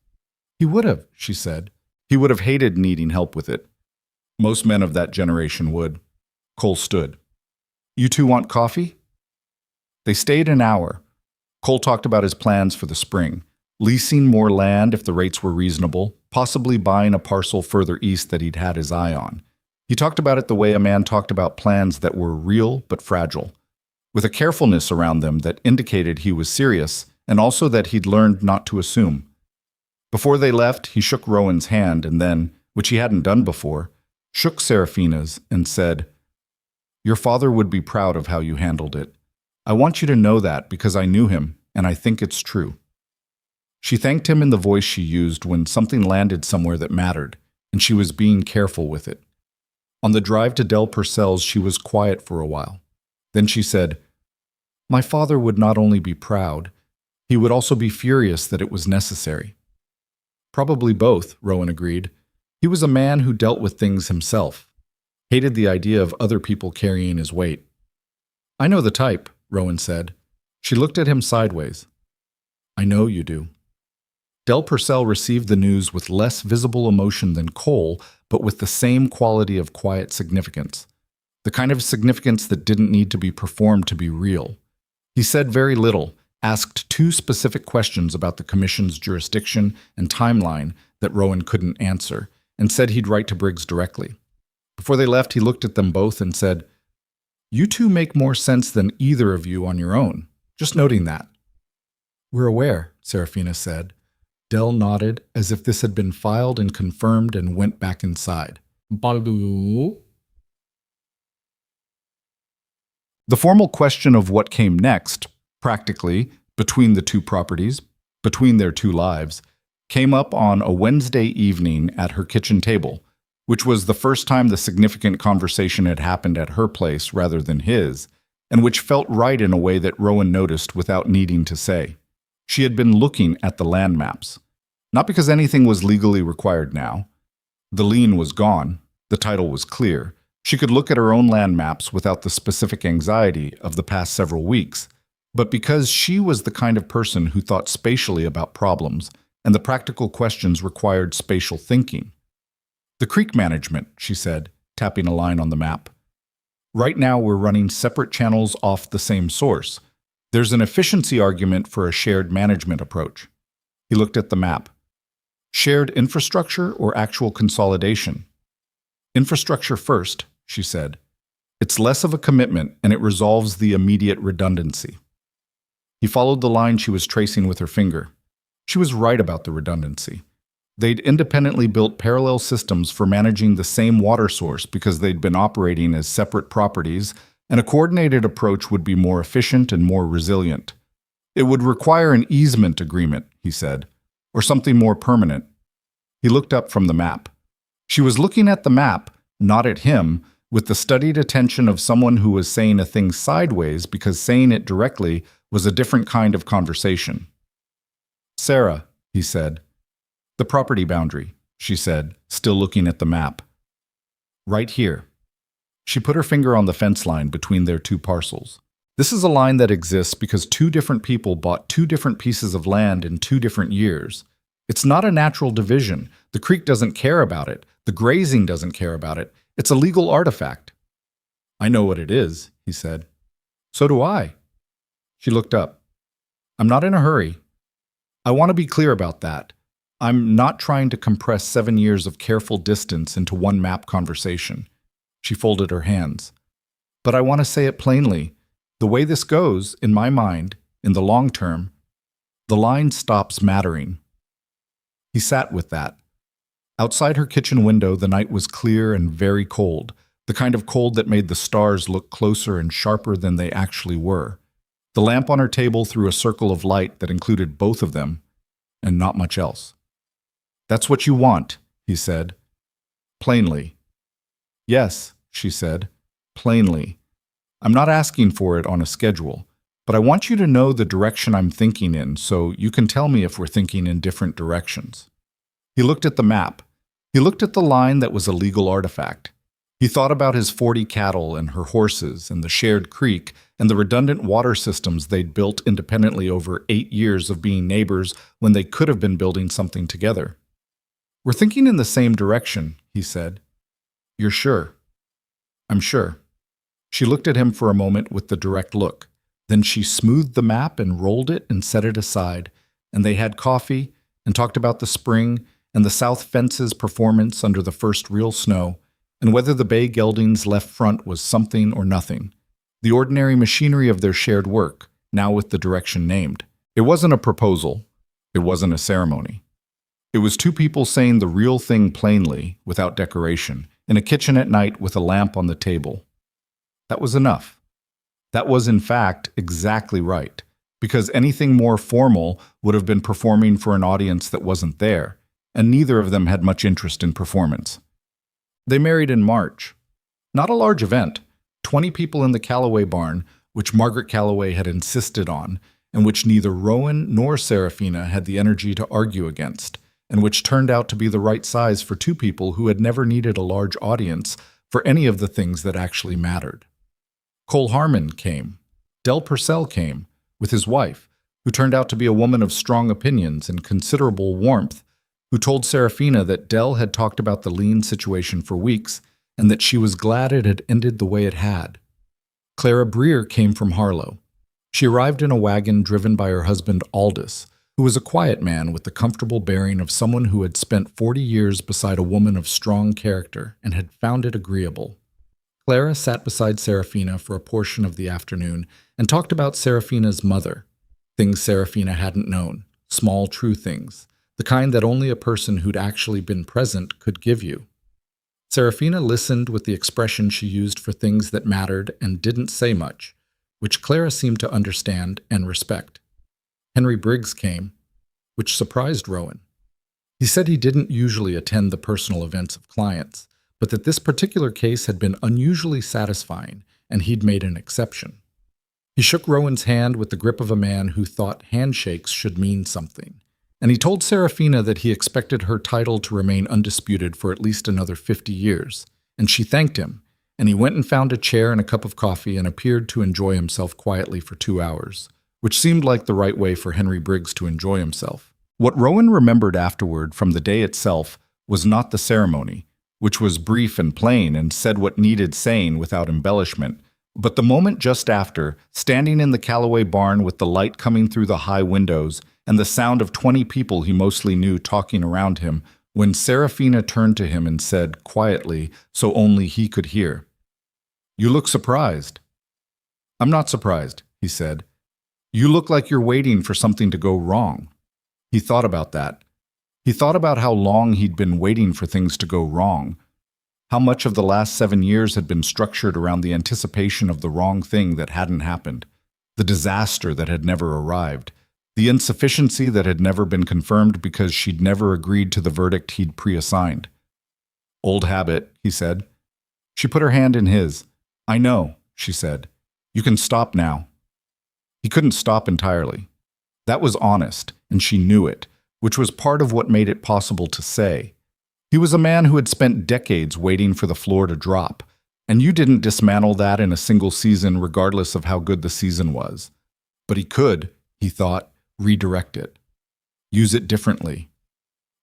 He would have, she said. He would have hated needing help with it. Most men of that generation would. Cole stood. You two want coffee? They stayed an hour. Cole talked about his plans for the spring, leasing more land if the rates were reasonable, possibly buying a parcel further east that he'd had his eye on. He talked about it the way a man talked about plans that were real but fragile, with a carefulness around them that indicated he was serious and also that he'd learned not to assume. Before they left, he shook Rowan's hand and then, which he hadn't done before, shook Serafina's and said, Your father would be proud of how you handled it. I want you to know that because I knew him, and I think it's true." She thanked him in the voice she used when something landed somewhere that mattered, and she was being careful with it. On the drive to Del Purcell's, she was quiet for a while. Then she said, "My father would not only be proud, he would also be furious that it was necessary." "Probably both," Rowan agreed. He was a man who dealt with things himself, hated the idea of other people carrying his weight. "I know the type," Rowan said. She looked at him sideways. "I know you do." Del Purcell received the news with less visible emotion than Cole, but with the same quality of quiet significance. The kind of significance that didn't need to be performed to be real. He said very little, asked 2 specific questions about the Commission's jurisdiction and timeline that Rowan couldn't answer, and said he'd write to Briggs directly. Before they left, he looked at them both and said, "You two make more sense than either of you on your own. Just noting that." "We're aware," Serafina said. Del nodded as if this had been filed and confirmed and went back inside. The formal question of what came next, practically, between the 2 properties, between their 2 lives, came up on a Wednesday evening at her kitchen table, which was the first time the significant conversation had happened at her place rather than his, and which felt right in a way that Rowan noticed without needing to say. She had been looking at the land maps. Not because anything was legally required now. The lien was gone. The title was clear. She could look at her own land maps without the specific anxiety of the past several weeks, but because she was the kind of person who thought spatially about problems, and the practical questions required spatial thinking. "The creek management," she said, tapping a line on the map. "Right now we're running separate channels off the same source. There's an efficiency argument for a shared management approach." He looked at the map. "Shared infrastructure or actual consolidation?" "Infrastructure first," she said. "It's less of a commitment and it resolves the immediate redundancy." He followed the line she was tracing with her finger. She was right about the redundancy. They'd independently built parallel systems for managing the same water source because they'd been operating as separate properties, and a coordinated approach would be more efficient and more resilient. It would require an easement agreement, he said, or something more permanent. He looked up from the map. She was looking at the map, not at him, with the studied attention of someone who was saying a thing sideways because saying it directly was a different kind of conversation. "Sarah," he said. "The property boundary," she said, still looking at the map. "Right here." She put her finger on the fence line between their 2 parcels. "This is a line that exists because 2 different people bought 2 different pieces of land in 2 different years. It's not a natural division. The creek doesn't care about it. The grazing doesn't care about it. It's a legal artifact." "I know what it is," he said. "So do I." She looked up. "I'm not in a hurry. I want to be clear about that. I'm not trying to compress 7 years of careful distance into one map conversation." She folded her hands. "But I want to say it plainly. The way this goes, in my mind, in the long term, the line stops mattering." He sat with that. Outside her kitchen window, the night was clear and very cold, the kind of cold that made the stars look closer and sharper than they actually were. The lamp on her table threw a circle of light that included both of them, and not much else. "That's what you want," he said. "Plainly." "Yes," she said, "plainly. I'm not asking for it on a schedule, but I want you to know the direction I'm thinking in so you can tell me if we're thinking in different directions." He looked at the map. He looked at the line that was a legal artifact. He thought about his 40 cattle and her horses and the shared creek and the redundant water systems they'd built independently over 8 years of being neighbors when they could have been building something together. "We're thinking in the same direction," he said. "You're sure?" "I'm sure." She looked at him for a moment with the direct look. Then she smoothed the map and rolled it and set it aside, and they had coffee and talked about the spring and the South Fence's performance under the first real snow, and whether the bay gelding's left front was something or nothing. The ordinary machinery of their shared work, now with the direction named. It wasn't a proposal. It wasn't a ceremony. It was 2 people saying the real thing plainly, without decoration, in a kitchen at night with a lamp on the table. That was enough. That was, in fact, exactly right. because anything more formal would have been performing for an audience that wasn't there, and neither of them had much interest in performance. They married in March. Not a large event, 20 people in the Calloway barn, which Margaret Calloway had insisted on, and which neither Rowan nor Serafina had the energy to argue against, and which turned out to be the right size for two people who had never needed a large audience for any of the things that actually mattered. Cole Harmon came. Del Purcell came, with his wife, who turned out to be a woman of strong opinions and considerable warmth, who told Serafina that Del had talked about the lean situation for weeks and that she was glad it had ended the way it had. Clara Breer came from Harlow. She arrived in a wagon driven by her husband Aldous, who was a quiet man with the comfortable bearing of someone who had spent 40 years beside a woman of strong character and had found it agreeable. Clara sat beside Serafina for a portion of the afternoon and talked about Serafina's mother, things Serafina hadn't known, small true things, the kind that only a person who'd actually been present could give you. Serafina listened with the expression she used for things that mattered and didn't say much, which Clara seemed to understand and respect. Henry Briggs came, which surprised Rowan. He said he didn't usually attend the personal events of clients, but that this particular case had been unusually satisfying, and he'd made an exception. He shook Rowan's hand with the grip of a man who thought handshakes should mean something, and he told Serafina that he expected her title to remain undisputed for at least another 50 years, and she thanked him, and he went and found a chair and a cup of coffee and appeared to enjoy himself quietly for 2 hours, which seemed like the right way for Henry Briggs to enjoy himself. What Rowan remembered afterward from the day itself was not the ceremony, which was brief and plain and said what needed saying without embellishment, but the moment just after, standing in the Calloway barn with the light coming through the high windows and the sound of 20 people he mostly knew talking around him, when Serafina turned to him and said, quietly, so only he could hear, "You look surprised." "I'm not surprised," he said. "You look like you're waiting for something to go wrong." He thought about that. He thought about how long he'd been waiting for things to go wrong, how much of the last 7 years had been structured around the anticipation of the wrong thing that hadn't happened, the disaster that had never arrived, the insufficiency that had never been confirmed because she'd never agreed to the verdict he'd pre-assigned. "Old habit," he said. She put her hand in his. "I know," she said. "You can stop now." He couldn't stop entirely. That was honest, and she knew it, which was part of what made it possible to say. He was a man who had spent decades waiting for the floor to drop, and you didn't dismantle that in a single season regardless of how good the season was. But he could, he thought, redirect it. Use it differently.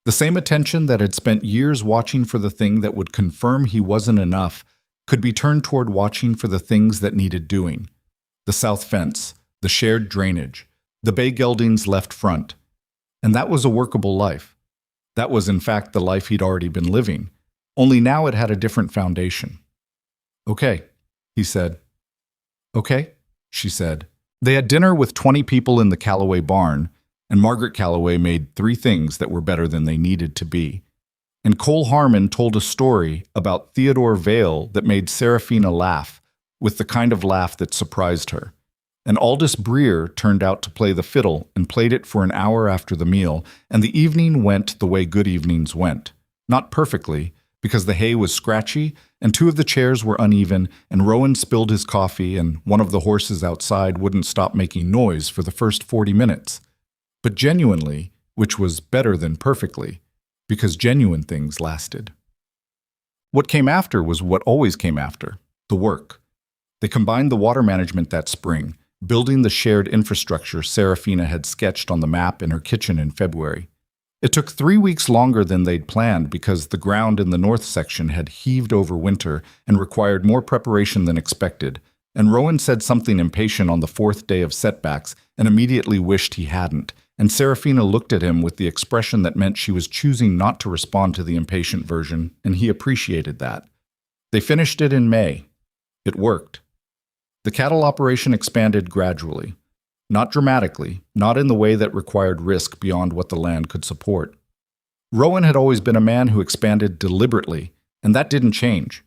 The same attention that had spent years watching for the thing that would confirm he wasn't enough could be turned toward watching for the things that needed doing. The south fence, the shared drainage, the bay geldings left front. And that was a workable life. That was, in fact, the life he'd already been living, only now it had a different foundation. "Okay," he said. "Okay," she said. They had dinner with 20 people in the Calloway barn, and Margaret Calloway made 3 things that were better than they needed to be. And Cole Harmon told a story about Theodore Vale that made Serafina laugh, with the kind of laugh that surprised her. And Aldous Breer turned out to play the fiddle and played it for an hour after the meal, and the evening went the way good evenings went. Not perfectly, because the hay was scratchy, and 2 of the chairs were uneven, and Rowan spilled his coffee, and one of the horses outside wouldn't stop making noise for the first 40 minutes. But genuinely, which was better than perfectly, because genuine things lasted. What came after was what always came after, the work. They combined the water management that spring, building the shared infrastructure Serafina had sketched on the map in her kitchen in February. It took 3 weeks longer than they'd planned because the ground in the north section had heaved over winter and required more preparation than expected, and Rowan said something impatient on the 4th day of setbacks and immediately wished he hadn't, and Serafina looked at him with the expression that meant she was choosing not to respond to the impatient version, and he appreciated that. They finished it in May. It worked. The cattle operation expanded gradually. Not dramatically, not in the way that required risk beyond what the land could support. Rowan had always been a man who expanded deliberately, and that didn't change.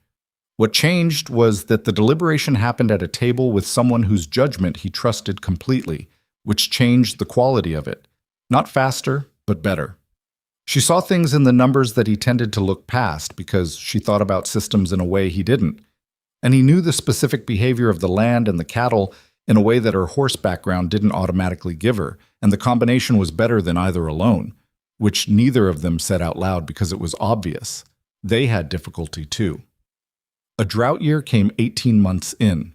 What changed was that the deliberation happened at a table with someone whose judgment he trusted completely, which changed the quality of it. Not faster, but better. She saw things in the numbers that he tended to look past because she thought about systems in a way he didn't. And he knew the specific behavior of the land and the cattle in a way that her horse background didn't automatically give her, and the combination was better than either alone, which neither of them said out loud because it was obvious. They had difficulty too. A drought year came 18 months in.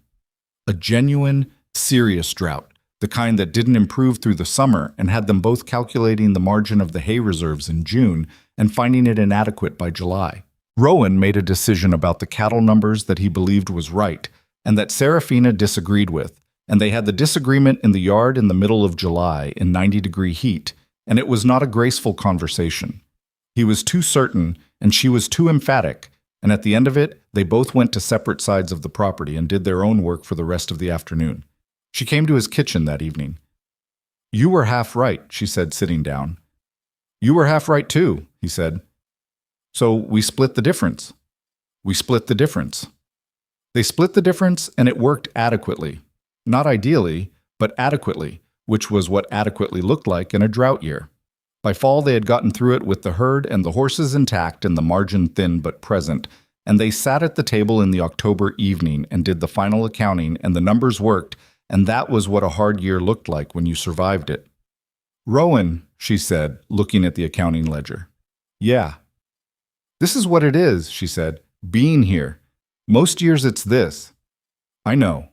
A genuine, serious drought, the kind that didn't improve through the summer and had them both calculating the margin of the hay reserves in June and finding it inadequate by July. Rowan made a decision about the cattle numbers that he believed was right and that Serafina disagreed with, and they had the disagreement in the yard in the middle of July in 90-degree heat, and it was not a graceful conversation. He was too certain and she was too emphatic, and at the end of it, they both went to separate sides of the property and did their own work for the rest of the afternoon. She came to his kitchen that evening. "You were half right," she said, sitting down. "You were half right too," he said. "So we split the difference." "We split the difference." They split the difference, and it worked adequately. Not ideally, but adequately, which was what adequately looked like in a drought year. By fall, they had gotten through it with the herd and the horses intact and the margin thin but present, and they sat at the table in the October evening and did the final accounting, and the numbers worked, and that was what a hard year looked like when you survived it. "Rowan," she said, looking at the accounting ledger. "Yeah." "This is what it is," she said, "being here. Most years it's this." "I know."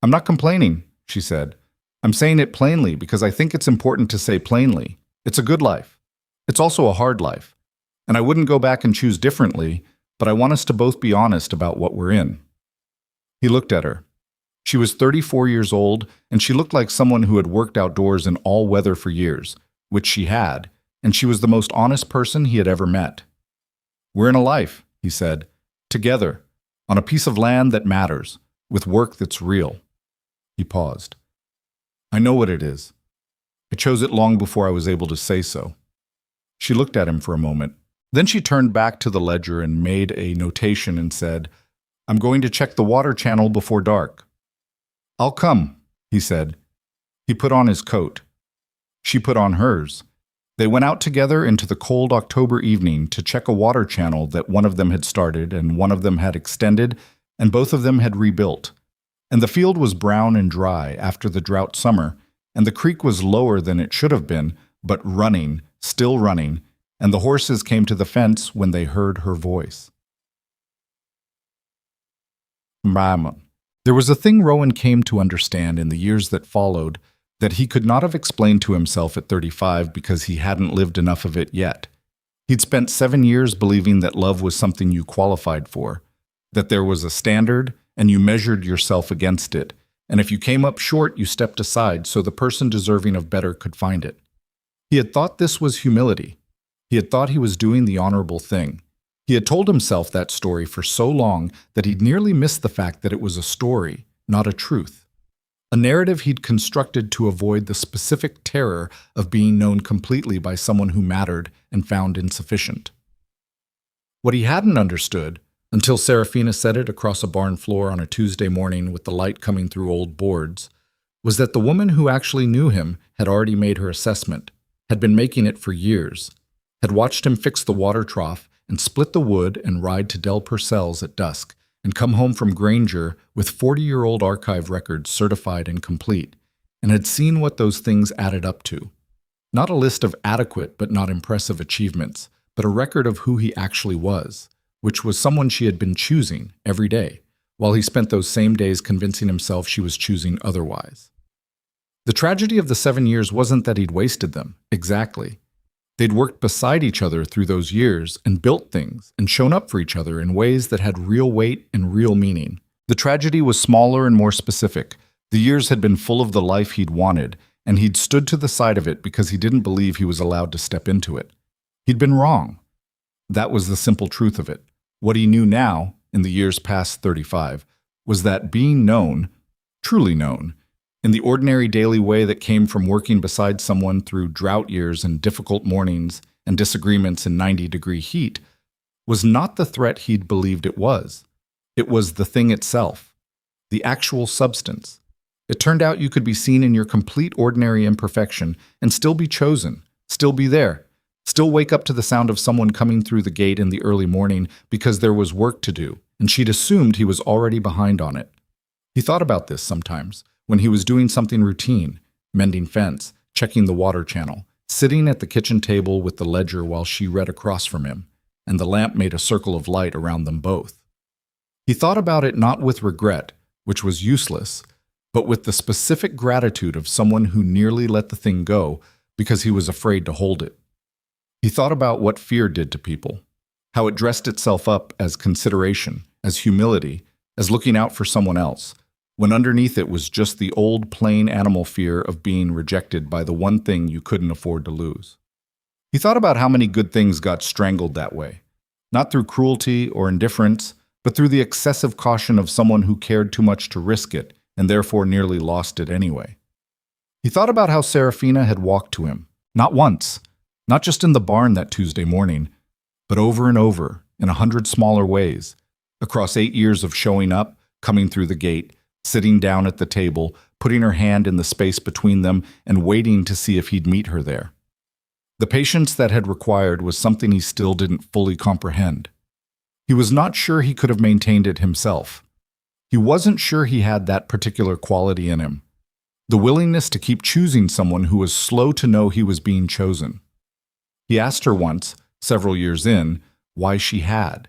"I'm not complaining," she said. "I'm saying it plainly because I think it's important to say plainly. It's a good life. It's also a hard life. And I wouldn't go back and choose differently, but I want us to both be honest about what we're in." He looked at her. She was 34 years old, and she looked like someone who had worked outdoors in all weather for years, which she had, and she was the most honest person he had ever met. "We're in a life," he said, "together, on a piece of land that matters, with work that's real." He paused. "I know what it is. I chose it long before I was able to say so." She looked at him for a moment. Then she turned back to the ledger and made a notation and said, "I'm going to check the water channel before dark." "I'll come," he said. He put on his coat. She put on hers. They went out together into the cold October evening to check a water channel that one of them had started and one of them had extended and both of them had rebuilt. And the field was brown and dry after the drought summer, and the creek was lower than it should have been, but running, still running, and the horses came to the fence when they heard her voice. There was a thing Rowan came to understand in the years that followed that he could not have explained to himself at 35 because he hadn't lived enough of it yet. He'd spent 7 years believing that love was something you qualified for, that there was a standard and you measured yourself against it, and if you came up short, you stepped aside so the person deserving of better could find it. He had thought this was humility. He had thought he was doing the honorable thing. He had told himself that story for so long that he'd nearly missed the fact that it was a story, not a truth. A narrative he'd constructed to avoid the specific terror of being known completely by someone who mattered and found insufficient. What he hadn't understood, until Serafina said it across a barn floor on a Tuesday morning with the light coming through old boards, was that the woman who actually knew him had already made her assessment, had been making it for years, had watched him fix the water trough and split the wood and ride to Del Purcell's at dusk, and come home from Granger with 40-year-old archive records certified and complete, and had seen what those things added up to. Not a list of adequate but not impressive achievements, but a record of who he actually was, which was someone she had been choosing every day, while he spent those same days convincing himself she was choosing otherwise. The tragedy of the 7 years wasn't that he'd wasted them, exactly. They'd worked beside each other through those years and built things and shown up for each other in ways that had real weight and real meaning. The tragedy was smaller and more specific. The years had been full of the life he'd wanted, and he'd stood to the side of it because he didn't believe he was allowed to step into it. He'd been wrong. That was the simple truth of it. What he knew now, in the years past 35, was that being known, truly known, in the ordinary daily way that came from working beside someone through drought years and difficult mornings and disagreements in 90-degree heat, was not the threat he'd believed it was. It was the thing itself, the actual substance, It turned out you could be seen in your complete ordinary imperfection and still be chosen, still be there, still wake up to the sound of someone coming through the gate in the early morning because there was work to do, and she'd assumed he was already behind on it. He thought about this sometimes, when he was doing something routine, mending fence, checking the water channel, sitting at the kitchen table with the ledger while she read across from him, and the lamp made a circle of light around them both. He thought about it not with regret, which was useless, but with the specific gratitude of someone who nearly let the thing go because he was afraid to hold it. He thought about what fear did to people, how it dressed itself up as consideration, as humility, as looking out for someone else, when underneath it was just the old plain animal fear of being rejected by the one thing you couldn't afford to lose. He thought about how many good things got strangled that way, not through cruelty or indifference, but through the excessive caution of someone who cared too much to risk it and therefore nearly lost it anyway. He thought about how Serafina had walked to him, not once, not just in the barn that Tuesday morning, but over and over, in 100 smaller ways, across 8 years of showing up, coming through the gate, sitting down at the table, putting her hand in the space between them, and waiting to see if he'd meet her there. The patience that had required was something he still didn't fully comprehend. He was not sure he could have maintained it himself. He wasn't sure he had that particular quality in him, the willingness to keep choosing someone who was slow to know he was being chosen. He asked her once, several years in, why she had.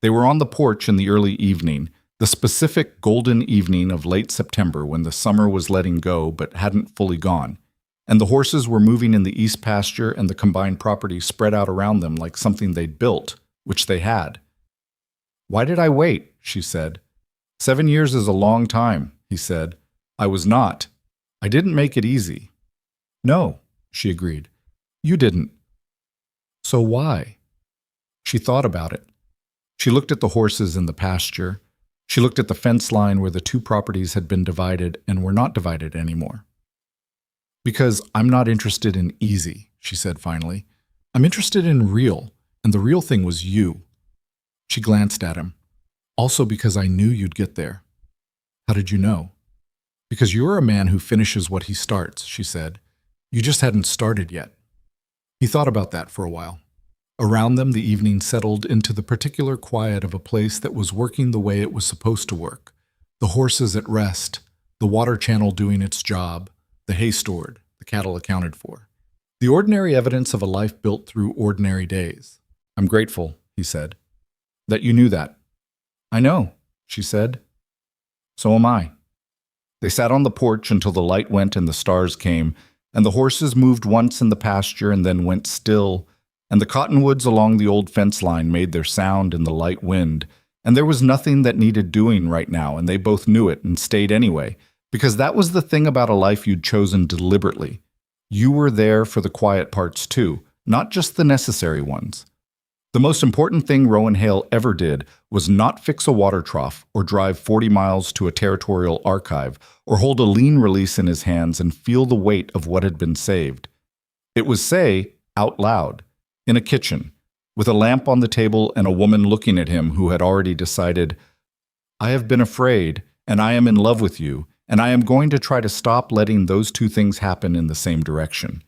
They were on the porch in the early evening, the specific golden evening of late September when the summer was letting go but hadn't fully gone, and the horses were moving in the east pasture and the combined property spread out around them like something they'd built, which they had. "Why did I wait?" she said. 7 years is a long time, he said. "I was not. I didn't make it easy." "No," she agreed. "You didn't." "So why?" She thought about it. She looked at the horses in the pasture. She looked at the fence line where the two properties had been divided and were not divided anymore. "Because I'm not interested in easy," she said finally. "I'm interested in real, and the real thing was you." She glanced at him. "Also because I knew you'd get there." "How did you know?" "Because you're a man who finishes what he starts," she said. "You just hadn't started yet." He thought about that for a while. Around them, the evening settled into the particular quiet of a place that was working the way it was supposed to work. The horses at rest, the water channel doing its job, the hay stored, the cattle accounted for. The ordinary evidence of a life built through ordinary days. "I'm grateful," he said, "that you knew that." "I know," she said. "So am I." They sat on the porch until the light went and the stars came, and the horses moved once in the pasture and then went still, and the cottonwoods along the old fence line made their sound in the light wind, and there was nothing that needed doing right now, and they both knew it and stayed anyway, because that was the thing about a life you'd chosen deliberately. You were there for the quiet parts too, not just the necessary ones. The most important thing Rowan Hale ever did was not fix a water trough or drive 40 miles to a territorial archive or hold a lien release in his hands and feel the weight of what had been saved. It was say, out loud, in a kitchen, with a lamp on the table and a woman looking at him who had already decided, "I have been afraid, and I am in love with you, and I am going to try to stop letting those two things happen in the same direction."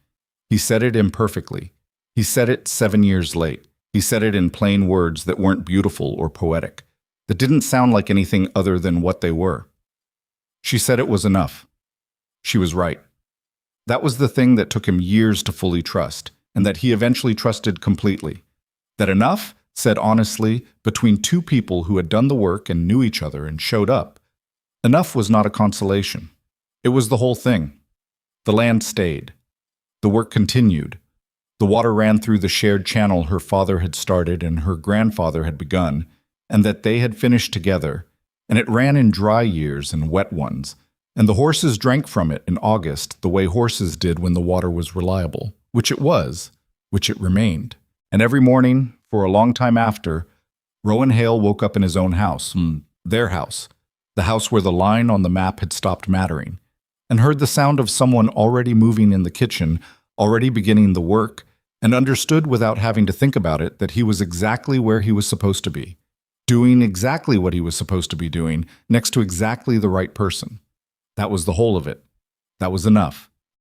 He said it imperfectly. He said it 7 years late. He said it in plain words that weren't beautiful or poetic, that didn't sound like anything other than what they were. She said it was enough. She was right. That was the thing that took him years to fully trust, and that he eventually trusted completely. That enough, said honestly, between two people who had done the work and knew each other and showed up. Enough was not a consolation. It was the whole thing. The land stayed. The work continued. The water ran through the shared channel her father had started and her grandfather had begun, and that they had finished together, and it ran in dry years and wet ones, and the horses drank from it in August the way horses did when the water was reliable, which it was, which it remained. And every morning, for a long time after, Rowan Hale woke up in his own house, their house, the house where the line on the map had stopped mattering, and heard the sound of someone already moving in the kitchen, already beginning the work, and understood without having to think about it that he was exactly where he was supposed to be, doing exactly what he was supposed to be doing, next to exactly the right person. That was the whole of it. That was enough.